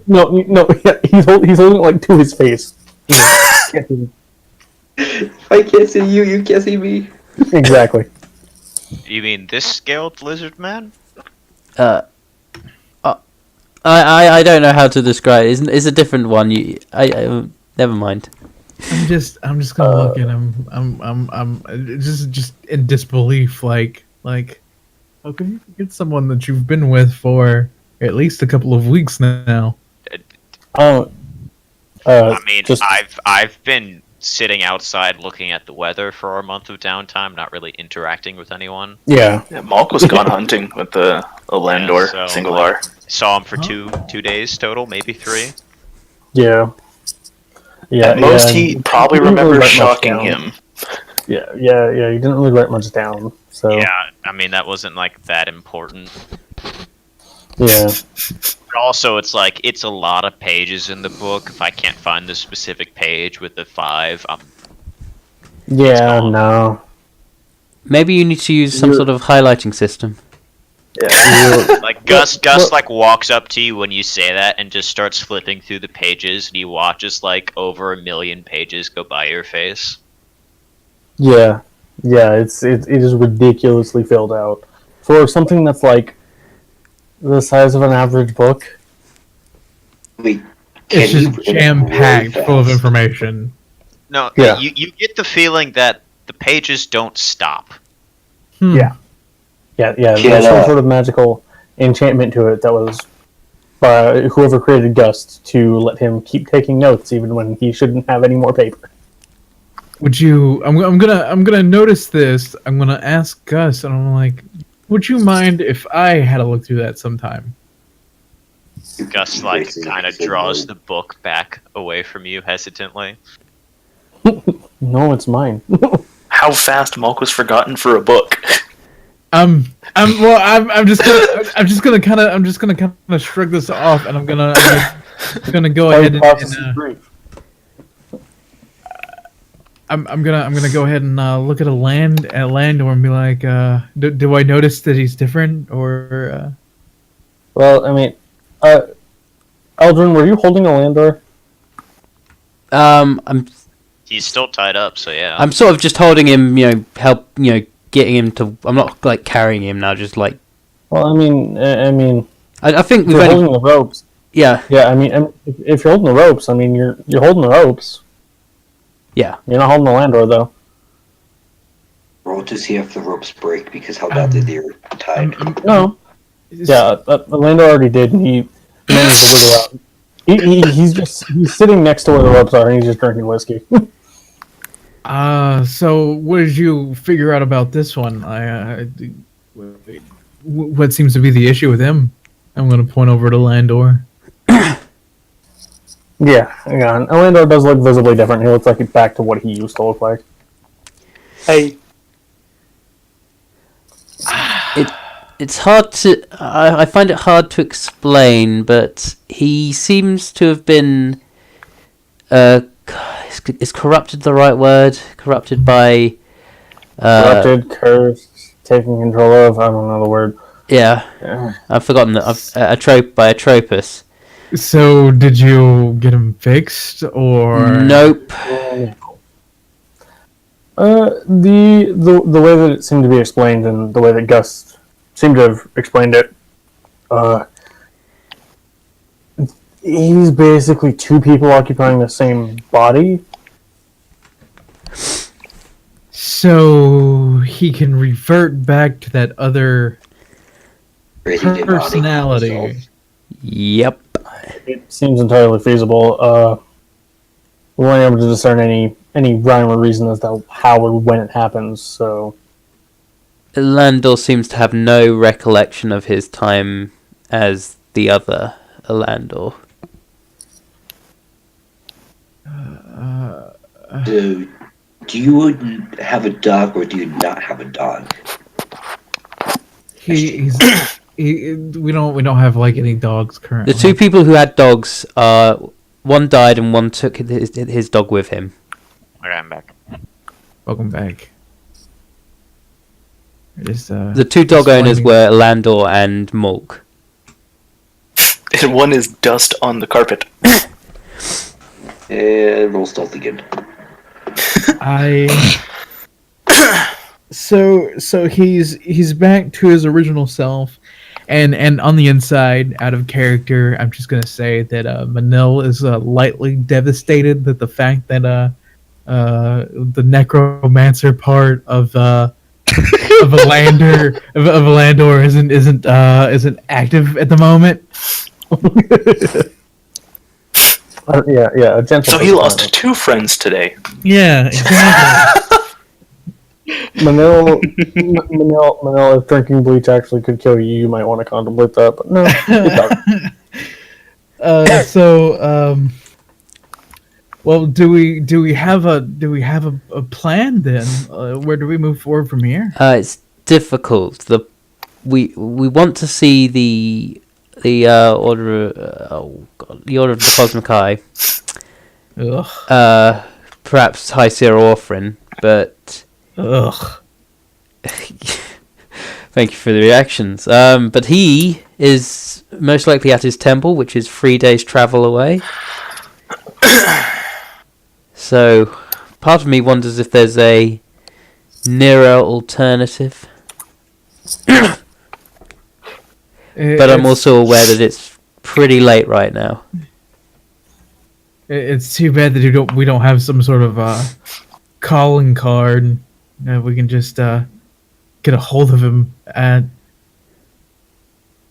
No, yeah, he's holding it like to his face. If I can't see you, you can't see me. Exactly. You mean this scaled lizard man? I don't know how to describe it. It's a different one. I never mind. I'm just gonna look at him. I'm just in disbelief. Like, how can you forget someone that you've been with for at least a couple of weeks now? I mean, just I've been sitting outside looking at the weather for our month of downtime, not really interacting with anyone. yeah. Yeah, Malk was gone hunting with the Landor Yeah, so, Singular. Saw him for two days total, maybe 3. Yeah. At most, yeah, he probably didn't really remembers write much shocking down. him. Yeah. He didn't really write much down. So Yeah, I mean that wasn't like that important. yeah. But also, it's like it's a lot of pages in the book. If I can't find the specific page with the 5, Yeah, gone. no. Maybe you need to use some sort of highlighting system. Like Gus like walks up to you when you say that and just starts flipping through the pages, and he watches like over 1 million pages go by your face. Yeah, it is ridiculously filled out for something that's like the size of an average book. Wait, It's can you just read it jam packed really full of fast? information. No, Yeah. you get the feeling that the pages don't stop. Yeah. Yeah. There's some sort of magical enchantment to it that was by whoever created Gust to let him keep taking notes even when he shouldn't have any more paper. Would you? I'm gonna notice this. I'm gonna ask Gus, and I'm like, would you mind if I had a look through that sometime? Gus like Basically, kind of said draws no. the book back away from you hesitantly. No, it's mine. How fast Mulk was forgotten for a book. I'm just gonna kind of shrug this off, and I'm gonna go ahead and I'm gonna go ahead and look at Landor and be like, do I notice that he's different or? Well, I mean, Eldrin, were you holding a Landor? He's still tied up, so yeah. I'm sort of just holding him, getting him to. I'm not like carrying him now, just like. Well, I mean, I think if we've you're only. holding the ropes. Yeah, Yeah, I mean, if you're holding the ropes, I mean, you're holding the ropes. yeah. You're not holding the Landor, though. Roll to see if the ropes break because how badly they're tied. No. Yeah, the Landor already did, and he managed to wiggle out. He's sitting next to where the ropes are, and he's just drinking whiskey. So what did you figure out about this one? What seems to be the issue with him? I'm gonna point over to Landor. Yeah, hang on. Landor does look visibly different. He looks like he's back to what he used to look like. Hey. It's hard to. I find it hard to explain, but he seems to have been. Is corrupted the right word? Corrupted by. Corrupted, cursed, taking control of. I don't know the word. Yeah, I've forgotten that. A trope by Atropus. So did you get him fixed or? Nope. The way that it seemed to be explained and the way that Gus seemed to have explained it, he's basically two people occupying the same body. So he can revert back to that other Crazy dead body. personality. Yep. It seems entirely feasible. We weren't able to discern any rhyme or reason as to how or when it happens, so... Landor seems to have no recollection of his time as the other Landor. Do you have a dog or do you not have a dog? We don't have like any dogs currently. The two people who had dogs, one died and one took his dog with him. Okay, I'm back. Welcome back. The two dog owners were Landor and Mulk. And one is dust on the carpet. And roll stealth again. So he's back to his original self, and on the inside, out of character, I'm just gonna say that Manil is lightly devastated that the fact that the necromancer part of a Landor isn't active at the moment. Yeah, a gentle. So he lost 2 friends today. Yeah, exactly. Manil, if drinking bleach actually could kill you, you might want to contemplate that, but no. Well, do we have a plan then? Where do we move forward from here? It's difficult. We want to see the order. The Order of the Cosmic Eye. Ugh. Perhaps High Seer Orphan, but Ugh. Thank you for the reactions. But he is most likely at his temple, which is 3 days' travel away. So, part of me wonders if there's a nearer alternative. But I'm also aware that it's pretty late right now. It's too bad that we don't have some sort of calling card that we can just get a hold of him at,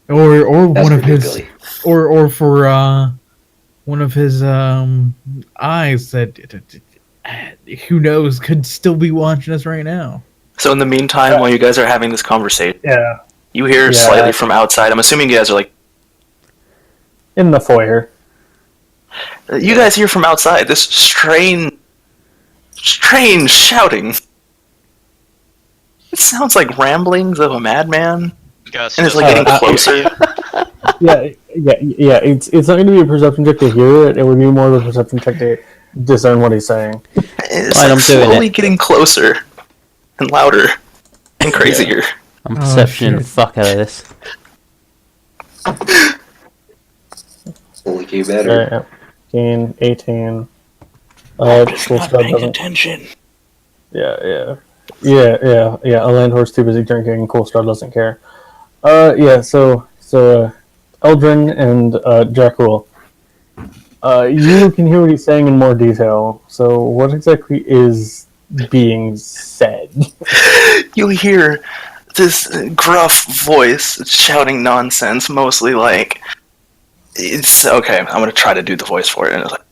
or That's one of pretty his, Billy. or for one of his eyes that who knows could still be watching us right now. So in the meantime, while you guys are having this conversation, Yeah, you hear Yeah. slightly from outside. I'm assuming you guys are like, in the foyer. you guys hear from outside this strange shouting. It sounds like ramblings of a madman, Gus and it's just like getting Uh, closer. Yeah. It's not going to be a perception check to hear it. It would be more of a perception check to discern what he's saying. It's Fine, like I'm doing slowly it. getting closer and louder and crazier. I'm Oh, perceptioning the shit. fuck out of this. Only get better. 18. Just Cool not Scout paying doesn't. attention. Yeah. A land horse too busy drinking. Cool Star doesn't care. So Eldrin and Jack Rule. You can hear what he's saying in more detail. So what exactly is being said? You hear this gruff voice shouting nonsense, mostly like, it's okay, I'm gonna try to do the voice for it, and it's like,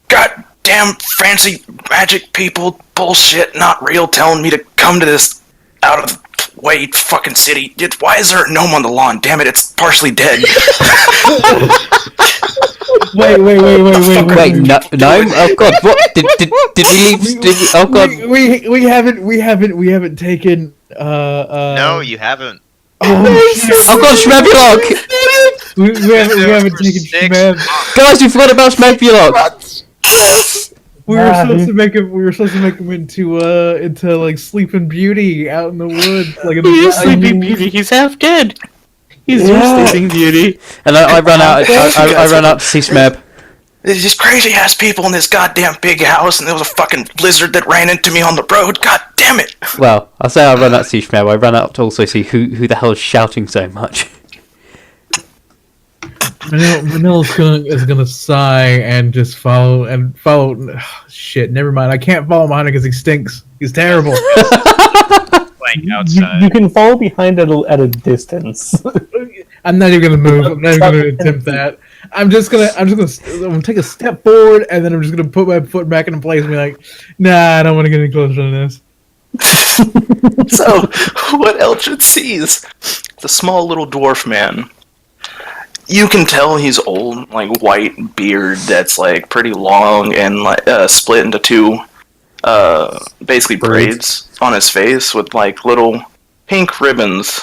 God damn fancy magic people, bullshit, not real, telling me to come to this out of the way fucking city. Why is there a gnome on the lawn? Damn it, it's partially dead. Wait. Wait, no, oh god, what? Did we leave? Oh god. We haven't taken No, you haven't. Oh god, Shmebulok! we haven't For taken 6 Shmeb. months. Guys, we forgot about Shmebulok! We were supposed to make him into like Sleeping Beauty out in the woods, like in the He is Sleeping Beauty. He's half dead. He's your Sleeping Beauty. And I run out. I run out to see Shmeb. There's these crazy ass people in this goddamn big house, and there was a fucking blizzard that ran into me on the road. God damn it! Well, I'll say I run out to see Shmeb. I run out to also see who the hell is shouting so much. Manila's gonna sigh and just follow. Shit, never mind. I can't follow behind him because he stinks. He's terrible. Playing outside. You can follow behind at a distance. I'm not even gonna move. I'm not even gonna attempt that. I'm gonna take a step forward and then I'm just gonna put my foot back into place and be like, nah, I don't want to get any closer than this. So, what Eldred sees, the small little dwarf man. You can tell he's old, like white beard that's like pretty long and like split into two, basically braids on his face with like little pink ribbons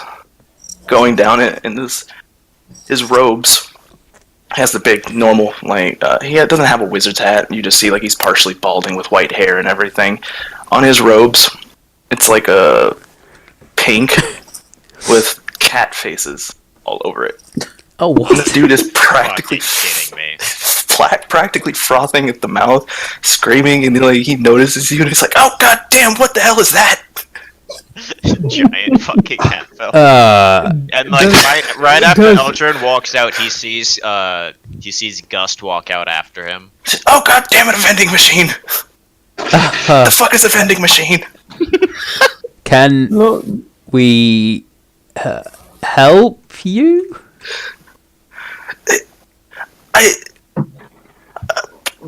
going down it, and his robes has the big normal like he doesn't have a wizard's hat. You just see like he's partially balding with white hair and everything. On his robes, it's like a pink with cat faces all over it. Oh, And what? this dude is practically Fucking kidding me. practically frothing at the mouth, screaming, and then like he notices you, and he's like, "Oh god damn, what the hell is that?" Giant fucking cat fell. And like right after Eldrin walks out, he sees Gust walk out after him. Oh god damn it, a vending machine! The fuck is a vending machine? Can No, we help you?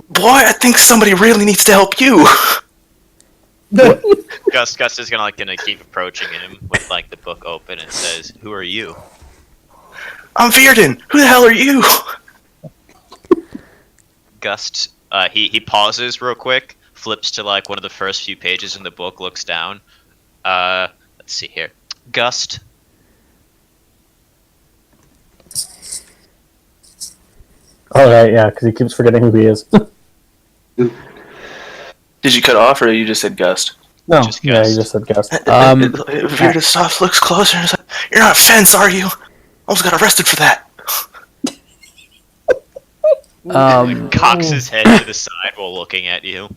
Boy, I think somebody really needs to help you. Gus is gonna keep approaching him with like the book open and says, "Who are you?" I'm Bearden. Who the hell are you? Gust, he pauses real quick, flips to like one of the first few pages in the book, looks down. Let's see here. Gust. oh right, yeah, because he keeps forgetting who he is. Did you cut off, or you just said Gust? No, Just yeah, guessed. you just said Gust. Virtus Soft looks closer and is like, "You're not a fence, are you? Almost got arrested for that." Like, cocks his head to the side while looking at you.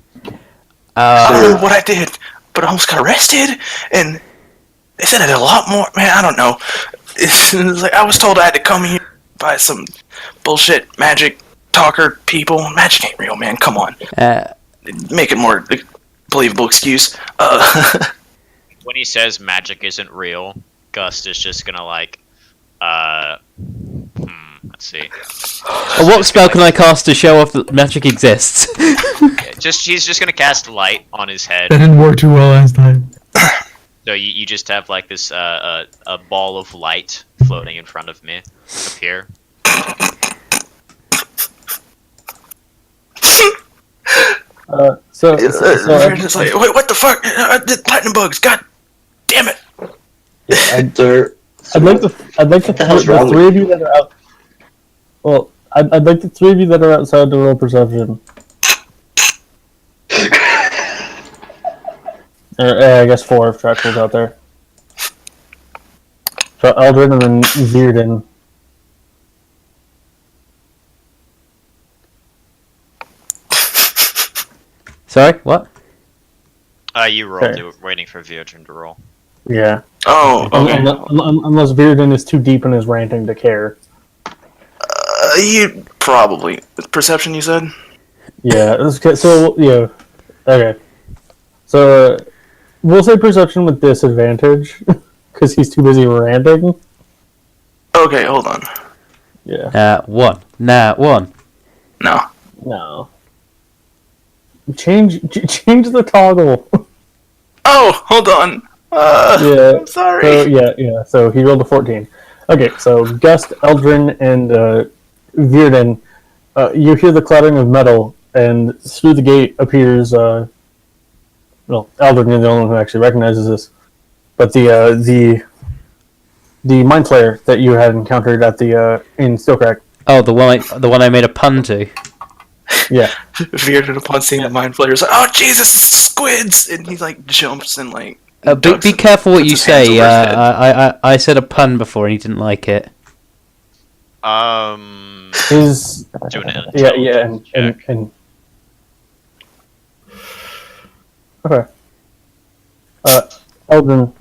I don't know what I did, but I almost got arrested, and they said I did a lot more. Man, I don't know. It's like I was told I had to come here by some bullshit magic talker people. Magic ain't real, man. Come on, make it more believable excuse. When he says magic isn't real, Gust is just gonna like, let's see. What spell can I cast to show off that magic exists? He's just gonna cast light on his head. That didn't work too well last time. So you just have like this a ball of light floating in front of me up here. It's like, wait, what the fuck? Lightning bugs! God damn it! I'd like the three of you that are out. Well, I'd like the three of you that are outside to roll perception. I guess 4 if Tractor's out there. So Eldrin and then Veerden. Sorry, what? You rolled. Okay. You were waiting for Veerton to roll. Yeah. Oh, okay. Unless Veerden is too deep in his ranting to care. You probably perception. You said. Yeah. So yeah. Okay. So we'll say perception with disadvantage because he's too busy ranting. Okay, hold on. Yeah. 1. 1. No. No. Change the toggle. Oh, hold on. Yeah. I'm sorry. So yeah. So he rolled a 14. Okay, so Gust, Eldrin, and Veerden, you hear the clattering of metal, and through the gate appears. Well, Eldrin, you're the only one who actually recognizes this, but the mind flayer that you had encountered at the in Steelcrack. Oh, the one I made a pun to. Yeah. Veered upon seeing the mind flayer is like, "Oh Jesus, squids!" And he like jumps and like. Be careful what you puts his hands say. over his head. I said a pun before and he didn't like it. His Do an yeah, and okay. Eldrin,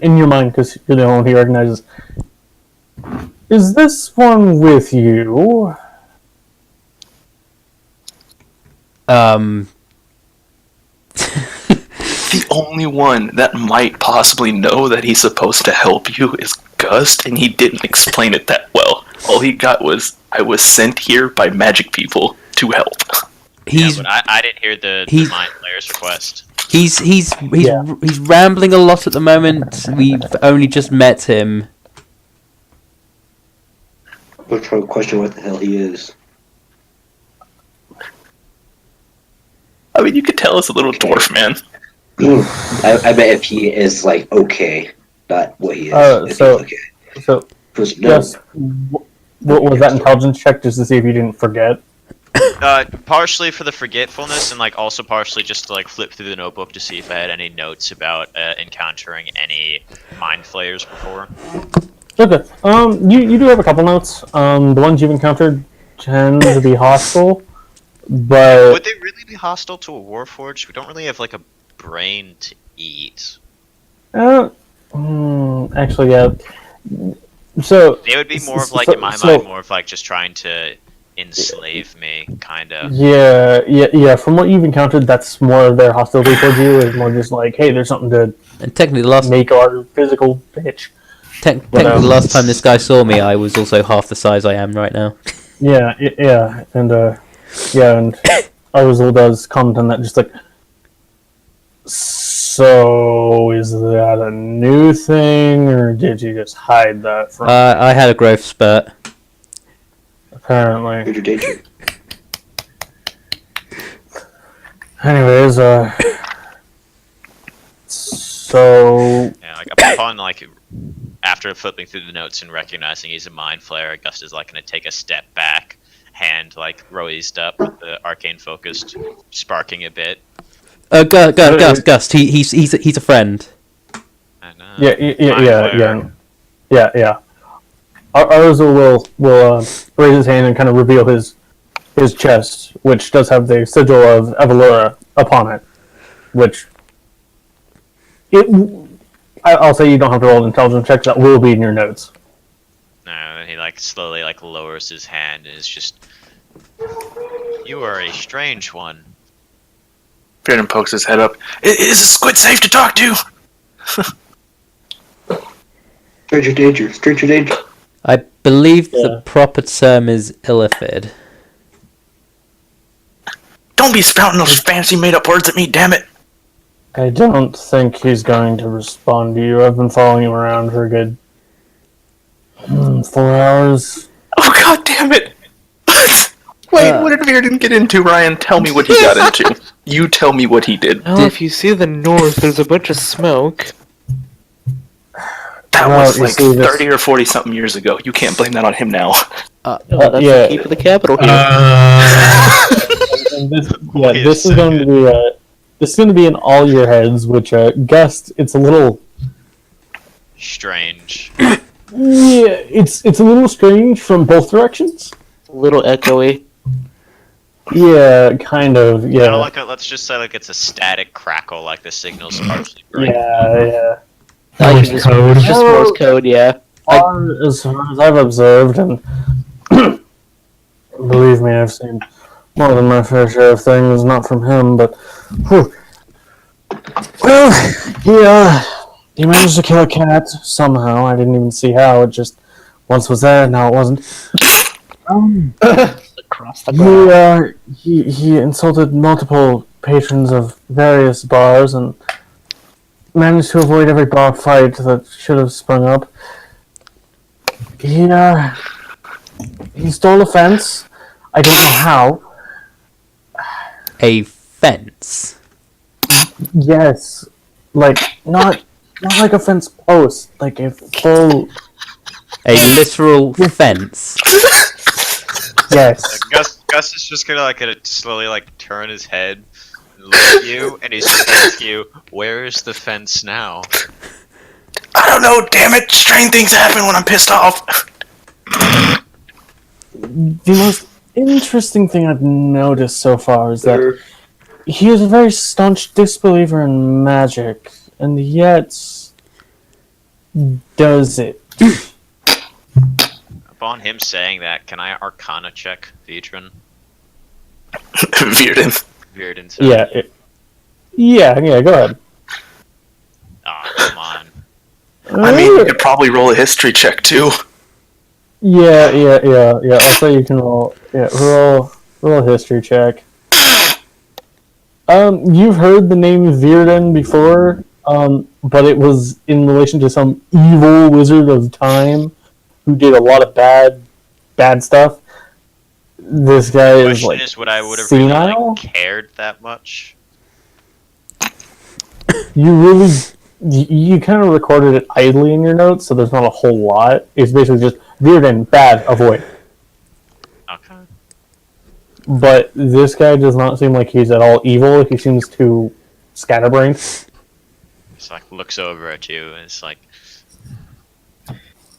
in your mind, because you're the only one he recognizes. Is this one with you? The only one that might possibly know that he's supposed to help you is Gust, and he didn't explain it that well. All he got was, "I was sent here by magic people to help." He's but I didn't hear the mind player's request. he's rambling a lot at the moment. We've only just met him. I'm trying to question what the hell he is. I mean, you could tell it's a little dwarf man. I bet if he is like okay, not what he is. If So he's okay. so No. yes. What was that intelligence check just to see if you didn't forget? Partially for the forgetfulness, and like also partially just to like flip through the notebook to see if I had any notes about encountering any mind flayers before. Okay. You do have a couple notes. The ones you've encountered tend to be hostile, but Would they really be hostile to a warforged? We don't really have like a brain to eat. actually, yeah. So They would be more of like, in my mind, more of like just trying to enslave me, kind of. Yeah. From what you've encountered, that's more of their hostility towards you. Is more just like, hey, there's something to And technically, the last make our physical bitch. technically the last time this guy saw me, I was also half the size I am right now. Yeah, and Arzul does comment on that, just like, so is that a new thing, or did you just hide that from? I had a growth spurt. Apparently. Here's your danger. Anyways, so Yeah, like upon like after flipping through the notes and recognizing he's a mind flayer, August is like gonna take a step back, hand like raised up with the arcane focused, sparking a bit, Gus. He's a friend. I know. Yeah. Arzo will raise his hand and kind of reveal his chest, which does have the sigil of Evalura upon it. Which I'll say you don't have to roll an intelligence check. That will be in your notes. No, he like slowly like lowers his hand and is just. You are a strange one. Fearden pokes his head up. Is a squid safe to talk to? Stranger danger, stranger danger. I believe Yeah. the proper term is illithid. Don't be spouting those fancy made-up words at me, damn it! I don't think he's going to respond to you. I've been following him around for a good 4 hours. Oh god damn it! Wait, what did Fearden get into, Ryan? Tell me what he got into. You tell me what he did. Well, if you see the north, there's a bunch of smoke. That Well, was you like see this- 30 or 40 something years ago. You can't blame that on him now. That's yeah. the keep of the capital here. And this, Wait a this is going to be this is going to be in all your heads. Which Gust, it's a little Strange. it's a little strange from both directions. A little echoey. Yeah, kind of. You know, Yeah, like let's just say like it's a static crackle, like the signal's partially breaking. yeah. Morse Just code. Morse code, yeah. As far as I've observed, and believe me, I've seen more than my fair share of things, not from him, but whew. Well, he managed to kill a cat somehow. I didn't even see how. It just once was there, now it wasn't. Across the ground. He insulted multiple patrons of various bars and managed to avoid every bar fight that should have sprung up. He stole a fence. I don't know how. A fence. Yes, like not like a fence post, like a full. A literal fence. Yes. Gus is just gonna slowly like turn his head and look at you, and he's just ask you, "Where is the fence now?" I don't know, damn it! Strange things happen when I'm pissed off. The most interesting thing I've noticed so far is that he is a very staunch disbeliever in magic, and yet does it. Upon him saying that, can I Arcana check Vedran? Fearden. Vedran said, Yeah, go ahead. "Ah, come on." I mean, you could probably roll a history check too. Yeah. I'll say you can roll. Yeah, roll a history check. You've heard the name Virden before, but it was in relation to some evil wizard of time who did a lot of bad stuff. This guy The is question like is, would I would have really senile. like, cared that much? You kind of recorded it idly in your notes, so there's not a whole lot. It's basically just Virden, bad, avoid. Okay. But this guy does not seem like he's at all evil. He seems too scatterbrained. Just like looks over at you and it's like,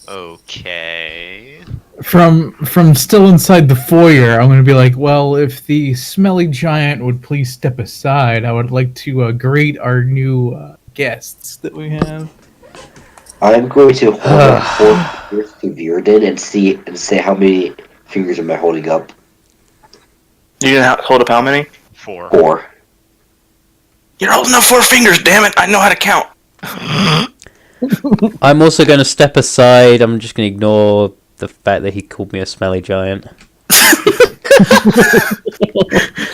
okay. From still inside the foyer, I'm gonna be like, well, if the smelly giant would please step aside, I would like to greet our new guests that we have. I'm going to hold up 4 fingers to Virden and say how many fingers am I holding up. You gonna hold up how many? 4. 4. You're holding up 4 fingers, damn it! I know how to count. I'm also going to step aside. I'm just going to ignore the fact that he called me a smelly giant.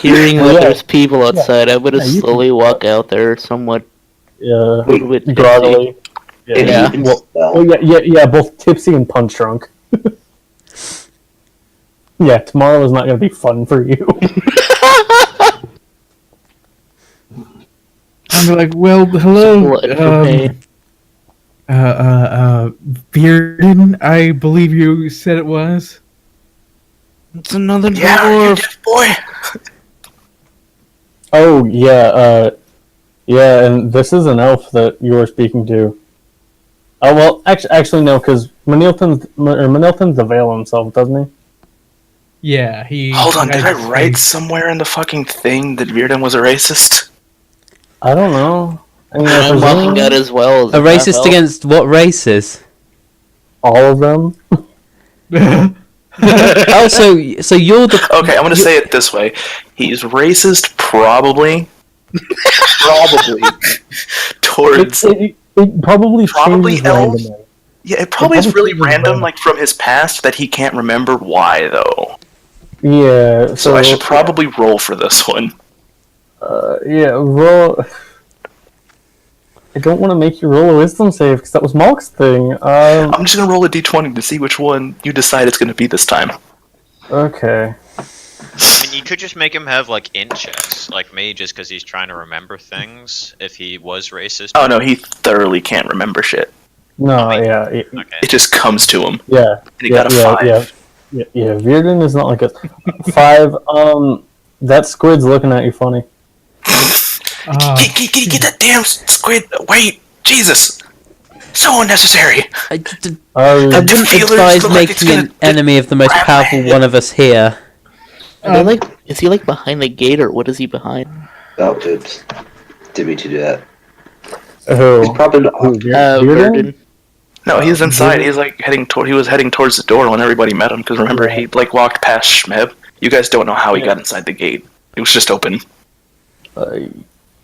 Hearing that Yeah. there's people outside, I would have you slowly walk out there somewhat Yeah, little bit tipsy. groggily. If Yeah. you can Well, spell. yeah, both tipsy and punch drunk. Yeah, tomorrow is not going to be fun for you. I'm gonna be like, well, hello, Blood for pain. Virden, I believe you said it was. It's another Yeah, you dwarf. did, boy. Oh, yeah, Yeah, and this is an elf that you were speaking to. Oh well, actually no, because Manilton's the Veil himself, doesn't he? Yeah, he. Hold on, he did hides I his write face. somewhere in the fucking thing that Virden was a racist? I don't know. I mean, I I'm walking presume out as well. A racist against what races? all of them. Oh, so you're the Okay, I'm gonna say it this way: he's racist, probably towards. It probably Probably changes elves? randomly. Yeah, it probably is probably really changes random, random. like from his past, that he can't remember why though. Yeah. So I should probably roll for this one. Yeah. Roll. I don't want to make you roll a wisdom save because that was Malk's thing. I'm just gonna roll a d20 to see which one you decide it's gonna be this time. Okay. I mean, you could just make him have like int checks, like me, just because he's trying to remember things. If he was racist. Oh no, he thoroughly can't remember shit. No. I mean, Yeah. Okay. It just comes to him. Yeah. And he got a 5. Yeah. Virden is not like a 5. That squid's looking at you funny. Get that damn squid! Wait, Jesus! So unnecessary. I Um, wouldn't feelers advise look like it's making an gonna enemy of the most grab my powerful head. one of us here. Is he like behind the gate or what is he behind? Oh, oops. Didn't mean to do that. who? He's probably not. Virden? Virden. No, he's inside. He's like heading toward. He was heading towards the door when everybody met him. Because remember, he like walked past Schmeb. You guys don't know how he got inside the gate. It was just open.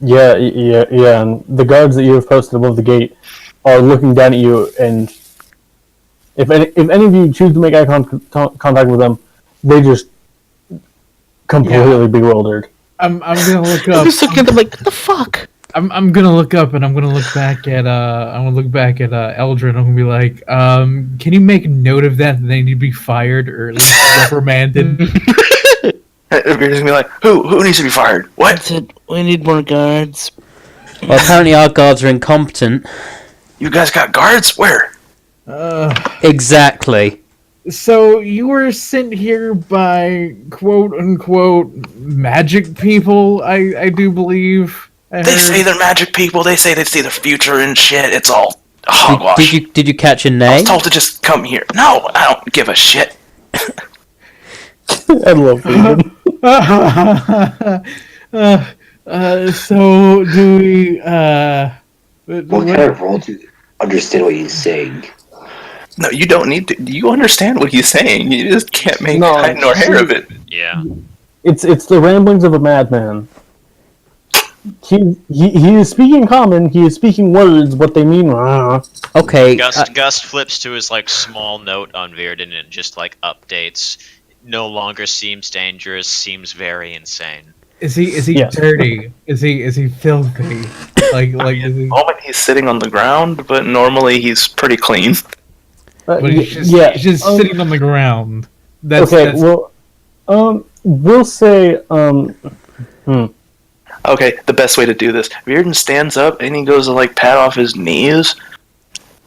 Yeah. And the guards that you have posted above the gate are looking down at you, and if any of you choose to make eye contact with them, they just completely bewildered. I'm gonna look up. I'm looking at them like, what the fuck? I'm gonna look up and I'm gonna look back at Eldrin. I'm gonna be like, can you make note of that they need to be fired or at least reprimanded? You're just gonna be like, who needs to be fired? I What? said, we need more guards. Well, apparently our guards are incompetent. You guys got guards? Where? Exactly. So you were sent here by quote unquote magic people, I do believe. I They heard. say they're magic people. They say they see the future and shit. It's all hogwash. Did you catch a I nay? was told to just come here. No, I don't give a shit. I love Virden. So do we? What kind of role do you understand what he's saying? No, you don't need to. You understand what he's saying. You just can't make No, hide nor hair of it. Yeah. It's the ramblings of a madman. He is speaking common. He is speaking words. What they mean. Okay. Gust flips to his like small note on Virden and just like updates. No longer seems dangerous. Seems very insane. Is he Yes. dirty? Is he filthy? Like is At he? the moment he's sitting on the ground, but normally he's pretty clean. But he's just, yeah. he's just sitting on the ground. That's, Okay. that's Well, we'll say Okay, the best way to do this. Virden stands up and he goes to like pat off his knees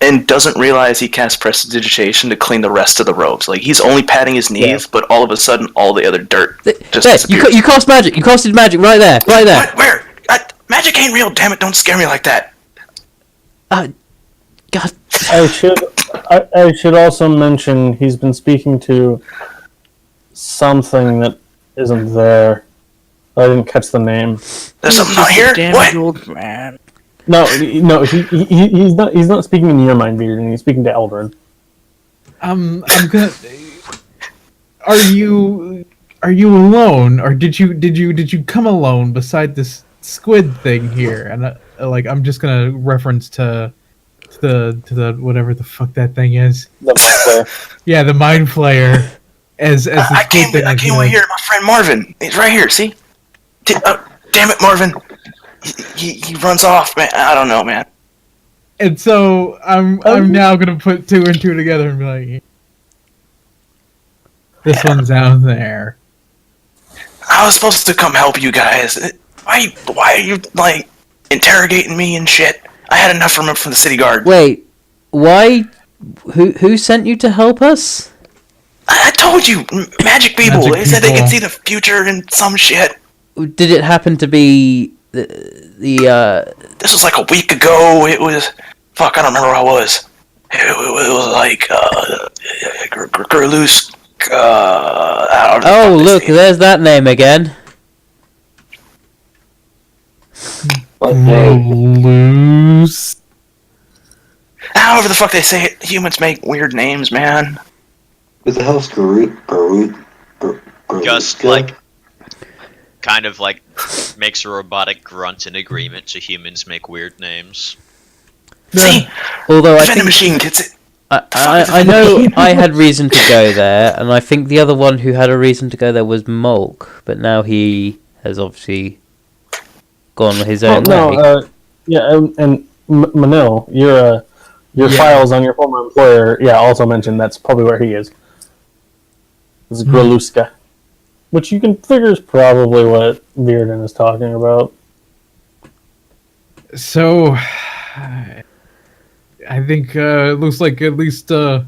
and doesn't realize he casts prestidigitation to clean the rest of the robes. Like he's only patting his knees, but all of a sudden all the other dirt just There, disappears. you cast magic. You casted magic right there. Right there. What? Where? Magic ain't real, damn it, don't scare me like that. God. I should also mention he's been speaking to something that isn't there. I didn't catch the name. There's something out here? What? Old man. No, he's not speaking in your mind, Virden. He's speaking to Eldrin. I'm gonna. Are you alone, or did you come alone beside this squid thing here? And I'm just gonna reference to the whatever the fuck that thing is. The player. Yeah, the mind flayer. As the I squid thing. came over here, my friend Marvin. He's right here, see? Damn it, Marvin. He runs off, man. I don't know, man. And so I'm now gonna put 2 and 2 together and be like, this one's out there. I was supposed to come help you guys. Why are you, like, interrogating me and shit? I had enough from the city guard. Wait. Why? Who sent you to help us? I told you, magic people. Magic They said they people. could see the future and some shit. Did it happen to be This was like a week ago. It was fuck. I don't remember what it was. It was like Gerlusk. Oh, look, there's that name again. Loose. However the fuck they say it, humans make weird names, man. What the hell's Just like kind of like makes a robotic grunt in agreement to humans make weird names. See, Although I Venom think Machine gets it. I know I had reason to go there, and I think the other one who had a reason to go there was Mulk, but now he has obviously gone his own way. And Manil, your files on your former employer, also mentioned that's probably where he is. It's Greluska. Which you can figure is probably what Bearden is talking about. So, I think it looks like at least 2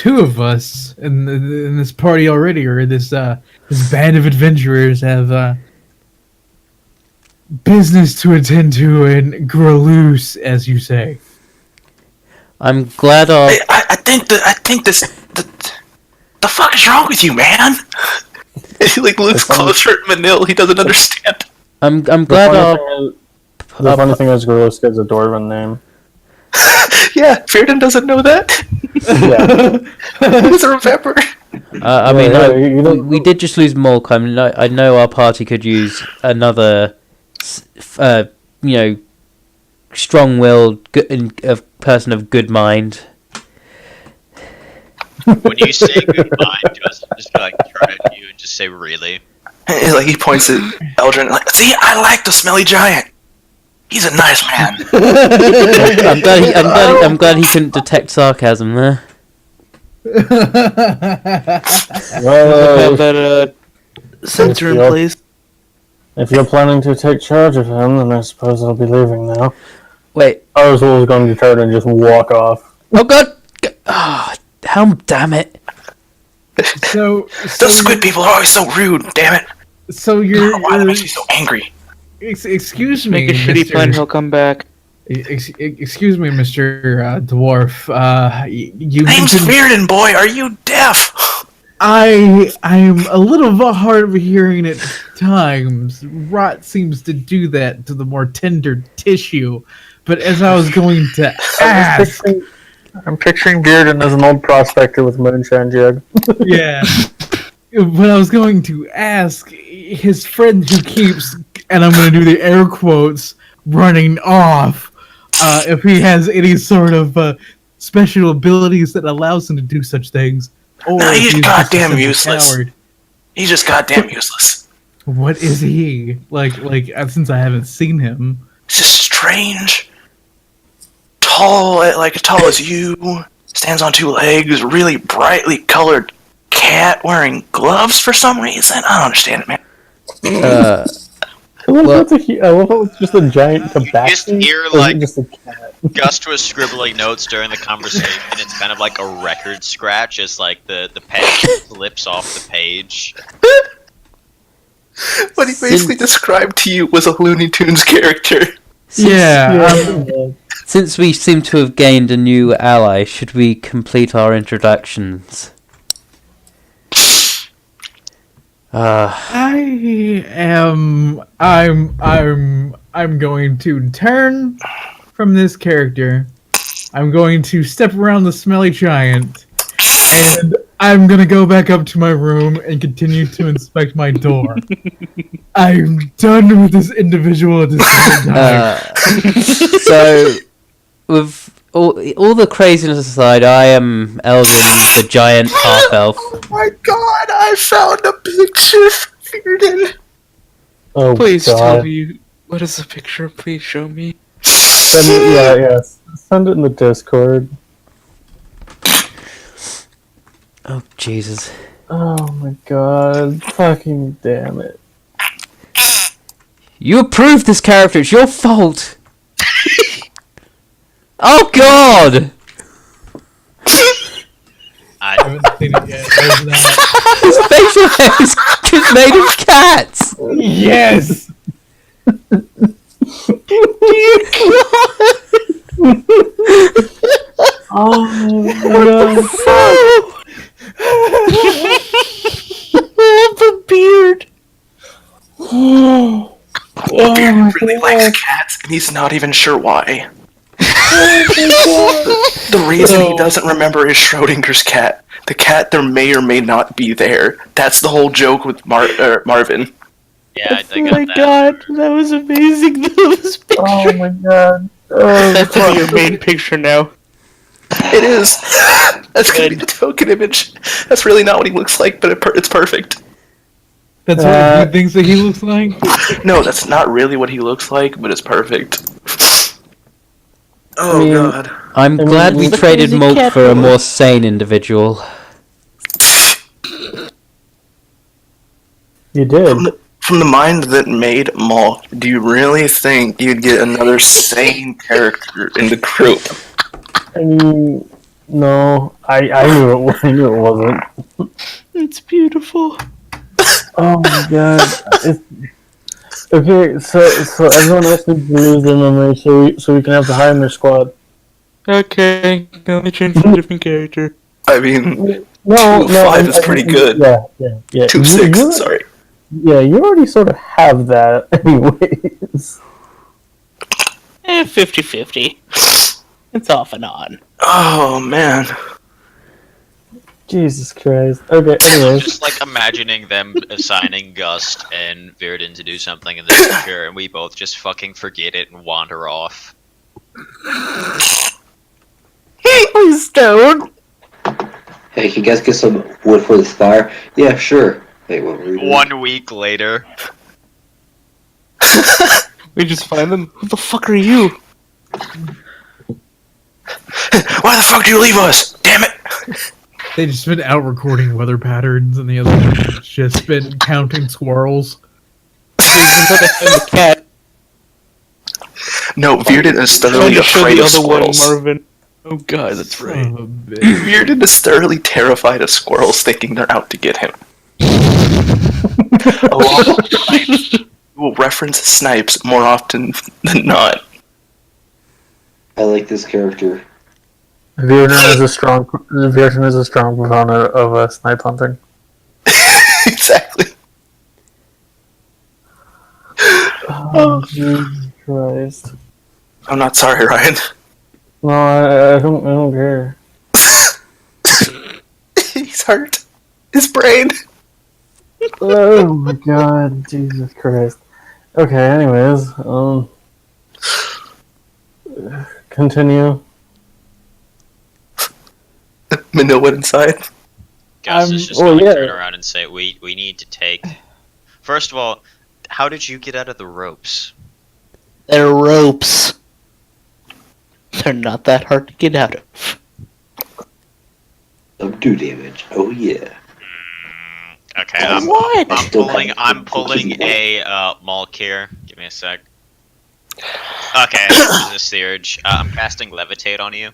of us in this party already, or this band of adventurers have business to attend to and grow loose, as you say. I'm glad I think the fuck is wrong with you, man? He like looks closer at Manil. He doesn't understand. I'm glad The funny thing is Greluska is a Dwarven name. Yeah, Fearden doesn't know that. Yeah. He doesn't remember. We did just lose Mulk. I know our party could use another, strong-willed, person of good mind. When you say good mind, just like turn at you and just say really. Like he points at Eldrin. Like, see, I like the smelly giant. He's a nice man. I'm glad he couldn't detect sarcasm there. Well, that sensor in place. if you're planning to take charge of him, then I suppose I'll be leaving now. Wait. I was going to turn and just walk off. Oh God! Oh, hell, damn it! So Those squid people are always so rude. Damn it! So I don't know why that makes me so angry. Excuse me, Make a shitty plan, he'll come back. Excuse me, Mr. Dwarf. You Name's mentioned Fearden, boy. Are you deaf? I'm a little hard of hearing at times. Rot seems to do that to the more tender tissue. But as I was going to ask, I'm picturing Bearden as an old prospector with moonshine jug. yeah. When I was going to ask, his friend who keeps, and I'm going to do the air quotes, running off, if he has any sort of special abilities that allows him to do such things. Or No, he's if just a goddamn simple useless. coward. He's just goddamn useless. What is he? Like, since I haven't seen him. It's just strange. Tall, like as tall as you. Stands on 2 legs. Really brightly colored cat wearing gloves for some reason. I don't understand it, man. I love how it's just a giant You tabaxi. just hear or is it like just a cat? Gus was scribbling notes during the conversation. It's kind of like a record scratch as like the pen slips off the page. What he basically described to you was a Looney Tunes character. Since we seem to have gained a new ally, should we complete our introductions? I'm going to turn from this character. I'm going to step around the smelly giant, and I'm gonna go back up to my room and continue to inspect my door. I'm done with this individual at this time. So, with all the craziness aside, I am Eldrin, the giant half-elf. Oh my god, I found a picture of Fearden. Oh, Please God. tell me. What is the picture? Please show me. Send it in the Discord. Oh, Jesus. Oh my god. Fucking damn it. You approved this character, it's your fault! Oh, God! I haven't seen it yet. There's that. His facial hair is made of cats! Yes! Oh my god. The beard. Oh my Really god. likes cats, and he's not even sure why. The reason he doesn't remember is Schrodinger's cat. The cat there may or may not be there. That's the whole joke with Marvin. Yeah, I Oh got my that. god, that was amazing. That was picture. Oh my god. Oh, That's gonna be your main picture now. It is. That's gonna be the token image. That's really not what he looks like, but it's perfect. That's what he thinks that he looks like. No, that's not really what he looks like, but it's perfect. Oh I mean- god. I'm I mean, glad we the traded crazy Molt cat for a boy. more sane individual. You did. From the mind that made Maul, do you really think you'd get another sane character in the group? I mean, no, I knew it. I knew it wasn't. It's beautiful. Oh my god. Okay, so everyone else needs to lose their memory so we can have the high in their squad. Okay, let me change to a different character. I mean, No, 2-5 is pretty good. Yeah. 2-6, You- sorry. Yeah, you already sort of have that, anyways. 50-50. It's off and on. Oh man. Jesus Christ. Okay, I'm anyways. just like imagining them assigning Gust and Virden to do something in the future, and we both just fucking forget it and wander off. Please don't. Hey, can you guys get some wood for this fire? Yeah, sure. Hey, what were we doing? 1 week later. We just find them. Who the fuck are you? Why the fuck do you leave us? Damn it! They just been out recording weather patterns, and the other one's just been counting squirrels. The cat. No, Virden is Trying thoroughly to show afraid the of other one, squirrels. Marvin. Oh god, that's right. Son of a bitch. Virden is thoroughly terrified of squirrels, thinking they're out to get him. Will reference snipes more often than not. I like this character. Virgin is a strong proponent of snipe hunting. Exactly. Oh, Jesus Christ. I'm not sorry, Ryan. No, I don't care. He's hurt. His brain. Oh my god, Jesus Christ. Okay, anyways, continue. Minnow went inside. Gus is just well, going to yeah. turn around and say, we need to take... First of all, how did you get out of the ropes? They're ropes. They're not that hard to get out of. Do damage. Oh yeah. Okay, I'm What? I'm pulling a Malk here. Give me a sec. Okay, resist the urge. I'm casting Levitate on you.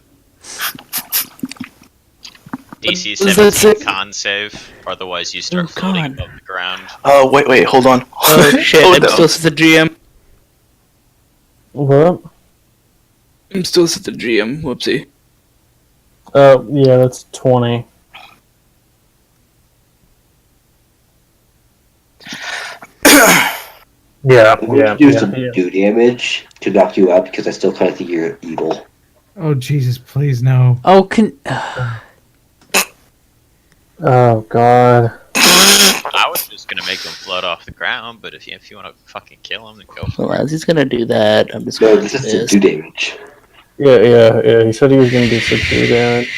DC What does that 17 say? con save, otherwise you start Oh, floating God. above the ground. Oh, wait, hold on. Oh shit, Oh, I'm no. still the GM. What? I'm still the GM, whoopsie. Yeah, that's 20. Yeah, I'm going to do some do damage to knock you out because I still kind of think you're evil. Oh Jesus, please no. Oh, can Oh god. I was just gonna make him float off the ground, but if you want to fucking kill him, then go for Well, it. as he's gonna do that, I'm just No, gonna this do is to this. do damage. Yeah. He said he was gonna do 60 damage.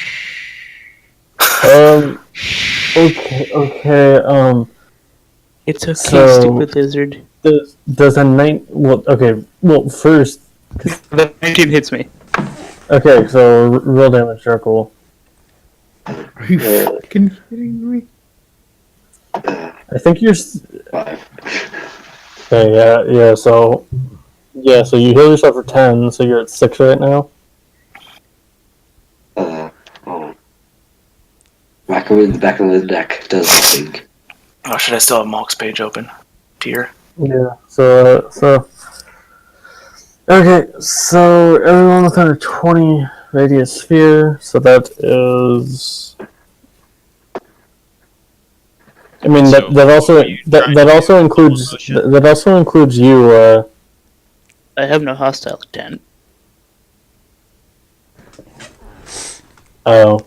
Okay. It's okay, So- stupid lizard. Does a night? Well, okay. Well, first. The 19 hits me. Okay, so real damage circle. Are you fucking kidding me? I think you're. 5. Okay, yeah. So you heal yourself for 10, so you're at 6 right now. Oh. Whack him in the back of the neck does something. Oh, should I still have Malk's page open? Dear. Yeah. So Okay, so everyone within a 20 radius sphere, so that is. I mean So, that also are you trying that to also do includes full motion? that also includes you. I have no hostile intent. Oh,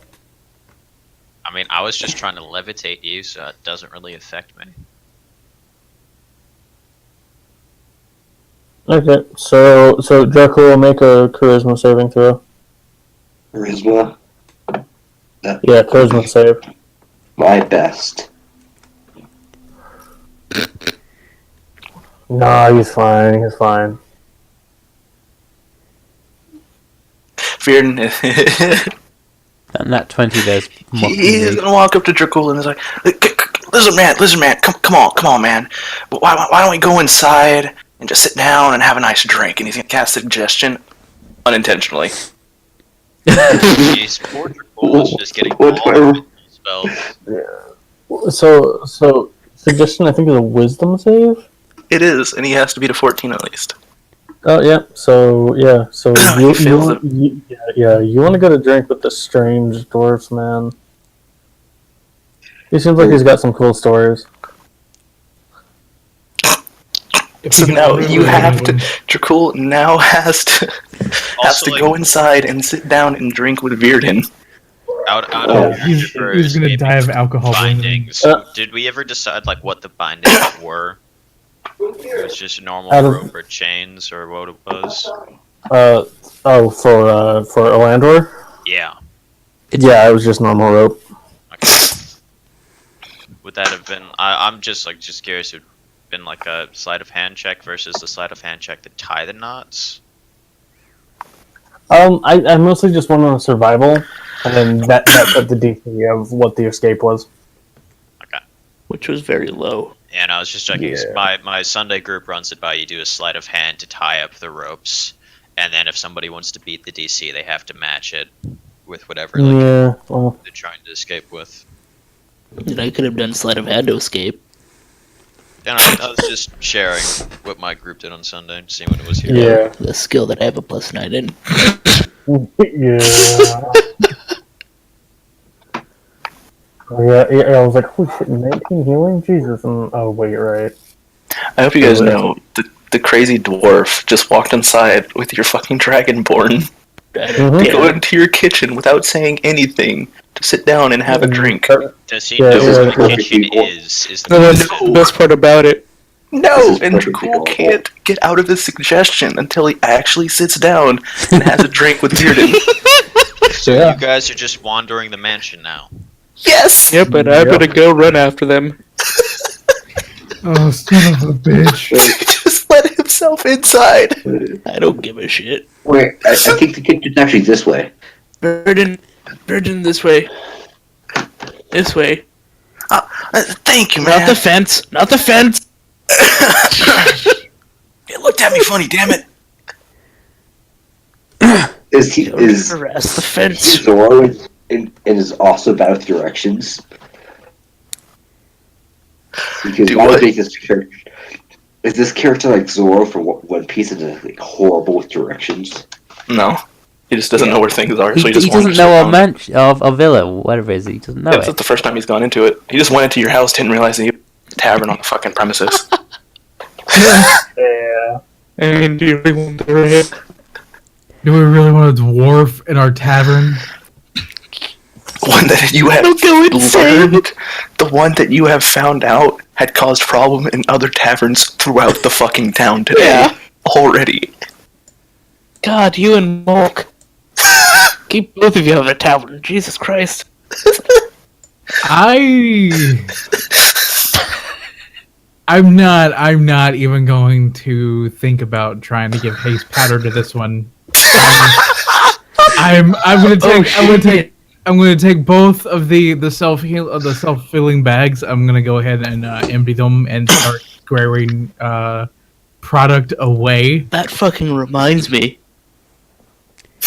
I mean, I was just trying to levitate you, so it doesn't really affect me. okay. So Draco will make a charisma saving throw. Charisma. Yeah, charisma save. My best. No, he's fine. He's fine. Fearden, And that 20 does he is mockingly. gonna walk up to Dracul and is like, Lizard man, come on, man. Why don't we go inside and just sit down and have a nice drink? And he's gonna cast suggestion unintentionally. Jeez, poor Dracul is just getting all the spells. So suggestion I think is a wisdom save. It is, and he has to beat a 14 at least. Oh yeah. So He fails it. you want to get a drink with the strange dwarf man. He seems like he's got some cool stories. So now you have to. Dracul now has to Also, go like, inside and sit down and drink with Virden. out Oh, of He's gonna escaping die of alcohol poisoning. bindings. Did we ever decide like what the bindings were? It was just normal Out of- rope or chains or what it was. For Olandor? Yeah. Yeah, it was just normal rope. Okay. Would that have been? I'm just curious. It would have been like a sleight of hand check versus the sleight of hand check to tie the knots. I mostly just went on survival, and then that set the DC of what the escape was. Which was very low. And I was just checking. Yeah. My Sunday group runs it by you do a sleight of hand to tie up the ropes, and then if somebody wants to beat the DC, they have to match it with whatever Yeah, well, they're trying to escape with. And I could have done sleight of hand to escape. And I was just sharing what my group did on Sunday, seeing when it was here. yeah. The skill that I have a +9 in. Yeah. Oh, yeah, I was like, holy shit, 19 healing? Jesus. Oh, wait, right. I hope you guys know the crazy dwarf just walked inside with your fucking dragonborn. Mhm. Go into your kitchen without saying anything to sit down and have a drink. Does he Yeah, know yeah, what the yeah. kitchen is? Is No, the that's the best part about it. No, This is and perfectly Dracul normal. can't get out of his suggestion until he actually sits down and has a drink with Bearden. So Yeah. you guys are just wandering the mansion now. Yes! Yep, and I better go run after them. Oh, son of a bitch. Wait, Just let himself inside. I don't give a shit. wait, I think the kitchen's actually this way. Virgin, this way. This way. Thank you, Not man. the fence. Not the fence. It looked at me funny, damn it. Is he Don't is harass the fence. Zoro and is also bad with directions? Because Do I would what? think this character is this character like Zoro from One Piece and is like horrible with directions. No. He just doesn't know where things are, so He just doesn't wanders know our around. mansion, our villa, whatever it is. He doesn't know Yeah, this is it. the first time he's gone into it. He just went into your house, didn't realize that you had a tavern on the fucking premises. Yeah. I mean, do you really want to hit? Do we really want a dwarf in our tavern? One that you have Don't go insane. learned, the one that you have found out had caused problem in other taverns throughout the fucking town today. Yeah. Already. God, you and Mulk. Keep both of you out of the tavern. Jesus Christ. I'm not even going to think about trying to give haste powder to this one. I'm gonna take both of the self-filling bags. I'm gonna go ahead and empty them and start squaring product away. That fucking reminds me.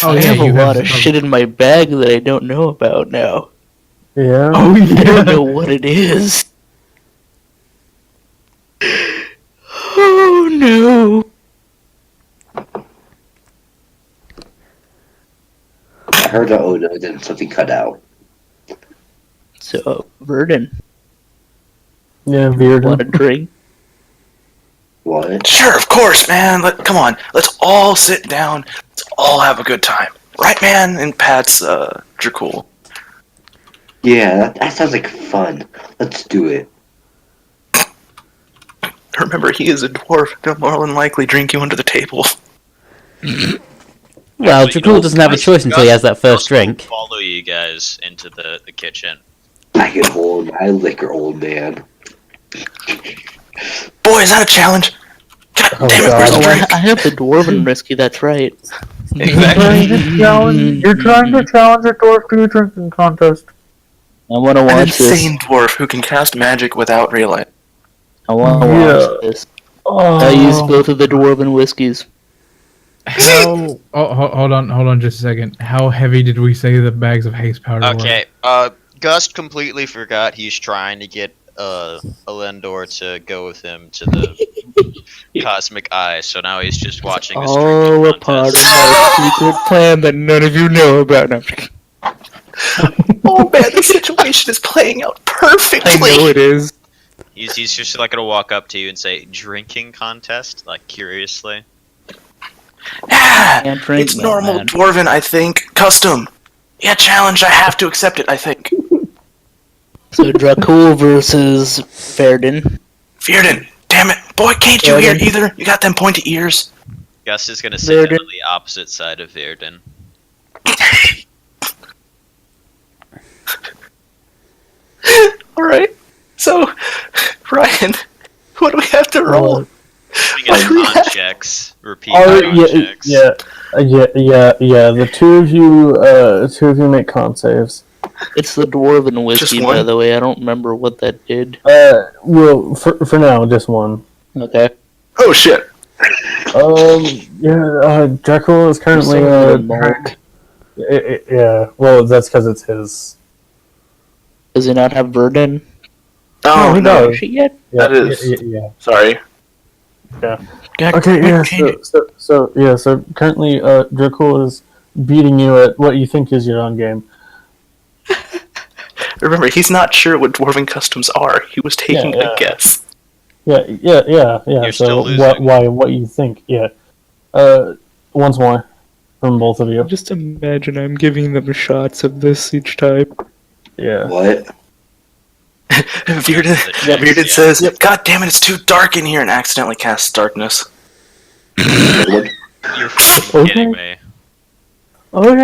Oh I yeah, have a you lot have of some- shit in my bag that I don't know about now. Yeah. Oh I yeah. don't know what it is. Oh no. I heard a oh no, then something cut out. So, Verdon, Yeah, want Bearden. a drink? What? Sure, of course, man. Come on. Let's all sit down. Let's all have a good time. Right, man? And Pat's, Dracul. Yeah, that sounds like fun. Let's do it. Remember, he is a dwarf. He'll more than likely drink you under the table. Well, Actually, Dracul doesn't have a choice until he has that first Gus will drink. Follow you guys into the kitchen. I can hold my liquor, old man. Boy, is that a challenge? God Oh, damn it, God. where's the Oh, drink? I have the dwarven whiskey. That's right. Exactly. You're trying to challenge a dwarf to a drinking contest. I want to An watch this. insane dwarf who can cast magic without realizing. I want to watch this. I use both of the dwarven whiskeys. How? Hold on, just a second. How heavy did we say the bags of haste powder were? Okay, Gus completely forgot he's trying to get Elendor to go with him to the Cosmic Eye, so now he's just watching this Oh, a drinking part of contest. my secret plan that none of you know about. No, Oh man, the situation is playing out perfectly. I know it is. He's just like gonna walk up to you and say, "Drinking contest?" Like curiously. Ah, Can't drink, it's normal man. dwarven, I think. Custom. Yeah, challenge. I have to accept it, I think. So Dracul versus Verdon. Fierden, damn it. Boy, can't you hear either? You got them pointy ears. Gus is gonna sit down Verdon. on the opposite side of Verdon. Alright. So, Ryan, what do we have to roll? Doing it on checks. Repeat Oh, on yeah, checks. yeah. The two of you make con saves. It's the dwarven whiskey, Just by one? the way. I don't remember what that did. Well, for now, just one. Okay. Oh shit. Dracul is currently yeah. Well, that's because it's his. Does he not have Verdon? Oh, he no. does. Shit yet? Yeah, That is- yeah. Sorry. Okay, yeah. So currently, Dracul is beating you at what you think is your own game. Remember, he's not sure what dwarven customs are. He was taking Yeah. a guess. Yeah. You're so still losing. what you think? Yeah. Once more from both of you. Just imagine I'm giving them shots of this each time. Yeah. What? Bearded says, "Yep, God damn it, it's too dark in here," and accidentally casts darkness. What? You're fucking Okay. kidding me. Okay.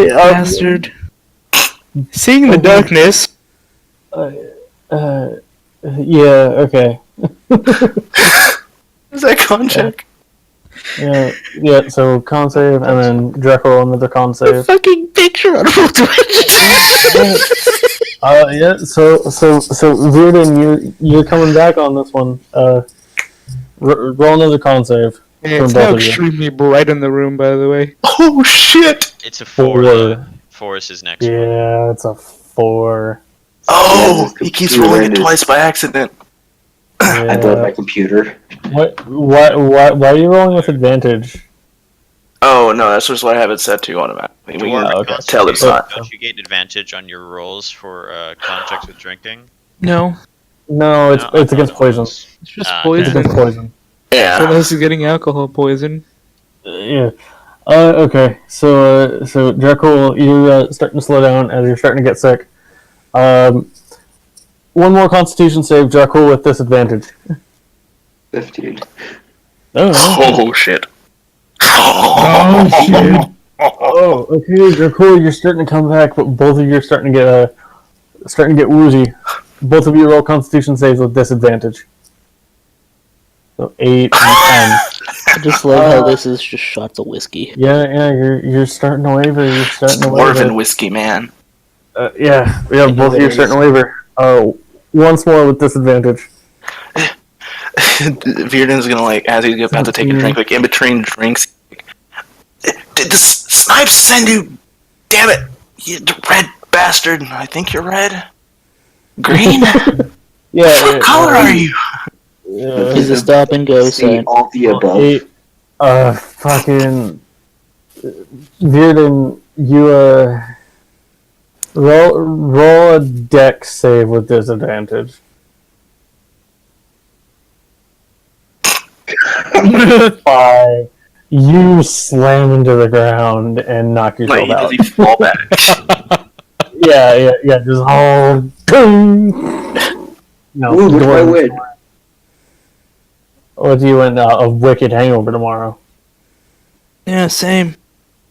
Bastard. Seeing the darkness. Yeah. Okay. Is that con check? Yeah. So con save, and then Dracul another con save. Fucking picture on Twitch. Yeah. So Virden, you're coming back on this one. Roll another con save. It's both now of you. extremely bright in the room, by the way. Oh shit! It's a 4. Four. Forest is next one. Yeah, it's a 4. Oh, Yeah, he keeps computer rolling it is- twice by accident. I blame my Yeah. computer. Why are you rolling with advantage? Oh no, that's just what I have it set to automatically. We Dwarven can okay. tell it's Constitution, not. Don't you get advantage on your rolls for contracts with drinking? No, No, it's No, I it's against thought it poison. was. it's just Ah, It's poison. against poison. Yeah. Unless he's getting alcohol poison. Yeah. Okay. So Dracul, you're starting to slow down as you're starting to get sick. One more Constitution save, Dracul, with disadvantage. 15. Oh. Oh shit. Oh shit! Oh. Okay, Dracul, you're starting to come back, but both of you are starting to get woozy. Both of you roll Constitution saves with disadvantage. So 8 and 10. I just love how this is just shots of whiskey. Yeah, you're starting to waver. You're starting to Dwarven waver. whiskey, man. Yeah, both of you are starting to waver. Once more with disadvantage. Virden's gonna as he's about to take a drink, in between drinks. Did the snipes send you? Damn it, you red bastard! I think you're red. Green? Yeah. What color are you? He's a stop and go See sign. all the above. 8. Fucking. Virden, you roll a dex save with disadvantage. Five. You slam into the ground and knock yourself Like, does out. he fall back? Yeah. Just all. No, Ooh, look at my Dwarven win. Storm. What do you win? A wicked hangover tomorrow. Yeah, same.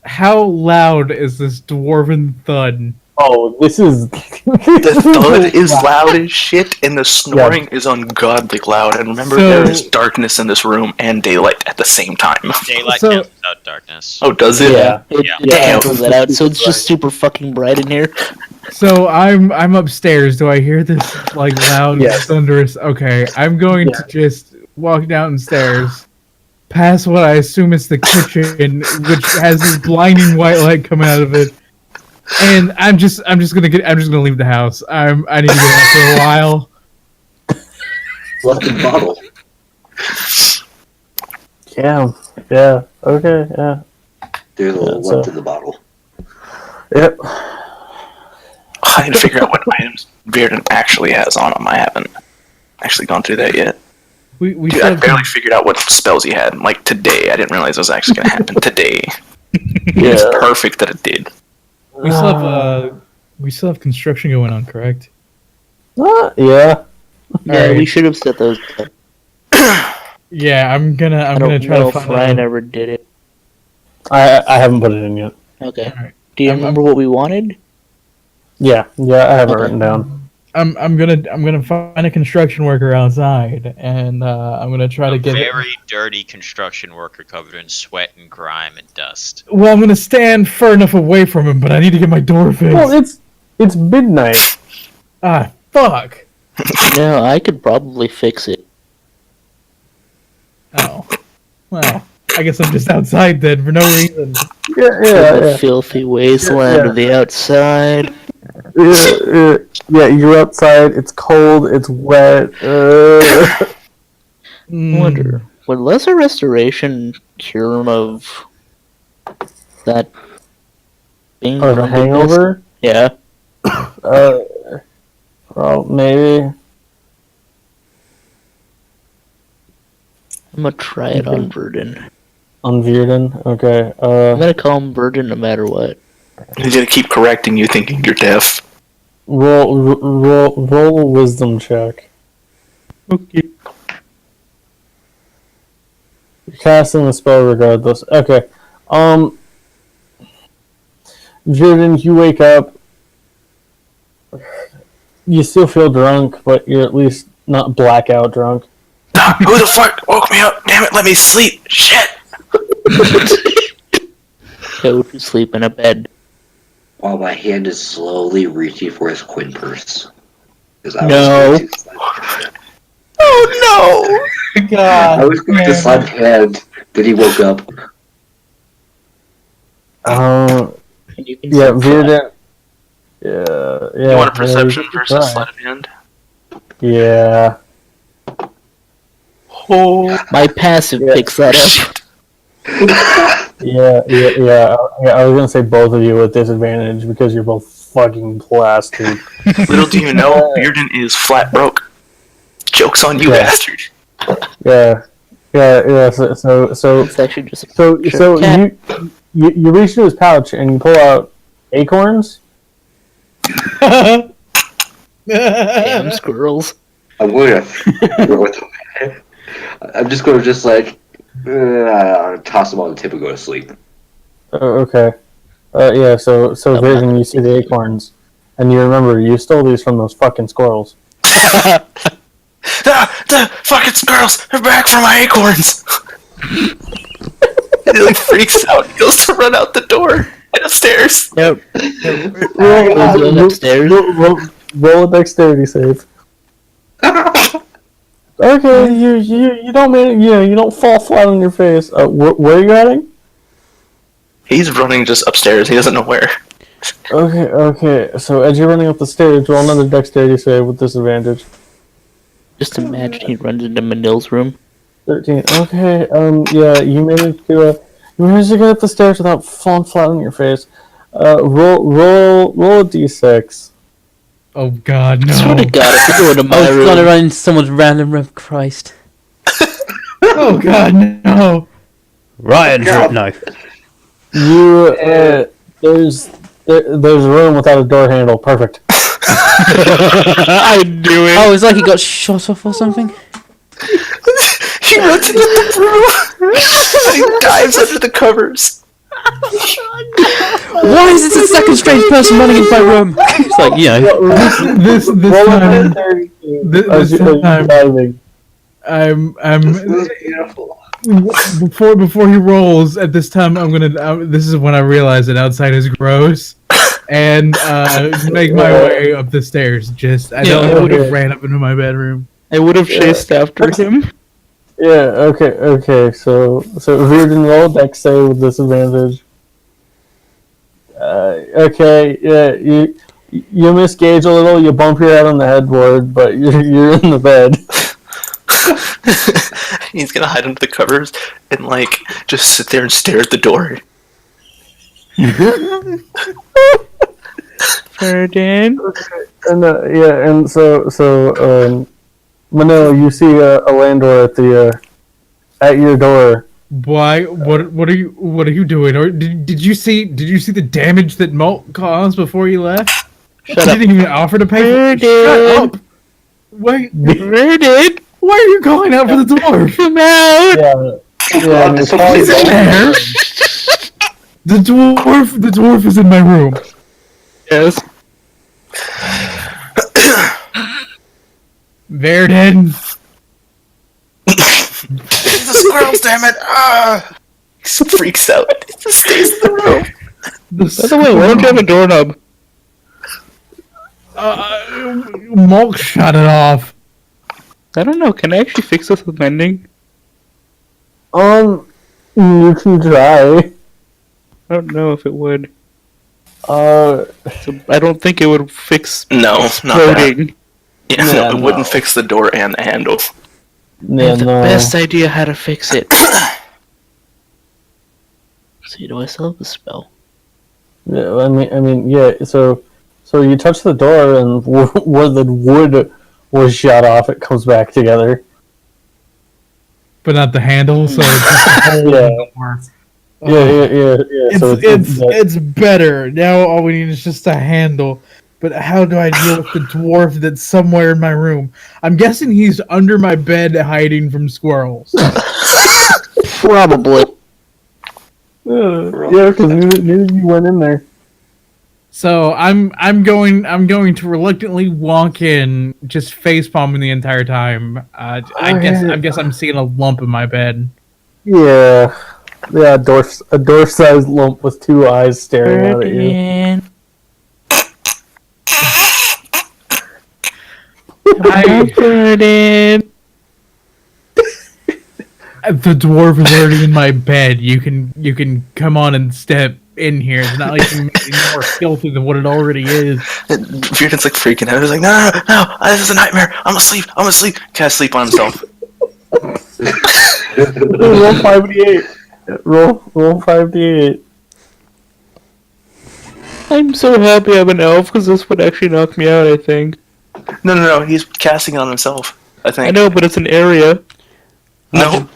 How loud is this dwarven thud? Oh, this is. The thud is loud as shit, and the snoring is ungodly loud. And remember, So- there is darkness in this room and daylight at the same time. Daylight So- cancels out darkness. Oh, does it? Yeah. It Yeah. cancels that out, so it's just super fucking bright in here. So I'm upstairs. Do I hear this like loud Yes. thunderous? Okay, I'm going to just walk downstairs, past what I assume is the kitchen, which has this blinding white light coming out of it, and I'm just gonna leave the house. I need to get out for a while. Left in the bottle. Yeah. Okay. Yeah. There's a little Yeah, so- left in the bottle. Yep. I need to figure out what items Bearden actually has on him. I haven't actually gone through that yet. We Dude, still I have, barely figured out what spells he had. Like today, I didn't realize it was actually going to happen today. Yeah. It's perfect that it did. we still have construction going on, correct? Yeah. Yeah, Alright. we should have set those up. Yeah, I'm gonna I try don't to know if find Ryan out. ever did it. I haven't put it in yet. Okay. Alright. Do you I'm- remember what we wanted? Yeah. I have it Okay. written down. I'm gonna find a construction worker outside, and I'm gonna try to A get. very dirty construction worker covered in sweat and grime and dust. Well, I'm gonna stand far enough away from him, but I need to get my door fixed. Well, it's midnight. Ah, fuck. No, I could probably fix it. Oh, well, I guess I'm just outside then for no reason. The filthy wasteland Yeah. of the outside. Yeah, you're outside. It's cold. It's wet. I Mm, wonder, would lesser restoration cure him of that being Or the from hangover. Yeah. Well, maybe. I'm gonna try it on Verdon. On Virden. Okay. I'm gonna call him Verdon no matter what. He's going to keep correcting you, thinking you're deaf. Roll a wisdom check. Okay. You're casting the spell regardless. Okay. Virden, you wake up. You still feel drunk, but you're at least not blackout drunk. Who the fuck woke me up? Damn it, let me sleep. Shit. Go to sleep in a bed. While my hand is slowly reaching for his coin purse. 'Cause I No. was going to slide, Oh God. I was going to slide hand. Then he woke up. And you can Yeah, still try. Virden. Yeah. no. You want a perception you can versus try. sleight of hand? Yeah. Oh, My passive Yeah. picks that up. shit. Yeah. I was gonna say both of you with disadvantage because you're both fucking plastered. Little do you know, Bearden is flat broke. Joke's on you, Yeah. bastard. Yeah. So It's actually just a So Sure, cat. you reach into his pouch and you pull out acorns. damn squirrels. I'm going to throw it away. I'm just going to toss them on the tip and go to sleep. Oh, okay. Yeah. So I'm Vision, not you see the acorns, and you remember you stole these from those fucking squirrels. The fucking squirrels are back for my acorns. He like freaks out. He goes to run out the door and upstairs. Nope. Roll, going upstairs. roll a dexterity save. Okay, you don't you don't fall flat on your face. Where are you heading? He's running just upstairs. He doesn't know where. Okay. So as you're running up the stairs, roll another dexterity save with disadvantage. Just imagine he runs into Manil's room. 13. Okay. Yeah. You managed to. You managed to get up the stairs without falling flat on your face. Roll a d6. Oh God, I swear no! to God, if you go into my Oh, it's gonna room, run into someone's random room. Christ. Oh God, no! Ryan, no. You there's a room without a door handle. Perfect. I knew it. Oh, it's like he got shot off or something. He runs into the room. And he dives under the covers. Why is it the second strange person running into my room? It's like, you know. This Roll time, a 32 this as you're time- diving. I'm This is beautiful. before he rolls. At this time, I'm gonna. This is when I realize that outside is gross, and make my way up the stairs. I would have ran up into my bedroom. I would have chased after him. Yeah. Okay. So Reardon, roll a dex save with disadvantage. Okay. Yeah. You misgauge a little. You bump your head on the headboard, but you're in the bed. He's gonna hide under the covers and like just sit there and stare at the door. Ferdinand. And and so Manila, you see a landlord at your door. Why? What are you doing? Or did you see the damage that Molt caused before you left? Shut You up. didn't even offer to pay for it. Shut Shut up! Wait, Ferdinand, why are you calling out for the dwarf? come out. Yeah. And It's you're calling He's in there. The dwarf is in my room. Yes. Verden. It's the squirrels, damn it! Ah! He freaks out. He just stays in the room. By the way, why don't you have a doorknob? Mulk shut it off. I don't know. Can I actually fix this with mending? You can try. I don't know if it would. Uh, So I don't think it would fix No, not that. floating. Yeah, Yeah, no, it wouldn't no. fix the door and the handle. I yeah, have the no. best idea how to fix it. See, do I still have the spell? Yeah, I mean, yeah. So you touch the door, and where the wood was shot off, it comes back together. But not the handle, so it's just a hole in the door. Yeah. So It's better. Now all we need is just a handle. But how do I deal with the dwarf that's somewhere in my room? I'm guessing he's under my bed hiding from squirrels. Probably. yeah, because neither of you went in there. So I'm going to reluctantly walk in, just face palming the entire time. I guess I'm seeing a lump in my bed. Yeah, a dwarf-sized lump with two eyes staring out at you. Ferdinand. Ferdinand. The dwarf is already in my bed. You can come on and step in here. It's not like you make it more filthy than what it already is. Bearden's like freaking out. He's like, no, this is a nightmare. I'm asleep. Can't sleep on himself. Roll 5d8. Roll 5d8. I'm so happy I'm an elf because this would actually knock me out, I think. No. He's casting it on himself. I think. I know, but it's an area. No.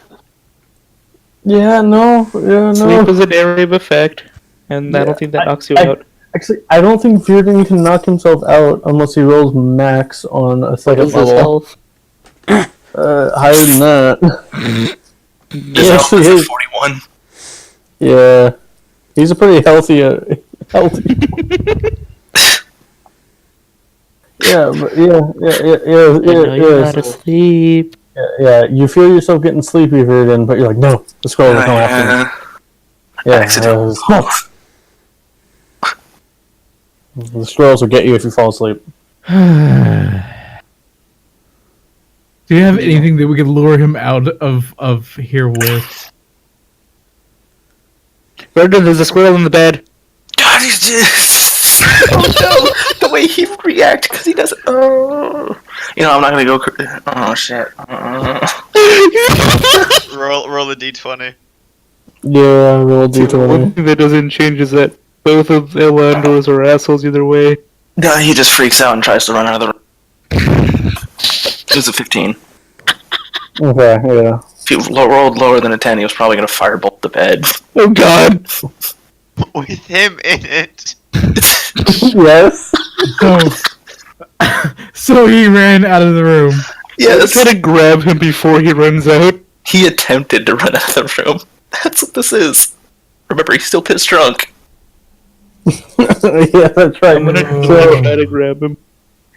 Yeah, no. Sleep is an area of effect, and I don't think that knocks you out. Actually, I don't think Bearden can knock himself out unless he rolls max on a second level. Higher than that. This Yeah, elf is actually, at 41. Yeah, he's a pretty healthy. Yeah, but You gotta so- sleep. yeah. You feel yourself getting sleepy, Bearden, but you're like, no, the squirrel will come after me. Yeah, Accident. the squirrels will get you if you fall asleep. Do you have anything that we could lure him out of here with? Ferdinand, there's a squirrel in the bed. God, he's just. Oh no! The way he reacts because he doesn't. Oh. You know, I'm not gonna go. Oh shit. Roll a d20. Yeah, roll One d20. thing that doesn't change is that both of the Elandors are assholes either way. No, he just freaks out and tries to run out of the room. It was a 15. Okay, yeah. If he rolled lower than a 10, he was probably going to firebolt the bed. Oh god! With him in it. Yes. So he ran out of the room. Yes, Try to grab him before he runs out. he attempted to run out of the room. That's what this is. Remember, he's still pissed drunk. Yeah, that's right. I'm gonna So, try to grab him.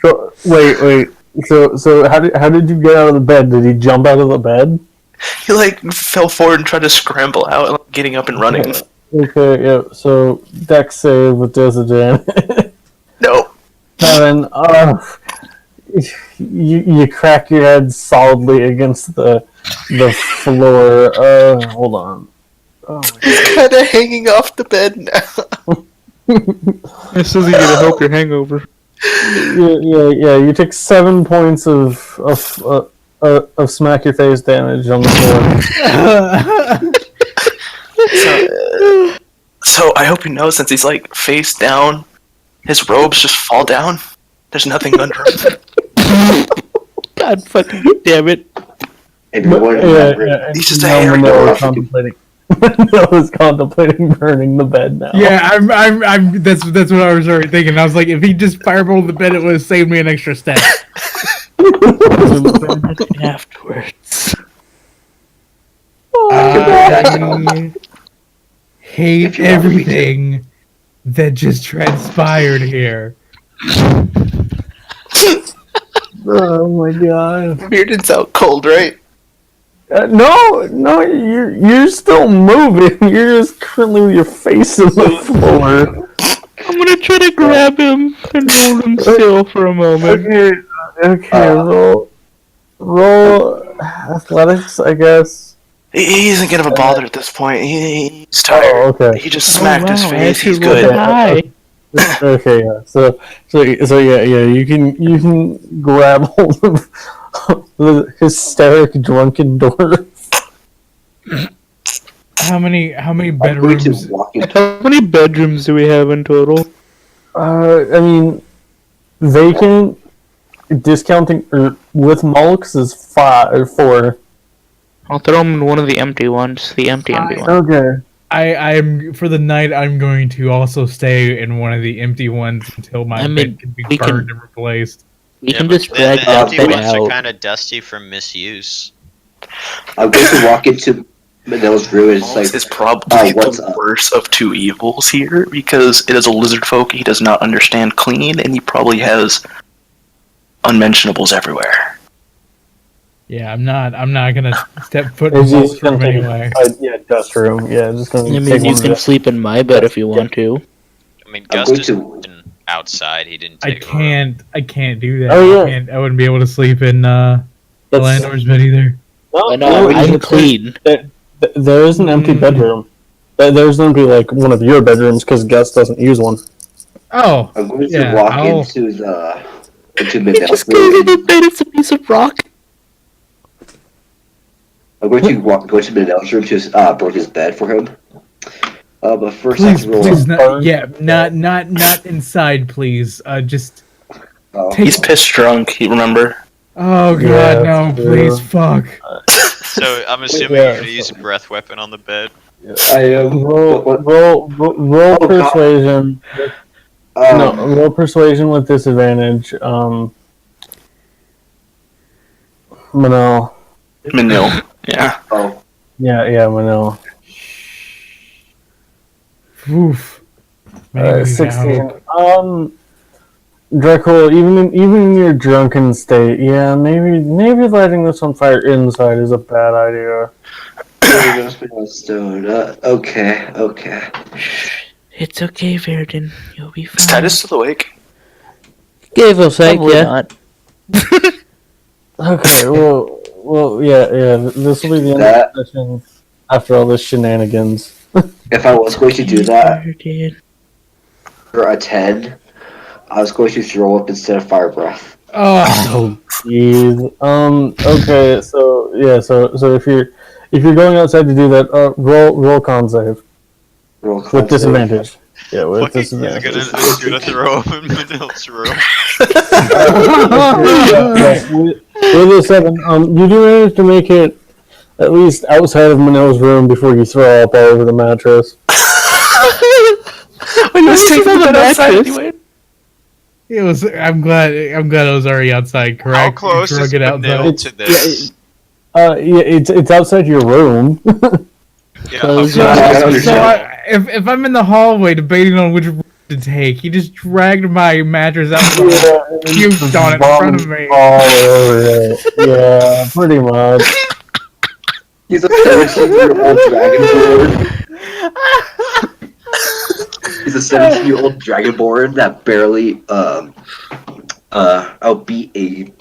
so wait. So how did you get out of the bed? Did he jump out of the bed? He fell forward and tried to scramble out, getting up and running. Okay, yeah. So dex save with disadvantage. No. Kevin, you crack your head solidly against the floor. Hold on. Oh my God. He's kind of hanging off the bed now. This isn't gonna help your hangover. Yeah. You take 7 points of smack your face damage on the floor. So I hope you know, since he's face down, his robes just fall down. There's nothing under him. God fucking damn it. If you want to remember, Yeah. He's just a Now hairy Manila dog. is contemplating. Manila is contemplating burning the bed now. Yeah, I'm. That's what I was already thinking. I was like, if he just fireballed the bed, it would have saved me an extra step. Afterwards. I hate If you want me to. everything that just transpired here. Oh my god. Bearden's out cold, right? No, you're still moving. You're just currently with your face in the floor. I'm gonna try to grab him and hold him still for a moment. Okay. Roll athletics, I guess. He isn't gonna bother at this point. He's tired. Oh, okay. He just smacked his wow, I face. actually He's rolled good. high. Okay, yeah. So yeah. You can grab hold of the hysteric drunken dwarf. How many I'm going to bedrooms? walk in. How many bedrooms do we have in total? I mean, vacant, discounting or with mulks is 4. I'll throw him in one of the empty ones. The empty one. Okay. I'm for the night. I'm going to also stay in one of the empty ones until my I mean, bed can be we can- burned and replaced. We Yeah, can but just drag the that empty bed ones are out. kind of dusty from misuse. I'm going to walk into Manila's room and it's like, Is probably what's the up? worst of two evils here because it is a lizard folk. He does not understand clean, and he probably has unmentionables everywhere. Yeah, I'm not gonna step foot in It's the just gonna room take anyway. dust room. Yeah, just gonna I mean, take you one can of sleep in my bed if you want to. I mean, I'm Gus going just to- moved in outside. He didn't I take a room. can't do that. Oh, yeah. I wouldn't be able to sleep in the landlord's bed either. I know, I'm clean. There is an empty bedroom. There's gonna be one of your bedrooms because Gus doesn't use one. Oh, I'm going to Yeah, walk I'll- into You Manila's just go to room. the bed, it's a piece of rock. I'm going to go to Manila's room to burn his bed for him. But first I please, have to roll. please, not. Yeah, not inside, please. Just. Oh, He's pissed drunk. You remember? Oh god, Yeah, no! true. Please, fuck. So I'm assuming Yeah. you're gonna use a breath weapon on the bed. I am. Roll Oh, God. persuasion. No, roll persuasion with disadvantage. Manil. Manil. Yeah. Oh, Yeah, Manil. Oof. Maybe 16. now. Drekel, even in your drunken state, yeah, maybe lighting this on fire inside is a bad idea. there goes Manila Stone. Okay. It's okay, Verdun. You'll be Is fine. Titus still awake? Give or take, Probably yeah. not. Okay, well, yeah. This will be the end of the session after all this shenanigans. If I was going to do that Verdun. for a 10, I was going to throw up instead of fire breath. Oh, Jeez. Okay. So if if you're going outside to do that, roll con save Roll with con save. disadvantage. Yeah, with Fucking, he's disadvantage. gonna throw him in Manil's room. Yes, with a 7, you do manage to make it at least outside of Manil's room before you throw up all over the mattress. Well, you was taking the bed outside mattress? anyway. It was. I'm glad it was already outside. Correct. How close You is drug it outside. Manil to this? Yeah, it's outside your room. Yeah, Close how your close eyes. is understand. Manil? If I'm in the hallway debating on which room to take, he just dragged my mattress out and puked on it in front of me. All over it. Yeah, pretty much. He's a 17-year-old dragonborn. He's a 17-year-old dragonborn that barely outbeat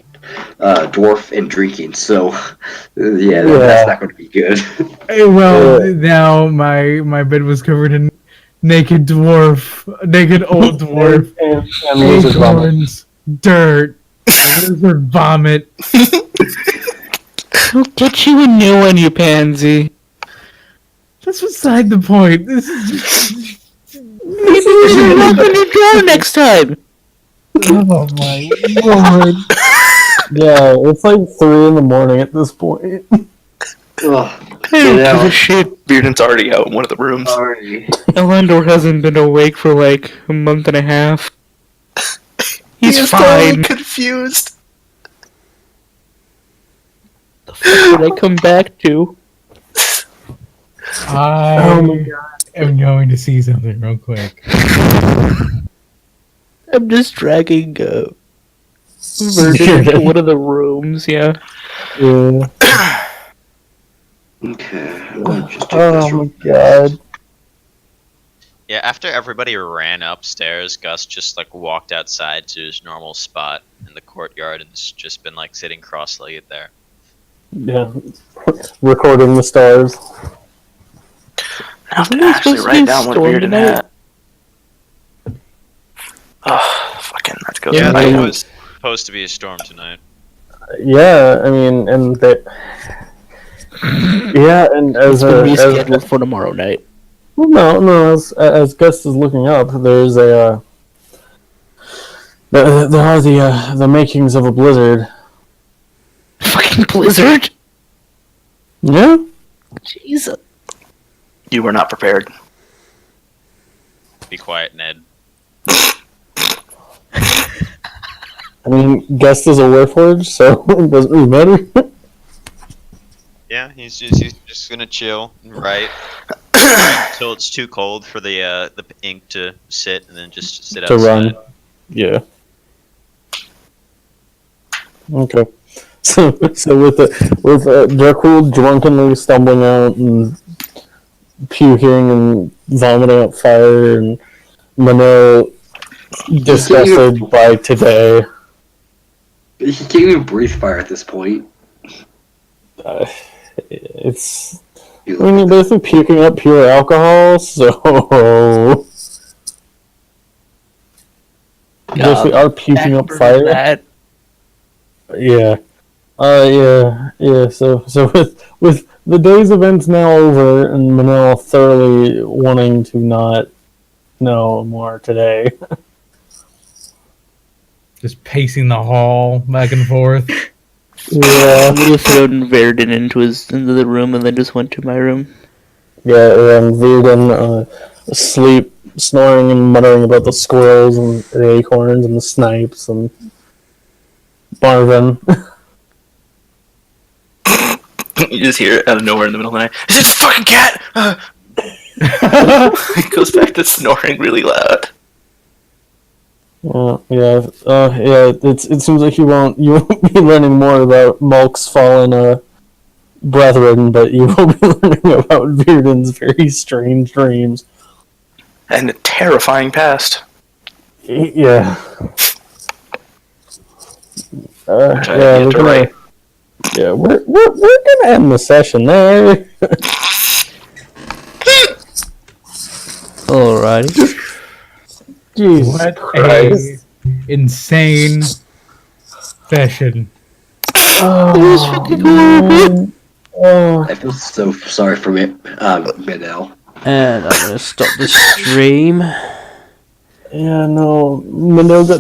a dwarf in drinking. So that's not going to be good. Well, now my bed was covered in naked old dwarf, And lizard vomit. acorns, dirt, lizard vomit. I'll get you a new one, you pansy. That's beside the point. This is. Maybe we should lock on your door next time. Oh my lord! Yeah, it's like 3 in the morning at this point. Ugh. I don't Yeah. give a shit. Bearden's already out in one of the rooms. Sorry. Elandor hasn't been awake for like a month and a half. He's He is fine. totally confused. What did I come back to? I am going to see something real quick. I'm just dragging Verdun into one of the rooms, yeah. Yeah. Okay. I'm going to just take this Oh real my god. Yeah, after everybody ran upstairs, Gus just like walked outside to his normal spot in the courtyard and has just been like sitting cross-legged there. Yeah. Recording the stars. I have to Isn't there actually supposed to be write a down what storm Bearden tonight? had. Oh, fucking, let's go. Yeah, I there know. was supposed to be a storm tonight. Yeah, I mean, and that. Yeah, and It's as been a. rescheduled for tomorrow night. Well, no. As Gus is looking up, there's a. There are the makings of a blizzard. Fucking blizzard. Yeah. Jesus. You were not prepared. Be quiet, Ned. I mean, Gus is a warforged, so it doesn't really matter. Yeah, he's just gonna chill and write until it's too cold for the ink to sit, and then just sit To outside. run. Yeah. Okay. So with Dracul drunkenly stumbling out and puking and vomiting up fire, and Manil disgusted by today. He can't even breathe fire at this point. It's. I mean, you're basically puking up pure alcohol, so. You basically are puking up fire. That. Yeah. Yeah. So with the day's events now over and Manil thoroughly wanting to not know more today. Just pacing the hall back and forth. Yeah. I would have thrown Verdun into the room and then just went to my room. Yeah, and Virden asleep, snoring and muttering about the squirrels and the acorns and the snipes and Marvin. You just hear it out of nowhere in the middle of the night. Is it a fucking cat? He goes back to snoring really loud. Yeah. It seems like you won't be learning more about Mulk's fallen brethren, but you will be learning about Virden's very strange dreams. And a terrifying past. Yeah. Which I Yeah, have yet to write. Yeah, we're gonna end the session there. Alrighty. Jesus What Christ. a insane session. Oh, man. Oh, I feel so sorry for Manel. And I'm gonna stop the stream. yeah, no. Minoga